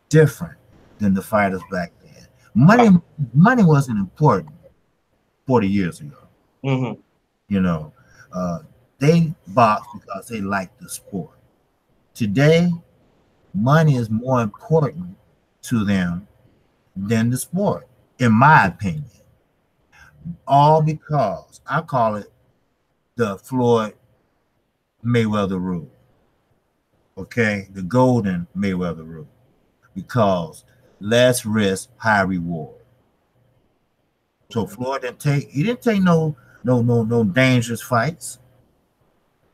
different than the fighters back then. Money wasn't important 40 years ago. They boxed because they liked the sport. Today, money is more important to them than the sport, in my opinion. All because I call it the Floyd Mayweather rule. Okay, the golden Mayweather rule. Because less risk, high reward. So Floyd didn't take no dangerous fights,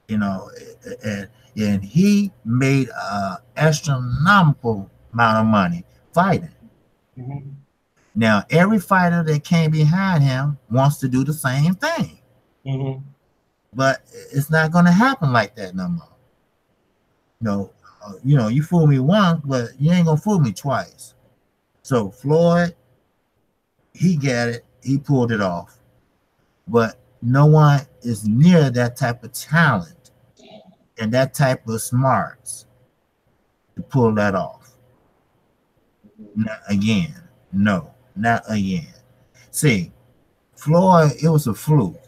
and he made an astronomical amount of money fighting. Now every fighter that came behind him wants to do the same thing, but it's not going to happen like that no more. You fool me once, but you ain't gonna fool me twice. So Floyd, he got it. He pulled it off, but no one is near that type of talent and that type of smarts to pull that off. Not again. No, not again. See, Floyd, it was a fluke.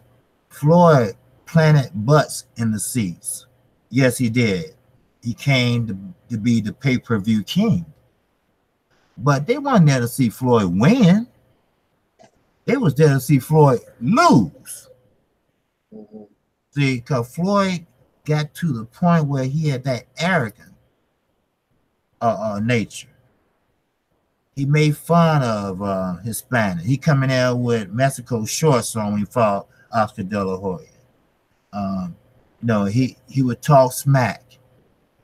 Floyd planted butts in the seats. Yes, he did. He came to be the pay-per-view king. But they weren't there to see Floyd win. They was there to see Floyd lose. See, because Floyd got to the point where he had that arrogant nature. He made fun of Hispanic. He come in there with Mexico shorts on when he fought Oscar De La Hoya. He would talk smack.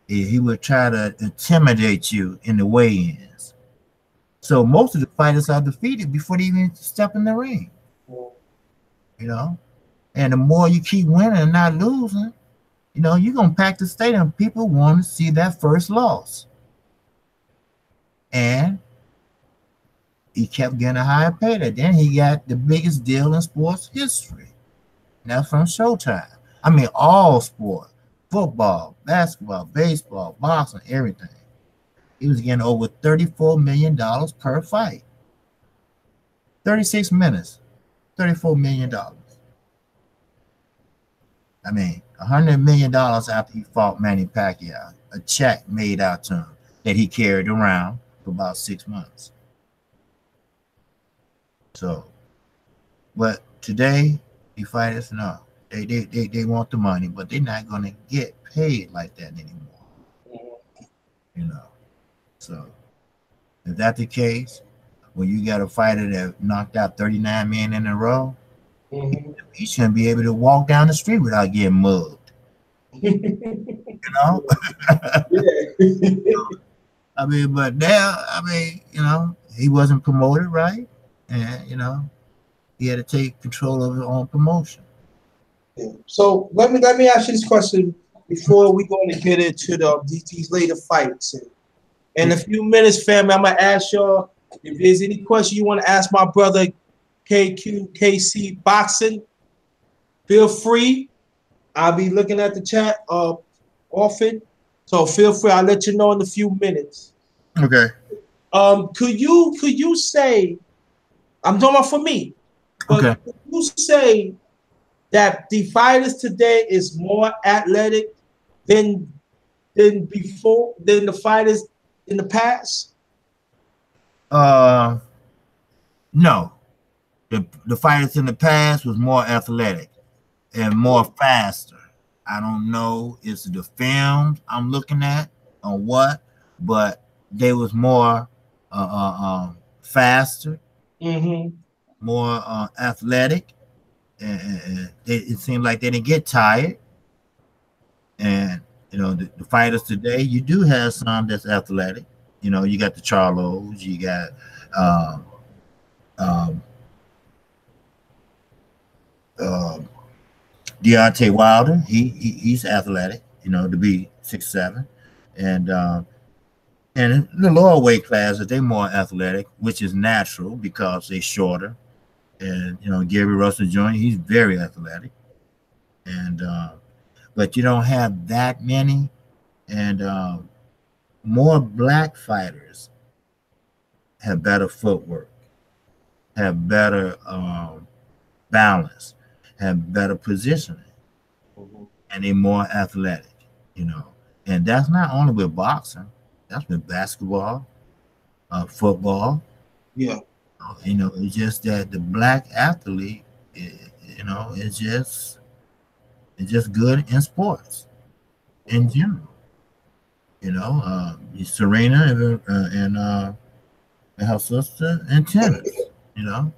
He would try to intimidate you in the weigh-ins. So most of the fighters are defeated before they even step in the ring. And the more you keep winning and not losing, you're going to pack the stadium. People want to see that first loss. And he kept getting a higher payday. Then he got the biggest deal in sports history. And that's from Showtime. All sport. Football, basketball, baseball, boxing, everything. He was getting over $34 million per fight. 36 minutes, $34 million. $100 million after he fought Manny Pacquiao. A check made out to him that he carried around for about 6 months. So, But today, the fighters, no, they want the money, but they're not gonna get paid like that anymore. You know. So if that's the case, when you got a fighter that knocked out 39 men in a row, he shouldn't be able to walk down the street without getting mugged. You know? I mean, but now, I mean, you know, he wasn't promoted right, and you know, he had to take control of his own promotion. Yeah. So let me ask you this question before we going to get into these later fights. In a few minutes, family, I'm gonna ask y'all if there's any question you want to ask my brother KQKC Boxing. Feel free. I'll be looking at the chat often, so feel free. I'll let you know in a few minutes. Okay. Could you say? I'm talking about for me. But Okay. could you say that the fighters today is more athletic than before than the fighters in the past? No. The fighters in the past was more athletic and more faster. I don't know, is it the film I'm looking at or what, but they was more faster, more athletic, and it seemed like they didn't get tired. And you know, the fighters today, you do have some that's athletic. You know, you got the Charlos, you got um, um, um, Deontay Wilder. He's athletic. You know, to be 6'7", and in the lower weight classes they're more athletic, which is natural because they're shorter. And you know, Gary Russell Jr. He's very athletic, and but you don't have that many, and more black fighters have better footwork, have better balance, have better positioning, and they're more athletic, you know. And that's not only with boxing, that's with basketball, football. Yeah. You know, it's just that the black athlete, you know, it's just good in sports in general. You know, Serena and her sister in tennis. You know,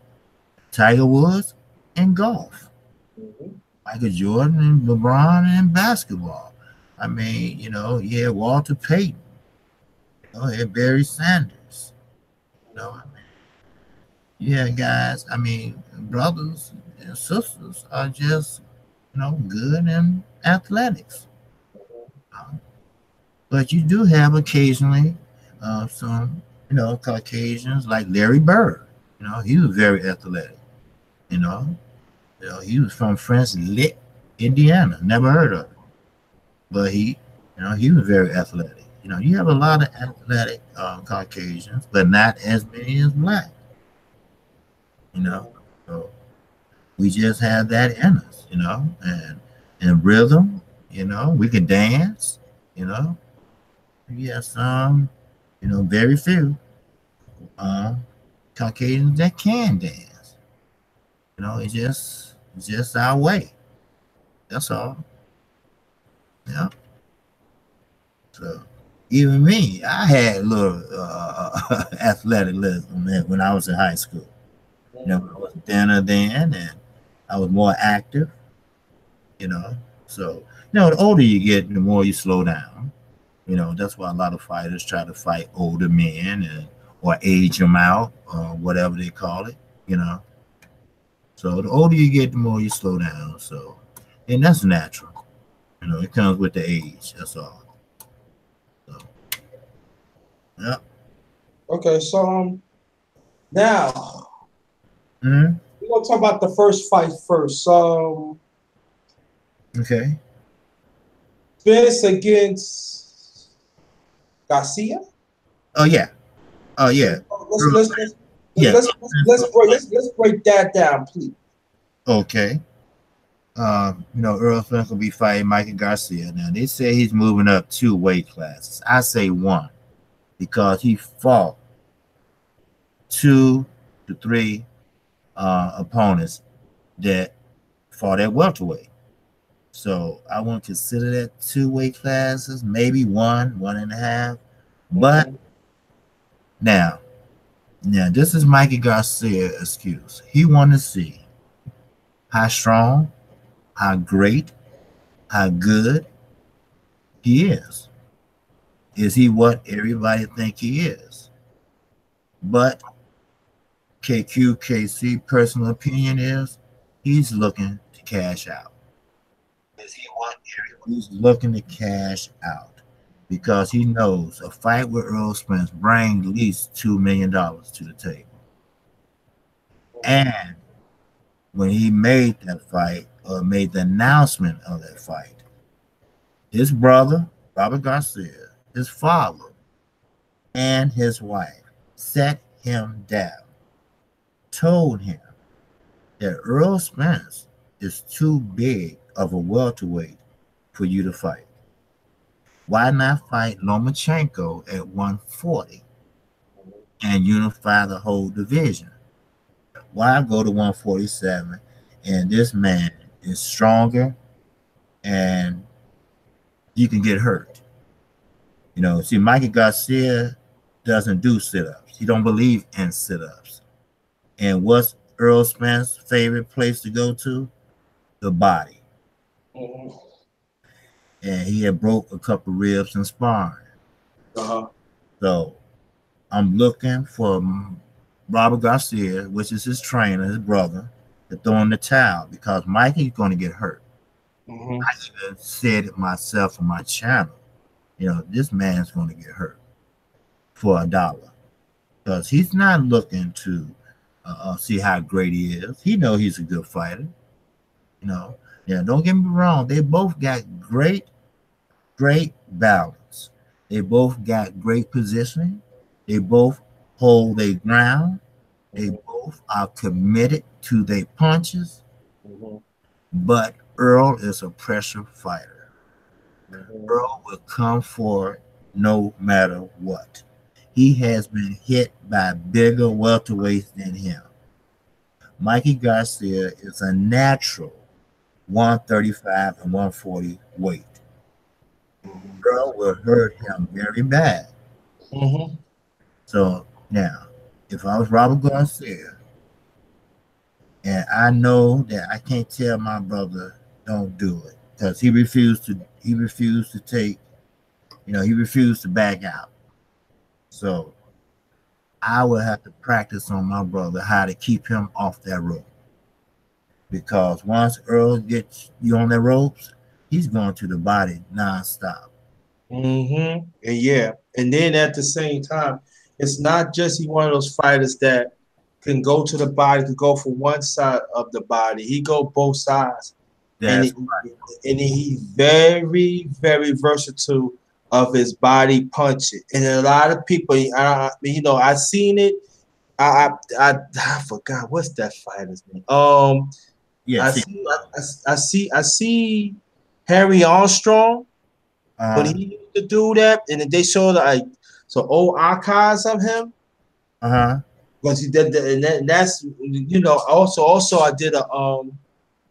Tiger Woods in golf. Michael Jordan and LeBron in basketball. I mean, you know, yeah, Walter Payton. You know, yeah, Barry Sanders. You know, I mean, yeah, guys. I mean, brothers and sisters are just, you know, good in athletics. But you do have occasionally some, you know, Caucasians like Larry Bird. You know, he was very athletic. You know, he was from French Lick, Indiana. Never heard of it, but you know, he was very athletic. You know, you have a lot of athletic Caucasians, but not as many as black. You know, so we just have that in us. You know, and rhythm. You know, we can dance. You know, we have some. You know, very few Caucasians that can dance. You know, it's just our way. That's all. Yeah. So even me, I had a little athleticism when I was in high school. You know, I was thinner then, and I was more active. You know, so you know, the older you get, the more you slow down. You know, that's why a lot of fighters try to fight older men or age them out or whatever they call it. You know, so the older you get, the more you slow down. So, and that's natural. You know, it comes with the age. That's all. So, yeah. Okay, so now Mm-hmm. we're gonna talk about the first fight first. Okay. Spence against Garcia. Oh yeah. Oh yeah. Yeah. Let's break that down, please. Okay. You know, Earl Spence will be fighting Mikey Garcia. Now they say he's moving up 2 weight classes. I say 1 because he fought 2 to 3 opponents that fought at welterweight. So I won't consider that two weight classes, maybe one and a half. But Mm-hmm. now, this is Mikey Garcia's excuse. He wanted to see how strong, how great, how good he is. Is he what everybody think he is? But KQKC personal opinion is he's looking to cash out. Is he what everybody? He's looking to cash out because he knows a fight with Earl Spence brings at least $2 million to the table. And when he made that fight or made the announcement of that fight, his brother, Robert Garcia, his father, and his wife sat him down, told him that Earl Spence is too big of a welterweight for you to fight. Why not fight Lomachenko at 140 and unify the whole division? Why go to 147 and this man is stronger and you can get hurt? See, Mikey Garcia doesn't do sit-ups. He don't believe in sit-ups. And what's Earl Spence's favorite place to go to? The body. Mm-hmm. And he had broke a couple ribs in sparring. Uh-huh. So I'm looking for Robert Garcia, which is his trainer, his brother, to throw in the towel because Mikey's going to get hurt. Mm-hmm. I even said it myself on my channel. This man's going to get hurt for $1 because he's not looking to see how great he is. He knows he's a good fighter. Don't get me wrong. They both got great balance. They both got great positioning. They both hold their ground. They both are committed to their punches. Mm-hmm. But Earl is a pressure fighter. Mm-hmm. Earl will come for it no matter what. He has been hit by bigger welterweights than him. Mikey Garcia is a natural 135 and 140 weight. Earl will hurt him very bad. Mm-hmm. So now, if I was Robert Garcia, and I know that I can't tell my brother don't do it because he refused to take, he refused to back out. So I will have to practice on my brother how to keep him off that rope. Because once Earl gets you on the ropes, he's going to the body nonstop. Mm-hmm. And yeah. And then at the same time, it's not just he one of those fighters that can go to the body, can go for one side of the body. He go both sides. And That's right. he's very, very versatile of his body punching. And a lot of people, I seen it. I forgot what's that fighter's name. Yeah, I see, see, I see Harry Armstrong when uh, he used to do that, and then they showed like so old archives of him. uh-huh. Because he did, and that's also I did a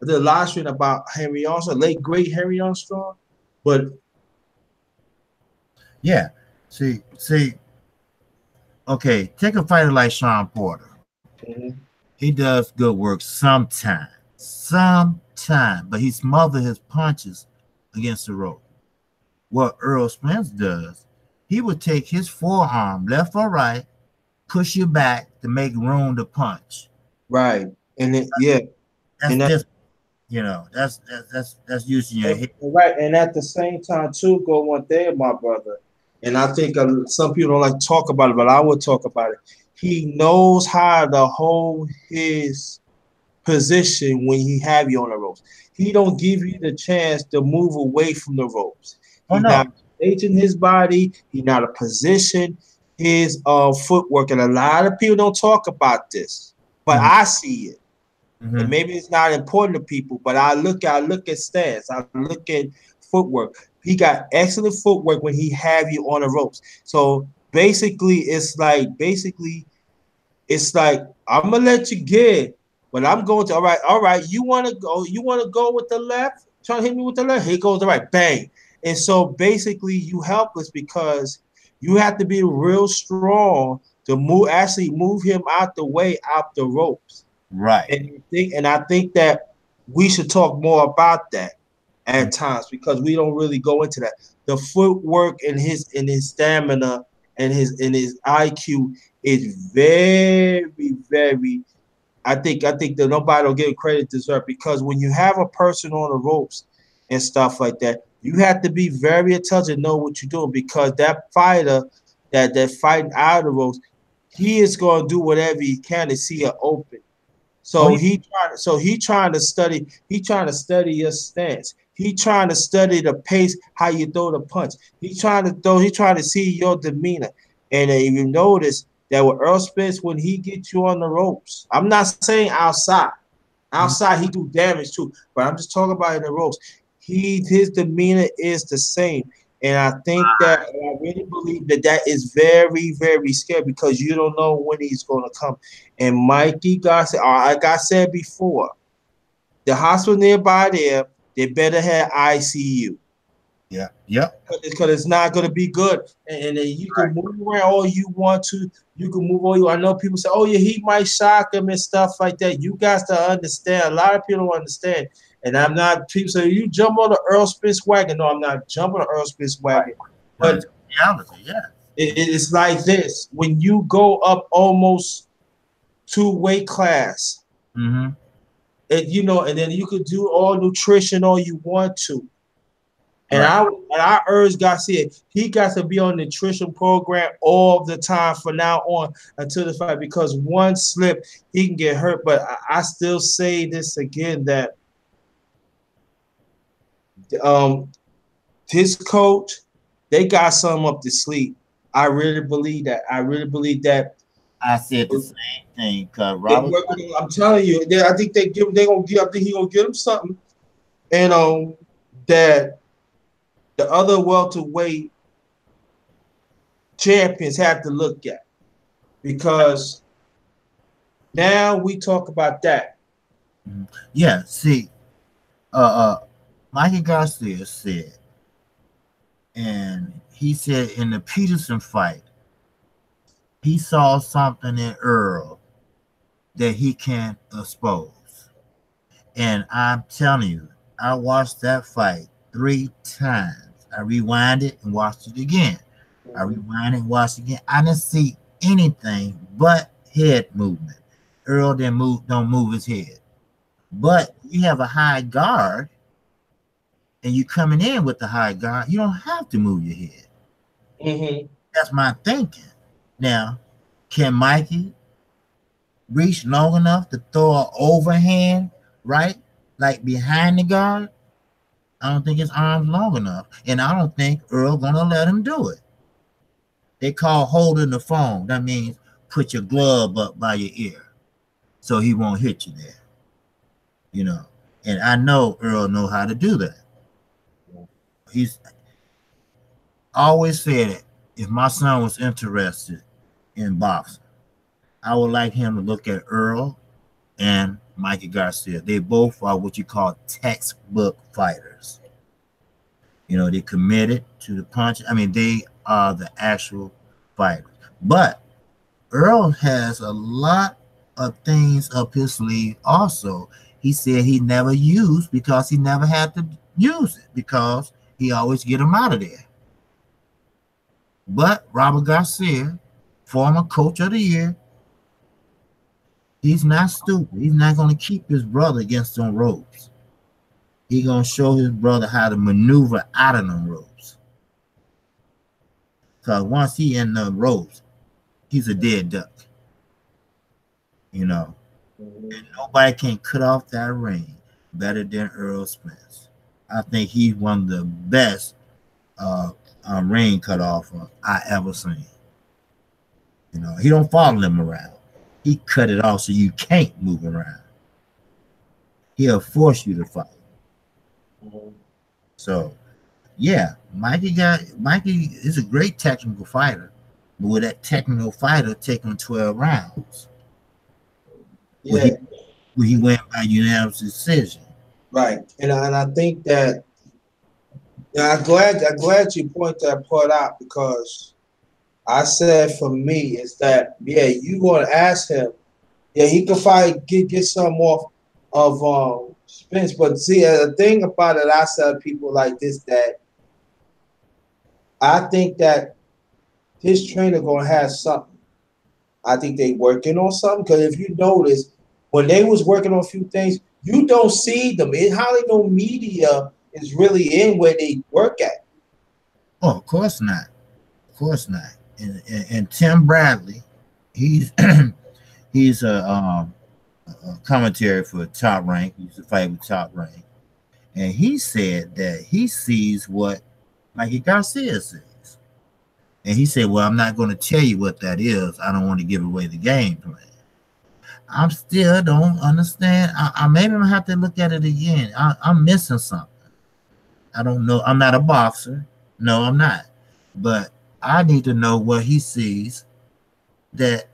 live stream about Henry Armstrong, late great Henry Armstrong, but Yeah. See, okay, take a fighter like Sean Porter. mhm, He does good work sometime, but he smothers his punches against the rope. What Earl Spence does, he would take his forearm, left or right, push you back to make room to punch. right, and then, yeah, That's and that, this, that's using your head. right, and at the same time too, go one thing, my brother, and I think some people don't like to talk about it, but I would talk about it. He knows how to hold his position when he have you on the ropes. He don't give you the chance to move away from the ropes. Oh He's no. not staging his body. He's not a position. His footwork, and a lot of people don't talk about this, but Mm-hmm, I see it. And mm-hmm, maybe it's not important to people, but I look at stats. I look at footwork. He got excellent footwork when he have you on the ropes. So basically, it's like I'm gonna let you get. But I'm going to all right. You want to go? You want to go with the left? Trying to hit me with the left. Here goes the right. Bang. And so basically, you helpless because you have to be real strong to actually move him out the way, out the ropes. Right. And I think that we should talk more about that at times because we don't really go into that. The footwork and his stamina and his IQ is very, very. I think that nobody will give credit deserved because when you have a person on the ropes and stuff like that, you have to be very intelligent, know what you're doing because that fighter that fighting out of the ropes, he is going to do whatever he can to see it open. Oh So yeah. he trying to study your stance. He trying to study the pace, how you throw the punch. He trying to see your demeanor. And if you notice that with Earl Spence, when he gets you on the ropes, I'm not saying outside. Outside he do damage too, but I'm just talking about in the ropes. His demeanor is the same. And I really believe that that is very, very scary because you don't know when he's going to come. And Mikey got said, like I said before, the hospital nearby there, they better have ICU Yeah. Yep. because it's not going to be good. And then you can move around all you want to. You can move all you. I know people say, "Oh yeah, he might shock him and stuff like that." You guys to understand. A lot of people don't understand. And I'm not. People say you jump on the Earl Spence wagon. No, I'm not jumping on the Earl Spence Right. wagon. But But it's reality. Yeah. it's like this: when you go up almost two weight class, Mm-hmm. and then you could do all nutrition all you want to. And Right. I urge Garcia, he got to be on the nutrition program all the time from now on until the fight because one slip he can get hurt. But I still say this again that um his coach, they got some up the sleeve. I really believe that. I really believe that I said the same thing because they Robert. working on, I'm telling you, I think they gonna give I think he gonna give him something. And that the other welterweight champions have to look at because now we talk about that. Yeah. See, uh, Mikey Garcia said, and he said in the Peterson fight, he saw something in Earl that he can expose. And I'm telling you, I watched that fight 3 times. I rewind it and watched it again. I rewind it and watched it again. I didn't see anything but head movement. Earl don't move his head. But you have a high guard and you coming in with the high guard, you don't have to move your head. Mm-hmm. That's my thinking. Now, can Mikey reach long enough to throw an overhand, right? Like behind the guard? I don't think his arm's long enough. And I don't think Earl gonna let him do it. They call holding the phone. That means put your glove up by your ear so he won't hit you there. You know. And I know Earl know how to do that. He's always said it. If my son was interested in boxing, I would like him to look at Earl and Mikey Garcia. They both are what you call textbook fighters. You know, they committed to the punch. I mean, they are the actual fighters. But Earl has a lot of things up his sleeve also. He said he never used because he never had to use it because he always get him out of there. But Robert Garcia, former coach of the year, he's not stupid. He's not going to keep his brother against them ropes. He's going to show his brother how to maneuver out of them ropes. Because once he in the ropes, he's a dead duck. You know. And nobody can cut off that ring better than Earl Spence. I think he's one of the best ring cut off I ever seen. You know, he don't follow them around. He cut it off so you can't move around. He'll force you to fight. So, yeah, Mikey is a great technical fighter, but with that technical fighter taking 12 rounds. Yeah. he went by unanimous decision. Right. And I think that, I'm glad you point that part out, because I said for me is that, yeah, you gonna ask him, yeah, he could probably get some off of Spence. But see, the thing about it, I tell people like this, that I think that his trainer gonna have something. I think they working on something, because if you notice, when they was working on a few things, you don't see them. It hardly no media is really in where they work at. Oh, of course not. Of course not. And Tim Bradley, he's he's a commentary for Top Rank. He used to fight with Top Rank, and he said that he sees what Mikey Garcia sees, and he said, "Well, I'm not going to tell you what that is. I don't want to give away the game plan." I'm still don't understand. I maybe I'm gonna have to look at it again. I'm missing something. I don't know. I'm not a boxer. No, I'm not. But I need to know what he sees. That,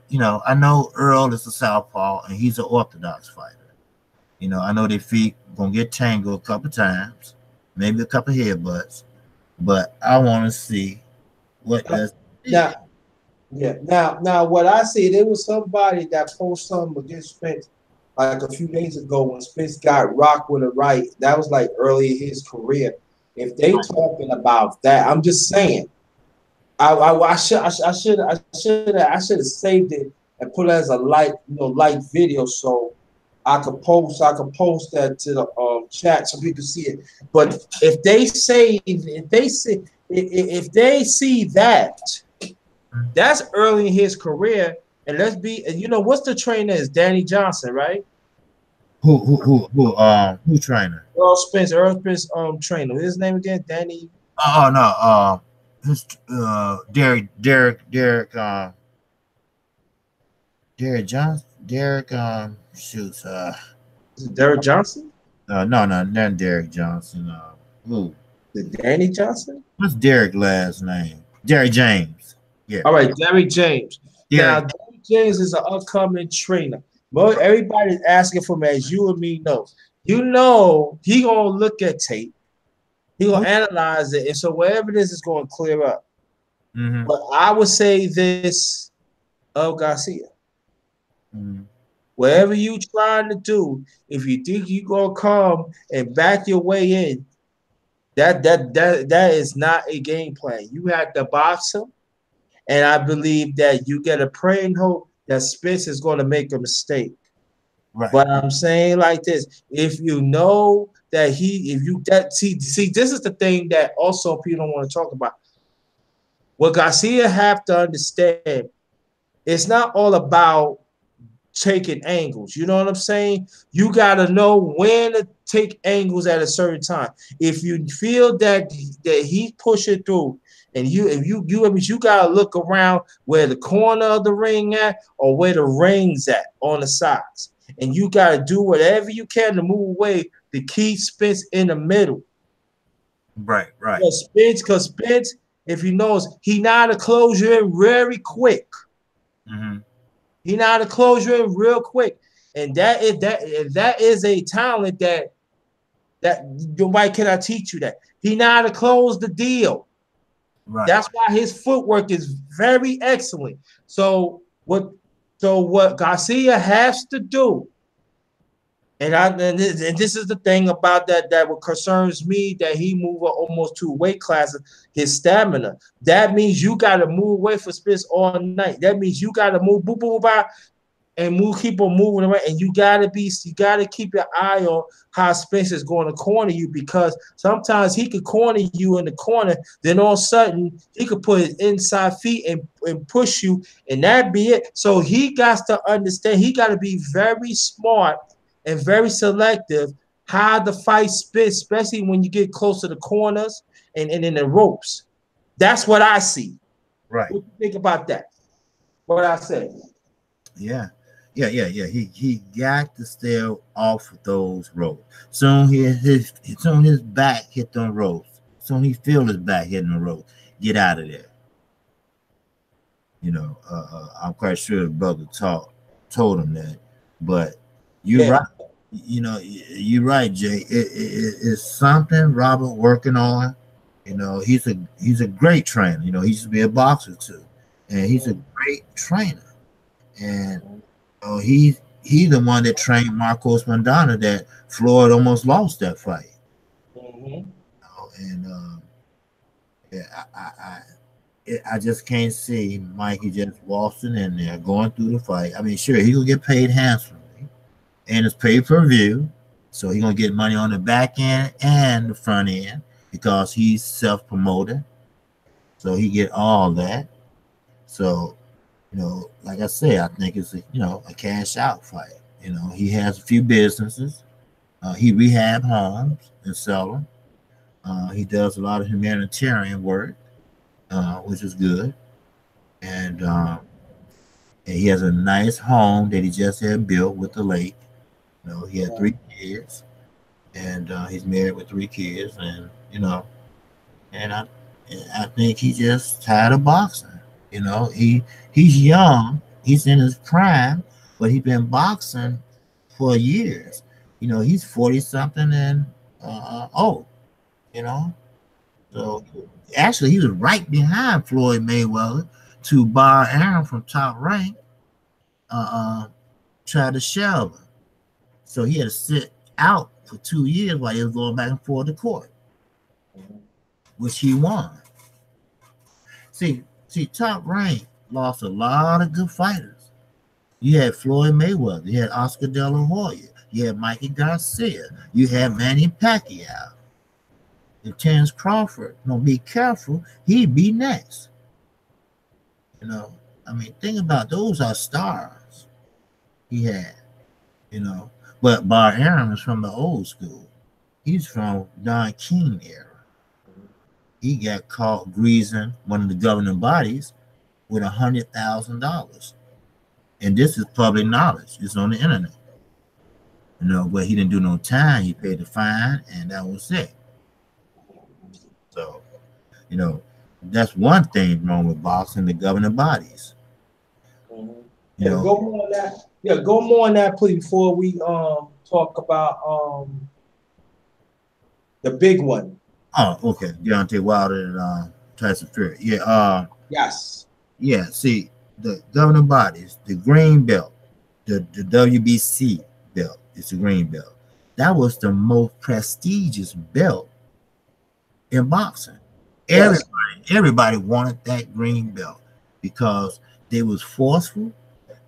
I know Earl is a southpaw and he's an orthodox fighter. I know their feet gonna get tangled a couple times, maybe a couple headbutts. But I want to see what does. Now, yeah. Now, what I see, there was somebody that posted something against Spence like a few days ago when Spence got rocked with a right. That was like early in his career. If they talking about that, I'm just saying. I should have saved it and put it as a light video, so I could post that to the chat so people see it. But if they see that, that's early in his career. And let's be, what's the trainer is? Danny Johnson, right? Who trainer? Earl Spence trainer. What's his name again? Danny. Oh no, Derek Johnson. Derek shoots Is it Derek Johnson? no, not Derek Johnson. Who? The Danny Johnson? What's Derek last name? Derek James. Yeah. All right, Derek James. Derek. Now, Derek James is an upcoming trainer. But everybody's asking for him, as you and me know. He gonna look at tape. He gonna analyze it, and so wherever this is gonna clear up. Mm-hmm. But I would say this of Garcia. Mm-hmm. Whatever you trying to do, if you think you gonna come and back your way in, that is not a game plan. You have to box him, and I believe that you get a pray and hope that Spence is going to make a mistake. Right. But I'm saying like this: if you know that see, this is the thing that also people don't want to talk about. What Garcia have to understand, it's not all about taking angles. You know what I'm saying? You got to know when to take angles at a certain time. If you feel that he's pushing through, and you got to look around where the corner of the ring at or where the ring's at on the sides, and you got to do whatever you can to move away to keep Spence in the middle. Right. Because Spence, if he knows, he know how to close you in very quick. Mm-hmm. He know how to close you in real quick, and that is a talent that why can I teach you that? He know how to close the deal. Right. That's why his footwork is very excellent. So what Garcia has to do, and this is the thing about that what concerns me, that he moved almost 2 weight classes, his stamina. That means you got to move away from Spence all night. That means you got to move, boop, boop, boop, and keep on moving around. And you got to keep your eye on how Spence is going to corner you, because sometimes he could corner you in the corner, then all of a sudden he could put his inside feet and push you, and that be it. So he got to understand, he got to be very smart and very selective how to fight Spence, especially when you get close to the corners and in the ropes. That's what I see. Right. What do you think about that? What I said? Yeah. He got to stay off of those ropes. Soon his back hit the ropes. Soon he feel his back hitting the ropes. Get out of there. I'm quite sure the brother told him that, but You're right. You know, you're right, Jay. It's something Robert working on. You know, he's a great trainer. You know, he used to be a boxer too, and he's a great trainer. And he's the one that trained Marcos Mandana that Floyd almost lost that fight. And yeah, I just can't see Mikey just waltzing in there going through the fight. I mean, sure, he gonna get paid handsomely, and it's pay per view, so he gonna get money on the back end and the front end because he's self promoted, so he get all that. So, you know, like I said, I think it's a cash out fight. You know, he has a few businesses. He rehab homes and sell them. He does a lot of humanitarian work, which is good. And he has a nice home that he just had built with the lake. You know, he had 3 kids, and he's married with 3 kids. And and I think he just tired of boxing. You know, he's young, he's in his prime, but he's been boxing for years. You know, he's 40 something and old. You know, so actually he was right behind Floyd Mayweather to bar Aaron from Top Rank. Tried to shelve him, so he had to sit out for 2 years while he was going back and forth to court, which he won. See, Top Rank lost a lot of good fighters. You had Floyd Mayweather, you had Oscar De La Hoya, you had Mikey Garcia, you had Manny Pacquiao. If Terence Crawford don't be careful, he'd be next. You know, I mean, think about those are stars he had. You know, but Bar Aaron is from the old school. He's from Don King era. He got caught greasing one of the governing bodies with $100,000, and this is public knowledge. It's on the internet. You know, but he didn't do no time. He paid the fine, and that was it. So, you know, that's one thing wrong with boxing, the governing bodies. Yeah, go more on that. Yeah, go more on that, please, before we talk about the big one. Oh, okay. Deontay Wilder and Tyson Fury. Yeah. Yes. Yeah. See, the governing bodies, the green belt, the WBC belt. It's the green belt. That was the most prestigious belt in boxing. Everybody wanted that green belt because they was forceful.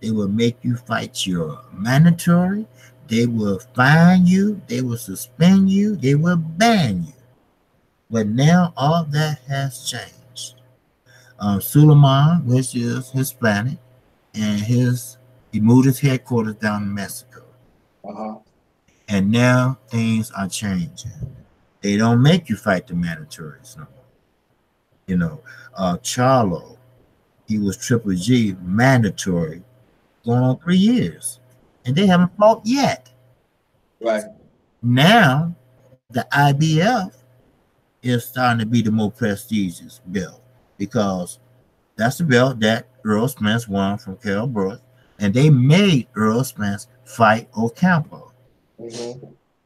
They would make you fight your mandatory. They will fine you. They will suspend you. They will ban you. But now all that has changed. Suleiman, which is Hispanic, and he moved his headquarters down to Mexico. And now things are changing. They don't make you fight the mandatories no more. You know, Charlo, he was Triple G mandatory going on 3 years, and they haven't fought yet. Right. Now, the IBF is starting to be the more prestigious belt because that's the belt that Earl Spence won from Carl Brooks, and they made Earl Spence fight Ocampo.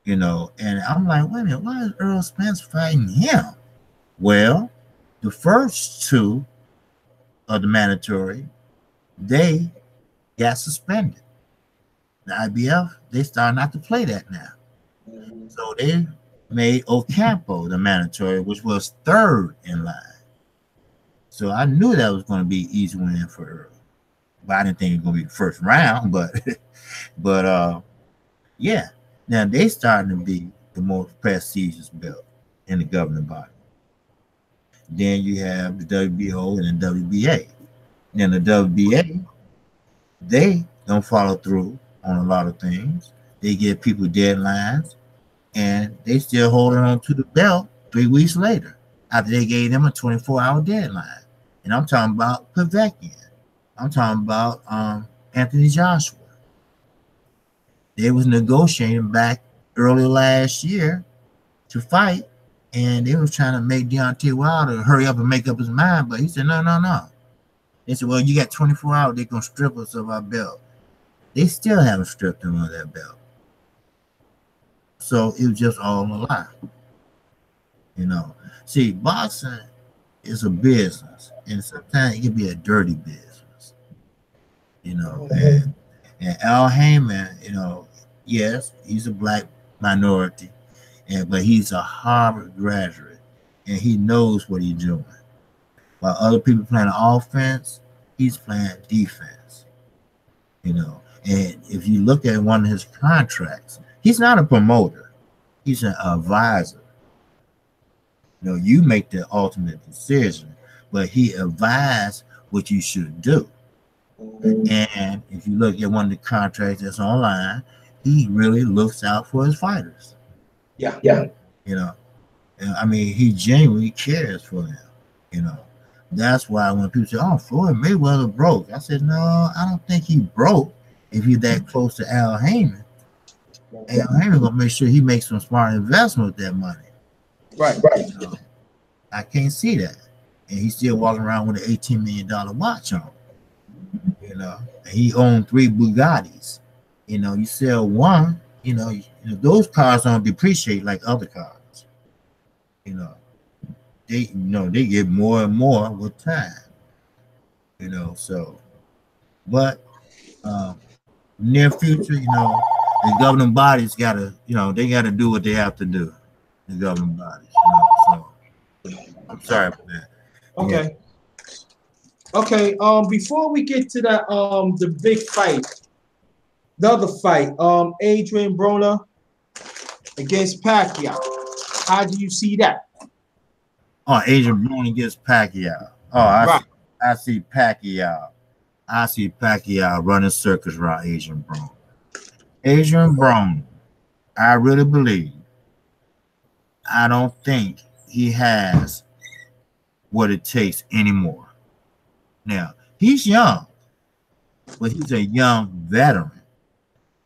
You know, and I'm like, wait a minute, why is Earl Spence fighting him? Well, the first 2 of the mandatory, they got suspended. The IBF, they started not to play that now. So they made Ocampo the mandatory, which was 3rd in line. So I knew that was going to be easy win for Earl. But I didn't think it was going to be the first round. But yeah. Now they starting to be the most prestigious belt in the governing body. Then you have the WBO and the WBA. Then the WBA, they don't follow through on a lot of things. They give people deadlines, and they still holding on to the belt 3 weeks later after they gave them a 24-hour deadline. And I'm talking about Povetkin. I'm talking about Anthony Joshua. They was negotiating back early last year to fight, and they was trying to make Deontay Wilder hurry up and make up his mind, but he said, no. They said, well, you got 24 hours, they're going to strip us of our belt. They still haven't stripped him of that belt. So it was just all a lie. You know, see, boxing is a business, and sometimes it can be a dirty business. You know, and Al Heyman, you know, yes, he's a black minority, but he's a Harvard graduate, and he knows what he's doing. While other people playing offense, he's playing defense. You know, and if you look at one of his contracts, he's not a promoter; he's an advisor. You know, you make the ultimate decision, but he advised what you should do. And if you look at one of the contracts that's online, he really looks out for his fighters. Yeah. You know, and I mean, he genuinely cares for them. You know, that's why when people say, "Oh, Floyd Mayweather broke," I said, "No, I don't think he broke. If you're that close to Al Heyman, Al Heyman gonna make sure he makes some smart investment with that money." Right. You know, I can't see that, and he's still walking around with an $18 million watch on. You know, and he owned 3 Bugattis. You know, you sell one, you know, those cars don't depreciate like other cars. You know, they get more and more with time. You know, so, but near future, you know, the governing bodies gotta, you know, they gotta do what they have to do. The governing bodies, you know, so I'm sorry for that. Okay. Yeah. Okay. Before we get to that, the big fight, the other fight, Adrian Broner against Pacquiao. How do you see that? Oh, Adrian Broner against Pacquiao. Oh, I see Pacquiao. I see Pacquiao running circles around Adrian Broner. Adrian Broner, I really believe, I don't think he has what it takes anymore. Now, he's young, but he's a young veteran.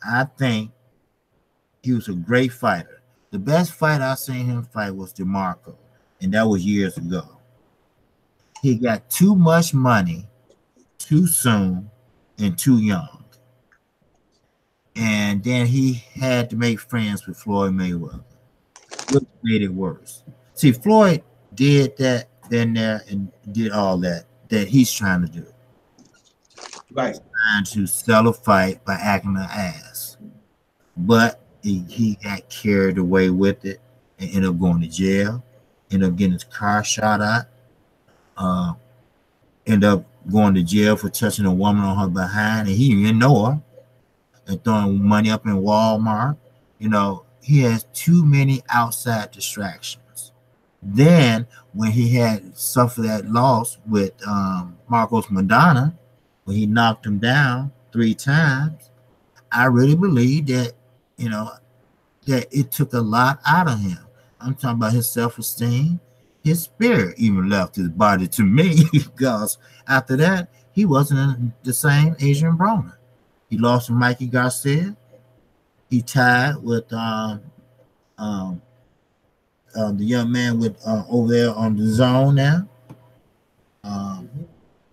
I think he was a great fighter. The best fight I seen him fight was DeMarco, and that was years ago. He got too much money too soon and too young. And then he had to make friends with Floyd Mayweather, which made it worse. See, Floyd did that, been there, and did all that he's trying to do. Right. He's trying to sell a fight by acting an ass. But he got carried away with it and ended up going to jail, ended up getting his car shot at, ended up going to jail for touching a woman on her behind, and he didn't even know her, and throwing money up in Walmart. You know, he has too many outside distractions. Then, when he had suffered that loss with Marcos Madonna, when he knocked him down 3 times, I really believe that, you know, that it took a lot out of him. I'm talking about his self-esteem. His spirit even left his body to me, because after that, he wasn't the same Adrian Broner. He lost to Mikey Garcia. He tied with the young man with over there on the zone now.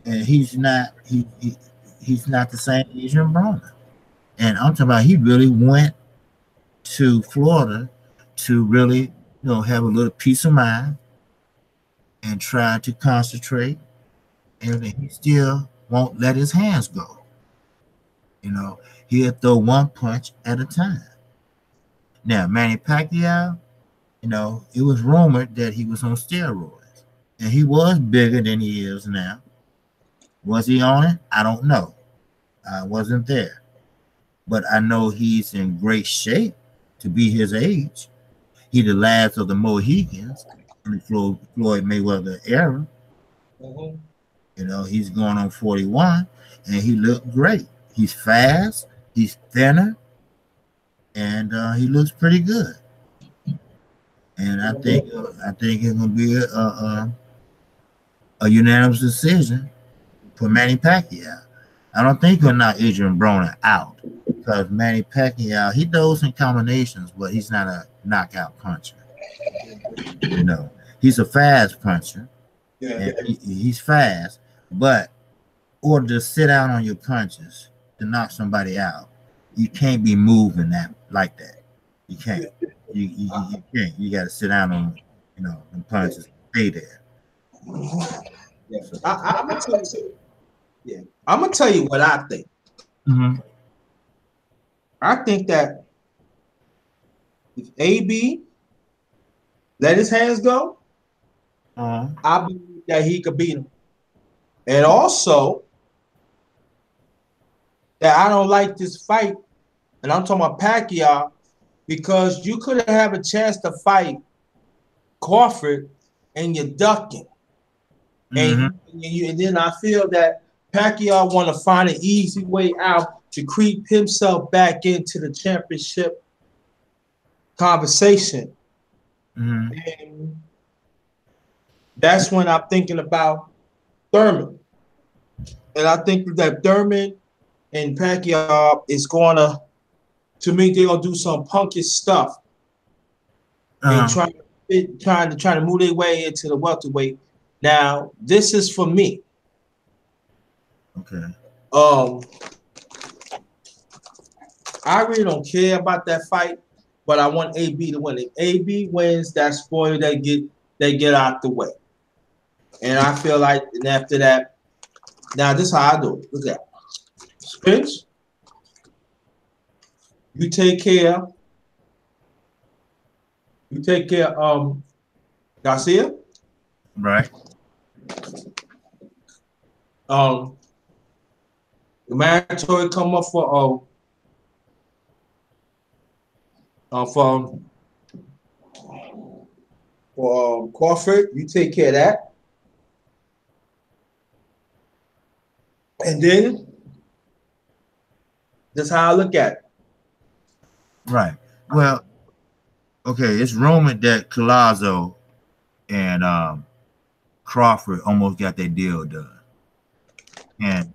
And he's not the same Adrian Broner. And I'm talking about he really went to Florida to really, you know, have a little peace of mind and try to concentrate. And he still won't let his hands go. You know, he'll throw one punch at a time. Now, Manny Pacquiao, you know, it was rumored that he was on steroids. And he was bigger than he is now. Was he on it? I don't know. I wasn't there. But I know he's in great shape to be his age. He the last of the Mohicans in the Floyd Mayweather era. Mm-hmm. You know, he's going on 41, and he looked great. He's fast, he's thinner, and he looks pretty good. And I think it's gonna be a unanimous decision for Manny Pacquiao. I don't think he'll knock Adrian Broner out, because Manny Pacquiao, he throws in combinations, but he's not a knockout puncher. You know, he's a fast puncher. Yeah, and he's fast, but in order to sit down on your punches, to knock somebody out. You can't be moving that like that. You can't. You can't. You got to sit down on, and punches. Stay there. Yeah. I'm gonna tell you. Yeah, I'm gonna tell you what I think. Mm-hmm. I think that if AB let his hands go, I believe that he could beat him. And also that I don't like this fight, and I'm talking about Pacquiao, because you could have a chance to fight Crawford and you're ducking. And then I feel that Pacquiao want to find an easy way out to creep himself back into the championship conversation. And that's when I'm thinking about Thurman. And I think that Thurman and Pacquiao is going to me, they're going to do some punkish stuff and trying to move their way into the welterweight. Now, this is for me. Okay. I really don't care about that fight, but I want AB to win. If AB wins, that spoiler they get out the way. And I feel like, and after that, now this is how I do it. Look at that. Spence, you take care. You take care Garcia. Right. The mandatory come up for Crawford. You take care of that. And then that's how I look at it. Right. Well, okay, it's rumored that Collazo and Crawford almost got their deal done. And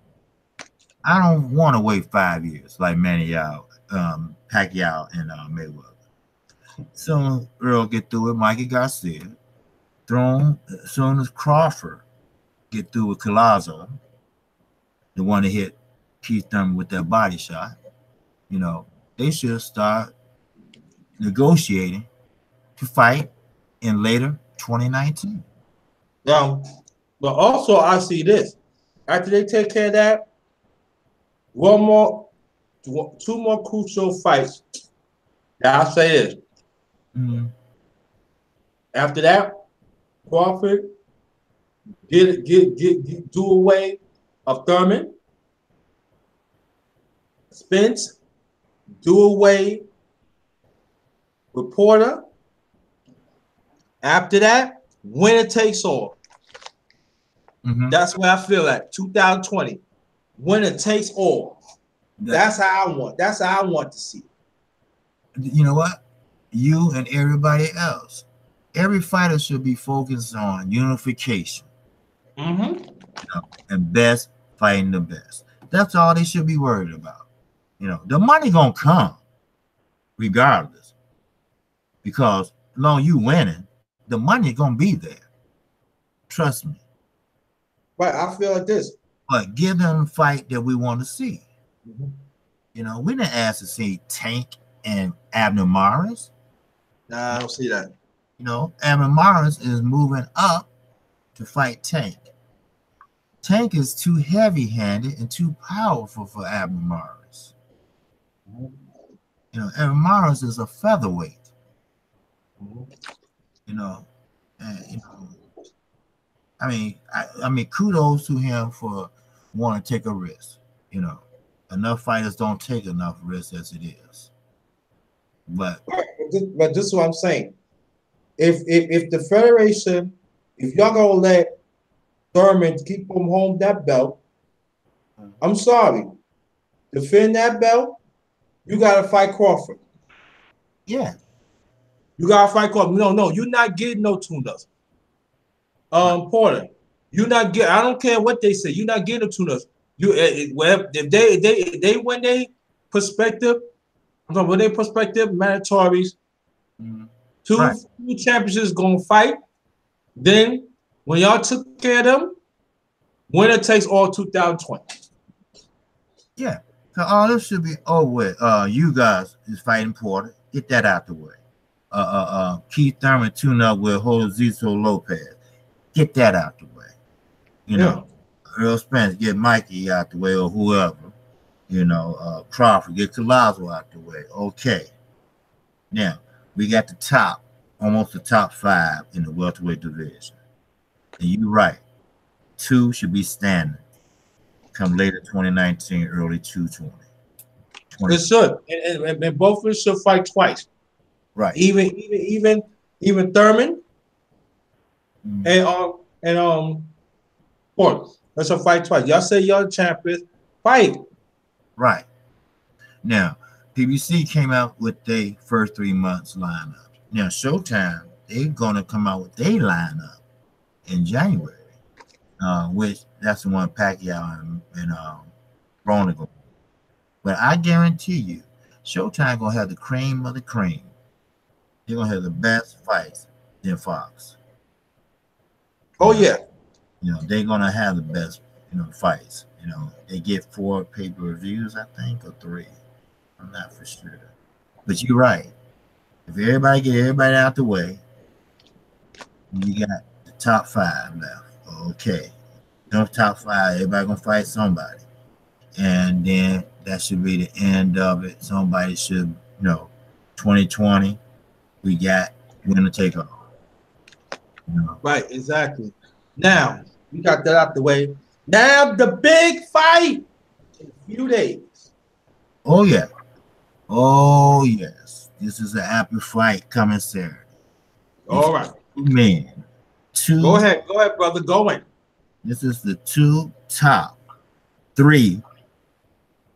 I don't want to wait 5 years like Pacquiao and Mayweather. Soon Earl get through with Mikey Garcia. As soon as Crawford get through with Collazo, the one that hit Keith Thurman with that body shot, they should start negotiating to fight in later 2019. But also I see this. After they take care of that, two more crucial fights. Now I'll say this. After that, Crawford do away of Thurman. Spence do away with Porter. After that, winner takes all. That's where I feel at 2020. Winner takes all. That's how I want. That's how I want to see. You know what? You and everybody else. Every fighter should be focused on unification. And best fighting the best. That's all they should be worried about. The money gonna come regardless. Because as long as you winning, the money gonna be there. Trust me. Right, I feel like this. But give them a fight that we want to see. We didn't ask to see Tank and Abner Maris. Nah, I don't see that. Abner Maris is moving up to fight Tank. Tank is too heavy-handed and too powerful for Abner Maris. Abner Maris is a featherweight. I mean, kudos to him for wanting to take a risk. Enough fighters don't take enough risk as it is. But this is what I'm saying. If the federation, if y'all gonna let Thurman keep him home that belt, I'm sorry. Defend that belt, you gotta fight Crawford. Yeah. You gotta fight Crawford. No, you're not getting no tune-ups. Porter, you're not getting. I don't care what they say. You're not getting no tune-ups. If they win their perspective, I'm talking about their perspective, mandatories. Two championships gonna fight. Then when y'all took care of them, winner takes all 2020. Yeah, So all this should be over with. You guys is fighting Porter. Get that out the way. Keith Thurman tune up with Josito Lopez. Get that out the way. You know, Earl Spence, get Mikey out the way or whoever. You know, Crawford, get Collazo out the way. Okay. Now, we got the top, almost the top 5 in the welterweight division. And you're right. 2 should be standing. Come later 2019, early 2020. It should. And both of them should fight twice. Right. Even Thurman and Porter. That's a fight twice. Y'all say y'all champions. Fight. Right. Now, PBC came out with their first 3 months lineup. Now, Showtime, they're gonna come out with their lineup in January. Which that's the one Pacquiao and Broner go. But I guarantee you, Showtime gonna have the cream of the cream. They're gonna have the best fights than Fox. Oh yeah. You know, they're gonna have the best, fights. You know, they get 4 pay-per-views, I think, or 3. I'm not for sure. But you're right. If everybody get everybody out the way, you got the top 5 left. Okay. Those top 5, everybody gonna fight somebody. And then that should be the end of it. Somebody should, 2020, we got winner take all. Right, exactly. Now, we got that out the way. Now the big fight in a few days. Oh yeah. Oh yes. This is an Apple fight coming Saturday. All right. 2 men. 2. Go ahead, brother. Go in. This is the 2 top 3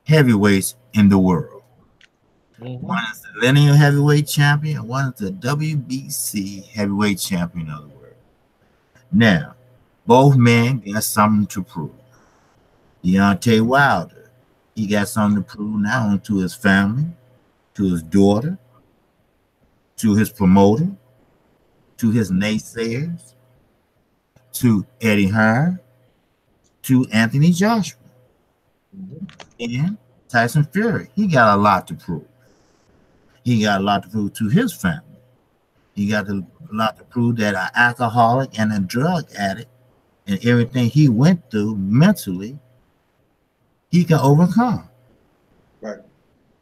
heavyweights in the world. One is the linear heavyweight champion, one is the WBC heavyweight champion of the world. Now, both men got something to prove. Deontay Wilder, he got something to prove not only to his family, to his daughter, to his promoter, to his naysayers, to Eddie Hearn, to Anthony Joshua, and Tyson Fury. He got a lot to prove. He got a lot to prove to his family. He got a lot to prove that an alcoholic and a drug addict and everything he went through mentally, he can overcome. Right.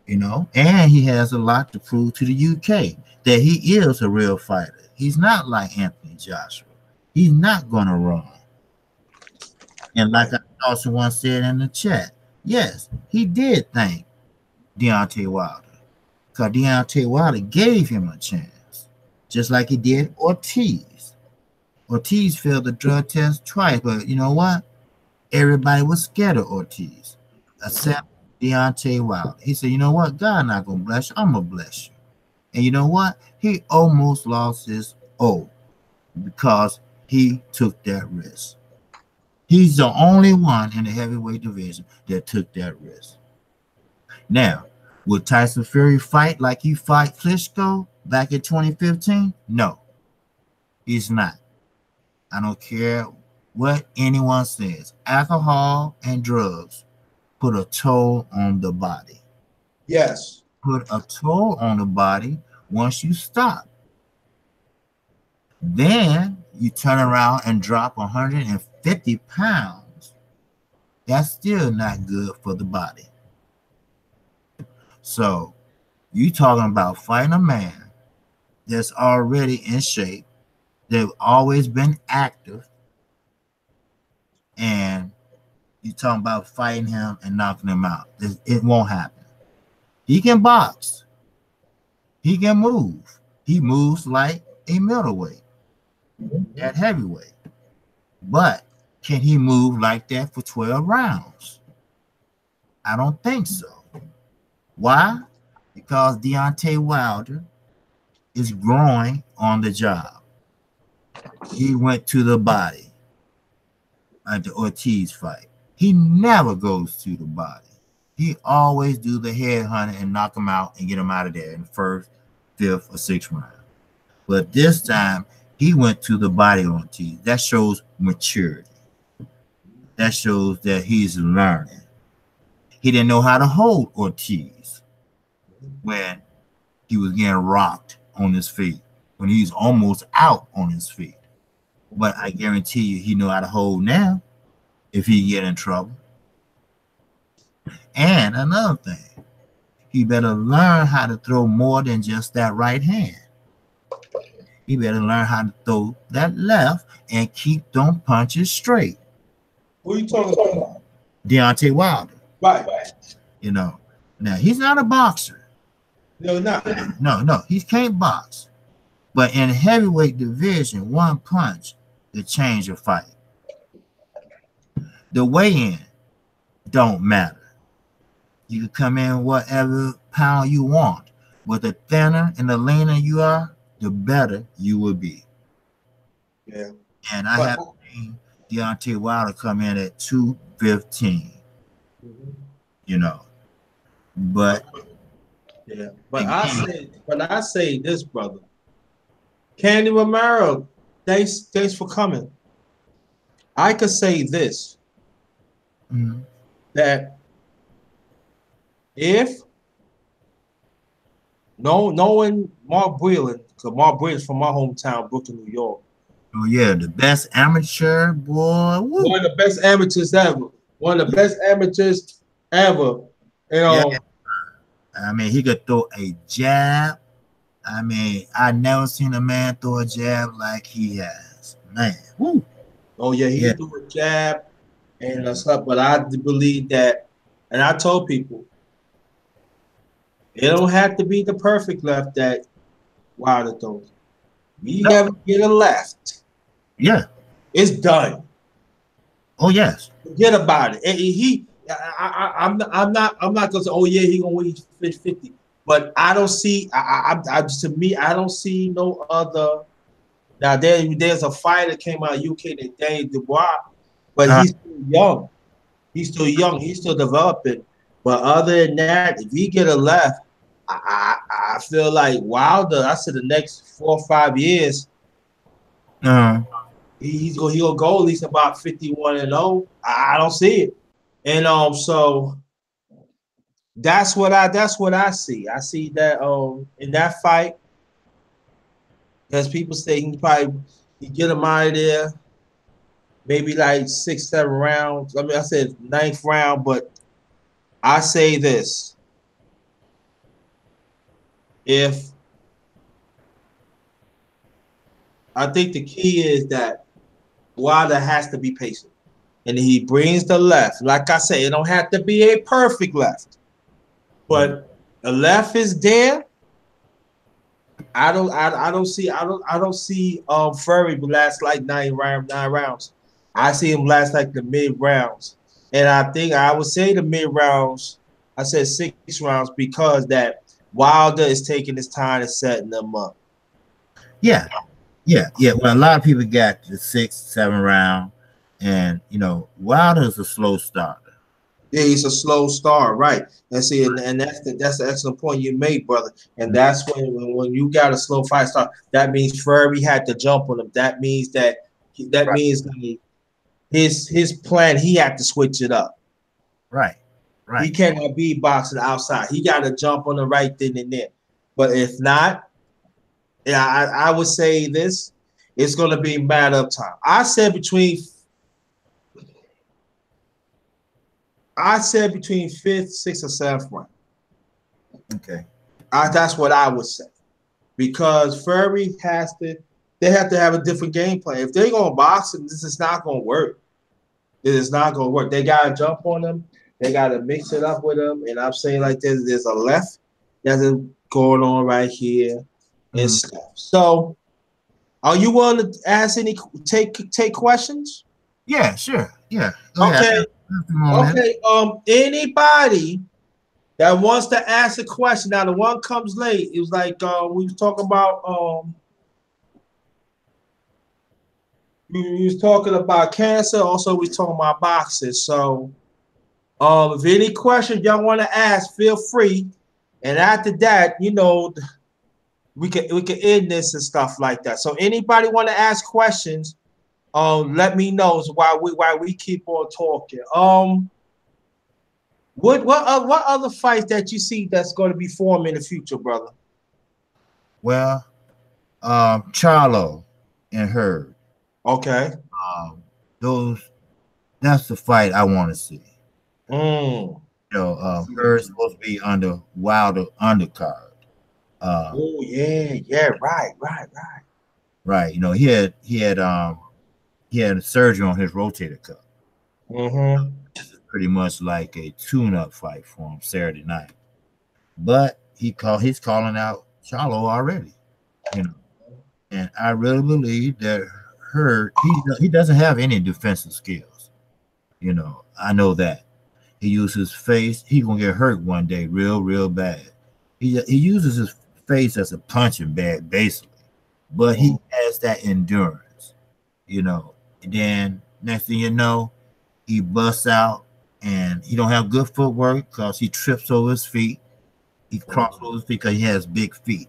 And he has a lot to prove to the UK that he is a real fighter. He's not like Anthony Joshua. He's not going to run. And like I also once said in the chat, yes, he did thank Deontay Wilder because Deontay Wilder gave him a chance, just like he did Ortiz. Ortiz failed the drug test twice, but you know what? Everybody was scared of Ortiz, except Deontay Wilder. He said, you know what? God not going to bless you. I'm going to bless you. And you know what? He almost lost his O because he took that risk. He's the only one in the heavyweight division that took that risk. Now, will Tyson Fury fight like he fought Klitschko back in 2015? No, he's not. I don't care what anyone says. Alcohol and drugs put a toll on the body. Yes. Put a toll on the body once you stop. Then you turn around and drop 150 pounds. That's still not good for the body. So you talking about fighting a man that's already in shape, they've always been active, and you talking about fighting him and knocking him out. It won't happen. He can box. He can move. He moves like a middleweight at heavyweight. But can he move like that for 12 rounds? I don't think so. Why? Because Deontay Wilder is growing on the job. He went to the body at the Ortiz fight. He never goes to the body. He always do the headhunting and knock him out and get him out of there in the first, fifth, or sixth round. But this time, he went to the body on Ortiz. That shows maturity. That shows that he's learning. He didn't know how to hold Ortiz when he was getting rocked on his feet, when he's almost out on his feet. But I guarantee you he know how to hold now if he get in trouble. And another thing, he better learn how to throw more than just that right hand. He better learn how to throw that left and keep them punches straight. Who are you talking about? Deontay Wilder. Right. You know. Now, he's not a boxer. No, not. No, he can't box. But in heavyweight division, one punch could change a fight. The weigh-in don't matter. You can come in whatever pound you want. But the thinner and the leaner you are, the better you will be. Yeah. And I have seen Deontay Wilder come in at 215. You know. But yeah. But I say this, brother. Candy Romero, thanks for coming. I could say this. That if knowing Mark Breland, because Mark Breland's from my hometown, Brooklyn, New York. Oh yeah, the best amateur boy. Woo. One of the best amateurs ever. One of the best amateurs ever. You know. Yeah. I mean, he could throw a jab. I mean, I never seen a man throw a jab like he has. Man, woo. Oh yeah, he threw a jab and stuff. But I believe that, and I told people, it don't have to be the perfect left that Wilder throws. You never get a left. Yeah, it's done. Oh yes. Forget about it. I'm not gonna say, oh yeah, he gonna win 50. But I don't see. To me, I don't see no other. Now there's a fighter that came out of UK that Daniel Dubois, but he's still young. He's still young. He's still developing. But other than that, if he get a left, I feel like Wilder. I said the next 4 or 5 years, he'll go at least about 51-0. I don't see it, and so that's what I see. I see that in that fight, as people say, he probably get him out of there, maybe like 6, 7 rounds. I mean, I said 9th round, but I say this. I think the key is that Wilder has to be patient. And he brings the left. Like I said, it don't have to be a perfect left. But the left is there. I don't see Fury last like 9 rounds. I see him last like the mid rounds. And I think I would say the mid rounds, I said 6 rounds because that Wilder is taking his time and setting them up. Yeah. Well, a lot of people got the 6, 7 round, and Wilder's a slow starter. Yeah, he's a slow start, right? And see, and that's the excellent point you made, brother. And that's when you got a slow fight start, that means Fury had to jump on him. That means his plan, he had to switch it up. Right. He cannot be boxing outside. He got to jump on the right thing and there. But if not, I would say this, it's going to be mad up time. I said between 5th, 6th, or 7th round. Okay. That's what I would say. Because Fury they have to have a different game plan. If they're going to box him, this is not going to work. It is not going to work. They got to jump on him. They got to mix it up with him. And I'm saying like there's a left that's going on right here and stuff. So, are you willing to ask take questions? Yeah, sure. Yeah. Okay. Okay. Anybody that wants to ask a question. Now the one comes late. It was like we was talking about we was talking about cancer. Also, we was talking about boxing. So, if any questions y'all want to ask, feel free. And after that, we can end this and stuff like that. So, anybody want to ask questions? Let me know while we keep on talking. What other fights that you see that's going to be forming in the future, brother? Well, Charlo and Herb. Okay. Um, those that's the fight I want to see. Mm. Heard's supposed to be under Wilder undercard. Oh yeah, yeah, right, right, right. Right. He had a surgery on his rotator cuff. Mm-hmm. This is pretty much like a tune-up fight for him Saturday night. But he's calling out Charlo already. You know, and I really believe that he doesn't have any defensive skills. I know that. He uses his face. He gonna get hurt one day, real bad. He uses his face as a punching bag, basically, but he has that endurance. And then next thing you know, he busts out, and he don't have good footwork because he trips over his feet. He crosses over his feet because he has big feet.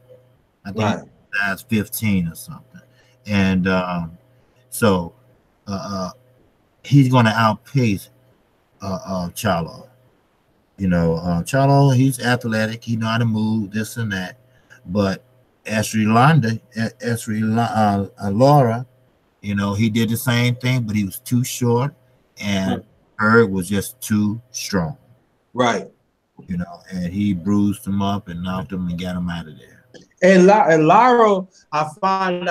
I think Right. he's size 15 or something, and so uh, uh, he's gonna outpace Charlo. Charlo, he's athletic. He know how to move, this and that. But Laura, he did the same thing, but he was too short, and Herb was just too strong. Right. And he bruised him up and knocked him and got him out of there. And Lara, I found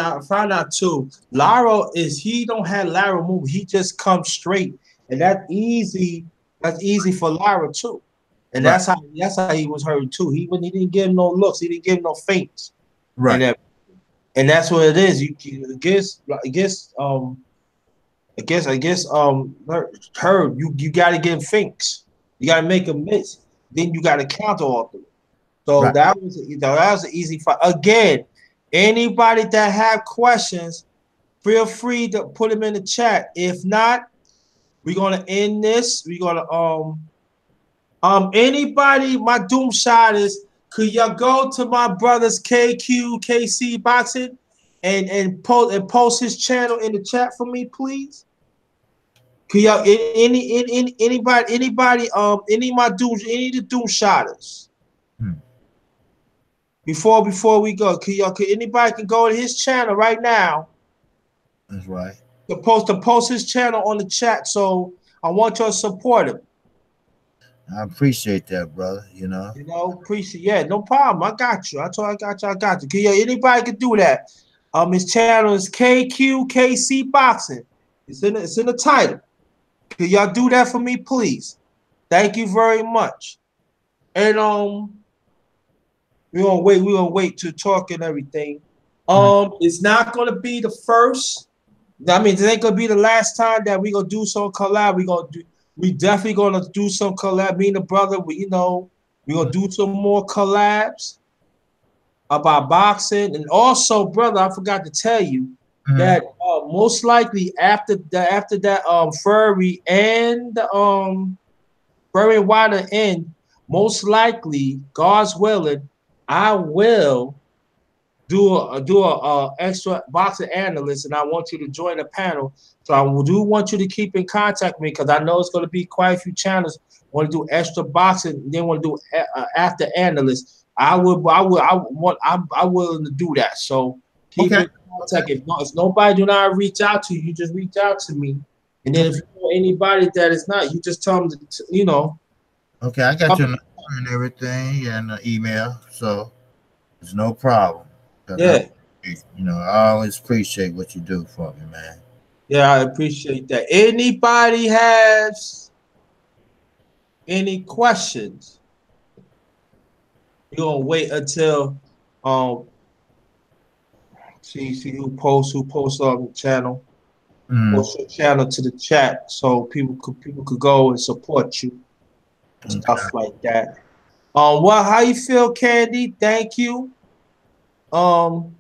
out too. Lara is he don't have lateral move. He just comes straight, and that's easy. That's easy for Lara too. And Right, that's how he was hurt too. He didn't give him no looks. He didn't give him no feints. And right, and that's what it is. I guess her you got to get him feints. You got to make him miss. Then you got to counter all through. So right. that was an easy fight. Again, anybody that have questions, feel free to put them in the chat. If not, we're gonna end this. We're gonna anybody, my doom shot is, could y'all go to my brother's KQKC boxing and post his channel in the chat for me, please? Could y'all any of my dooms, any of the doom shotters? Hmm. Before we go, could anybody can go to his channel right now That's right. to post his channel on the chat. So I want you to support him. I appreciate that, brother. Appreciate, yeah, no problem. I got you. I got you. Anybody can do that. His channel is KQKC Boxing. It's in the title. Can y'all do that for me, please? Thank you very much. And we're gonna wait to talk and everything. Mhm. It's not gonna be the first. I mean, it ain't gonna be the last time that we gonna do some collab. We definitely gonna do some collab. Me and the brother, we gonna do some more collabs about boxing. And also, brother, I forgot to tell you Mhm. that most likely after that Furry and Wilder end, most likely, God's willing, I will do a extra boxing analyst, and I want you to join the panel. So I do want you to keep in contact with me because I know it's going to be quite a few channels want to do extra boxing, then want to do after analyst. I'm willing to do that. So keep Okay. in contact. If nobody do not reach out to you, you just reach out to me. And then if Okay. you know anybody that is not, you just tell them Okay. I got your number and everything and email, so it's no problem. 'Cause yeah, I always appreciate what you do for me, man. yeah, I appreciate that. Anybody has any questions? We're gonna wait until um see who posts on the channel. Mm. Post your channel to the chat so people could go and support you and Okay. stuff like that. Well, how you feel, Candy? Thank you. Um,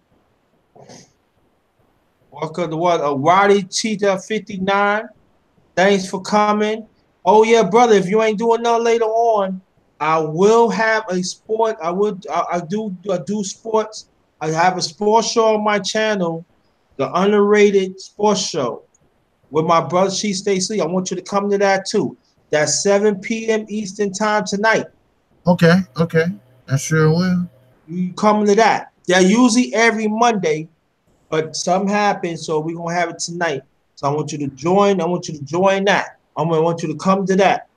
welcome to what? Roddy Cheetah 59. Thanks for coming. Oh yeah, brother. If you ain't doing nothing later on, I will have a sport. I do sports. I have a sports show on my channel, the Underrated Sports Show with my brother Chief Stacy. I want you to come to that too. That's 7 p.m. Eastern time tonight. Okay, okay. I sure will. You coming to that? They're usually every Monday, but something happened, so we're gonna have it tonight. So I want you to join. I want you to join that. I'm gonna want you to come to that.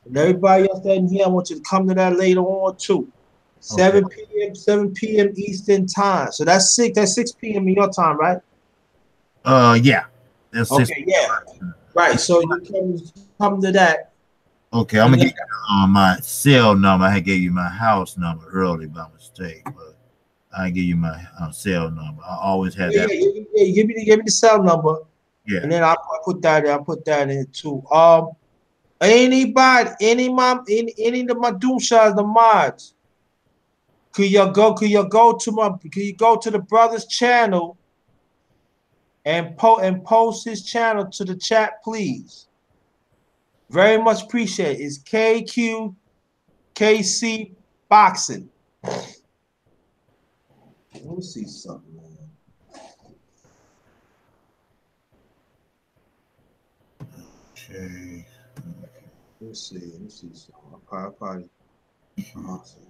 And everybody else that in here, I want you to come to that later on too. Okay. 7 p.m. Eastern time. So that's 6 p.m. in your time, right? Yeah. That's six. Okay, yeah. Right. So you come to that. Okay, I'm And gonna then, get you my cell number. I had gave you my house number early by mistake, but I give you my cell number. I always had that. yeah, give me the cell number. Yeah. And then I'll put that in. I'll put that in too. Anybody, any of my doom shots, the mods, could you go to the brother's channel and post his channel to the chat, please? Very much appreciate it. It's KQKC Boxing. Let me see something, man. Okay. Let me see. Let me see something. Probably. Awesome.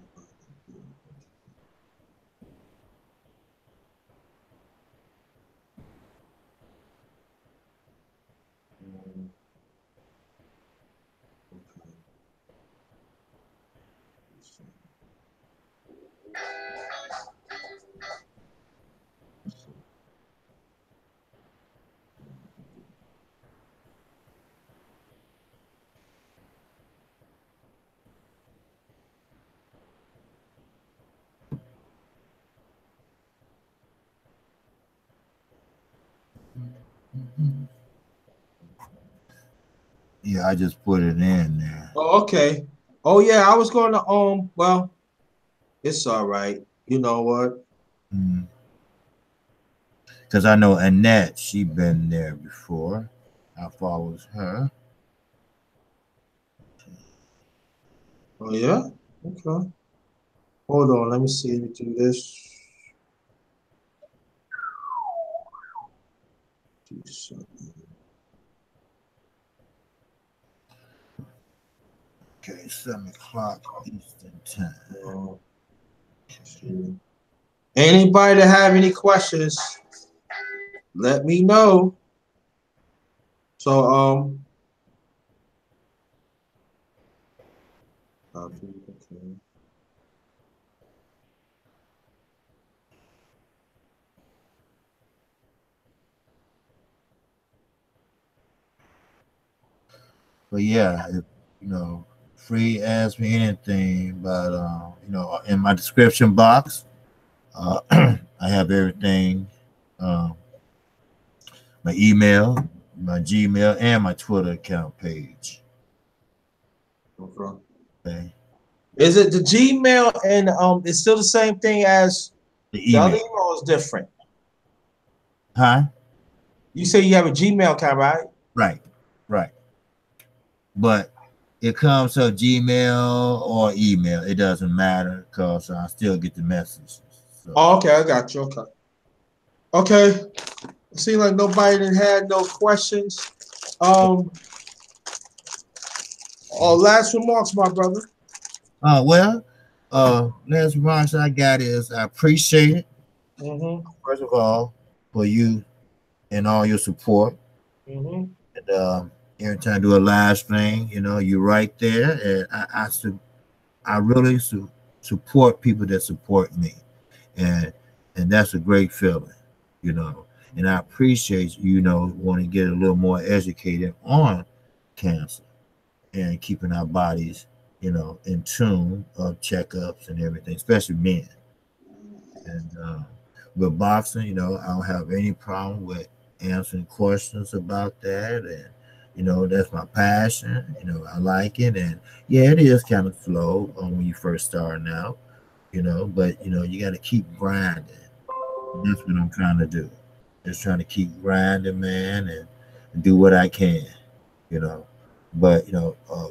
Yeah, I just put it in there. Oh, okay. Oh yeah, I was going to well, it's all right. You know what? Because I know Annette, she been there before. I follows her. Oh yeah? Okay. Hold on, let me see. Let me do this. Do something. Okay, 7 o'clock Eastern time. See. Anybody that have any questions, let me know. So okay. But yeah, if, free ask me anything. But in my description box, I have everything. Um, my email, my Gmail, and my Twitter account page. Okay. Okay. Is it the Gmail and it's still the same thing as The the other email. email is different? Huh? You say you have a Gmail account, right? Right. Right. But it comes to Gmail or email. It doesn't matter because I still get the messages. So. Oh, okay, I got you. Okay. Okay. It seems like nobody didn't had no questions. Um, last remarks, my brother. Well, last remarks I got is I appreciate it. Mm-hmm. First of all, for you and all your support. Mm-hmm. And every time I do a live stream, you're right there. And I really support people that support me. And that's a great feeling. And I appreciate want to get a little more educated on cancer and keeping our bodies, in tune of checkups and everything, especially men. And with boxing, I don't have any problem with answering questions about that. And, that's my passion. I like it. And yeah, it is kind of slow when you first starting out, but, you got to keep grinding. That's what I'm trying to do. Just trying to keep grinding, man, and do what I can, you know. But,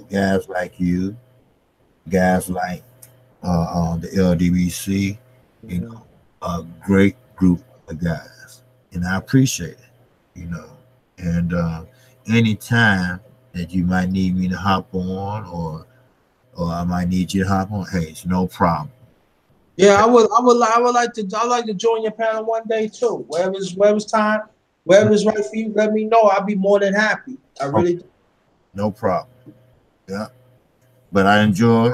guys like you, guys like the LDBC, you Mm-hmm. know, a great group of guys, and I appreciate it. And anytime, that you might need me to hop on, or I might need you to hop on, hey, it's no problem. Yeah, I would like to join your panel one day too. Wherever's time, wherever's right for you, let me know. I'll be more than happy. I Okay, really do. no problem. Yeah, but I enjoyed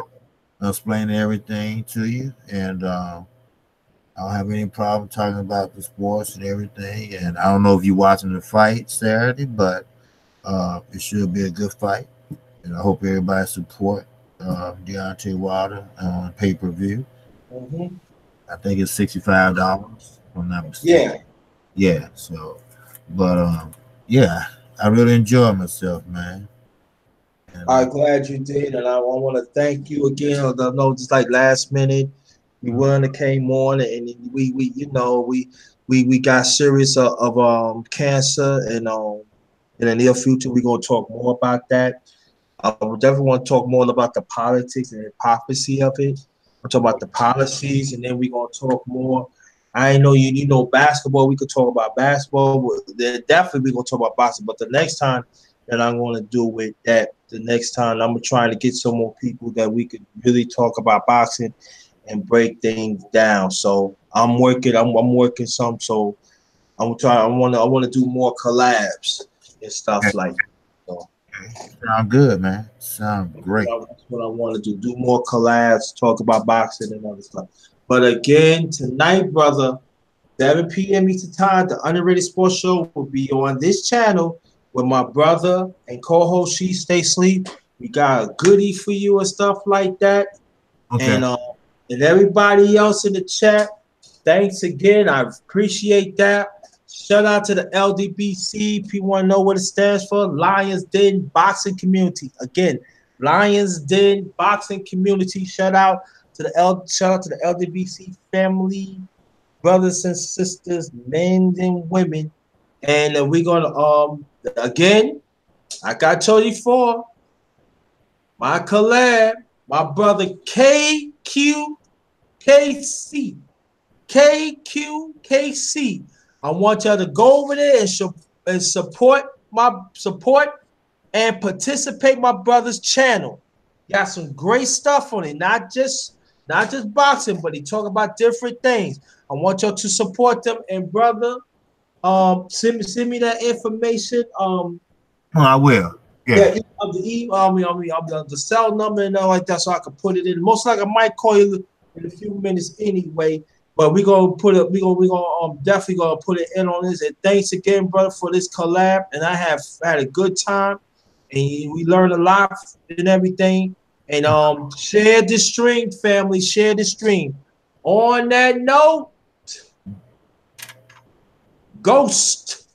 explaining everything to you, and I don't have any problem talking about the sports and everything. And I don't know if you're watching the fight Saturday, but it should be a good fight. And I hope everybody support Deontay Wilder on pay-per-view. Hmm. I think it's $65, if I'm not mistaken. Yeah, Yeah. So, but yeah, I really enjoy myself, man. And I'm glad you did, and I want to thank you again. I know just like last minute, you willing to came on, and we you know we got serious of cancer, and in the near future we're gonna talk more about that. I would definitely want to talk more about the politics and hypocrisy of it. We'll talk about the policies, and then we're gonna talk more. I know you know basketball. We could talk about basketball. But definitely we're gonna talk about boxing. But the next time that I'm gonna do with that, the next time I'm trying to get some more people that we could really talk about boxing and break things down. So I'm working. I'm working some. So I'm trying. I want to do more collabs and stuff like that. So. sound good, man. Sound great. That's what I want to do. Do more collabs, talk about boxing and other stuff. But again, tonight, brother, 7 p.m. Eastern Time, the Underrated Sports Show will be on this channel with my brother and co-host She Stay Sleep. We got a goodie for you and stuff like that. Okay. And everybody else in the chat, thanks again. I appreciate that. Shout out to the LDBC. If you want to know what it stands for, Lions Den Boxing Community. Again, Lions Den Boxing Community. Shout out to the LDBC family, brothers and sisters, men and women. And we're gonna again, like I told you before, my collab, my brother KQKC. KQKC. I want y'all to go over there and support and participate my brother's channel. Got some great stuff on it, not just boxing, but he talk about different things. I want y'all to support them. And brother, send me that information. Oh, I will. Yeah. Yeah, the cell number and all like that, so I can put it in. Most likely, I might call you in a few minutes anyway. But we're gonna put it. We're gonna definitely gonna put it in on this. And thanks again, brother, for this collab. And I have had a good time, and we learned a lot and everything. And share this stream, family. Share the stream. On that note, Ghost.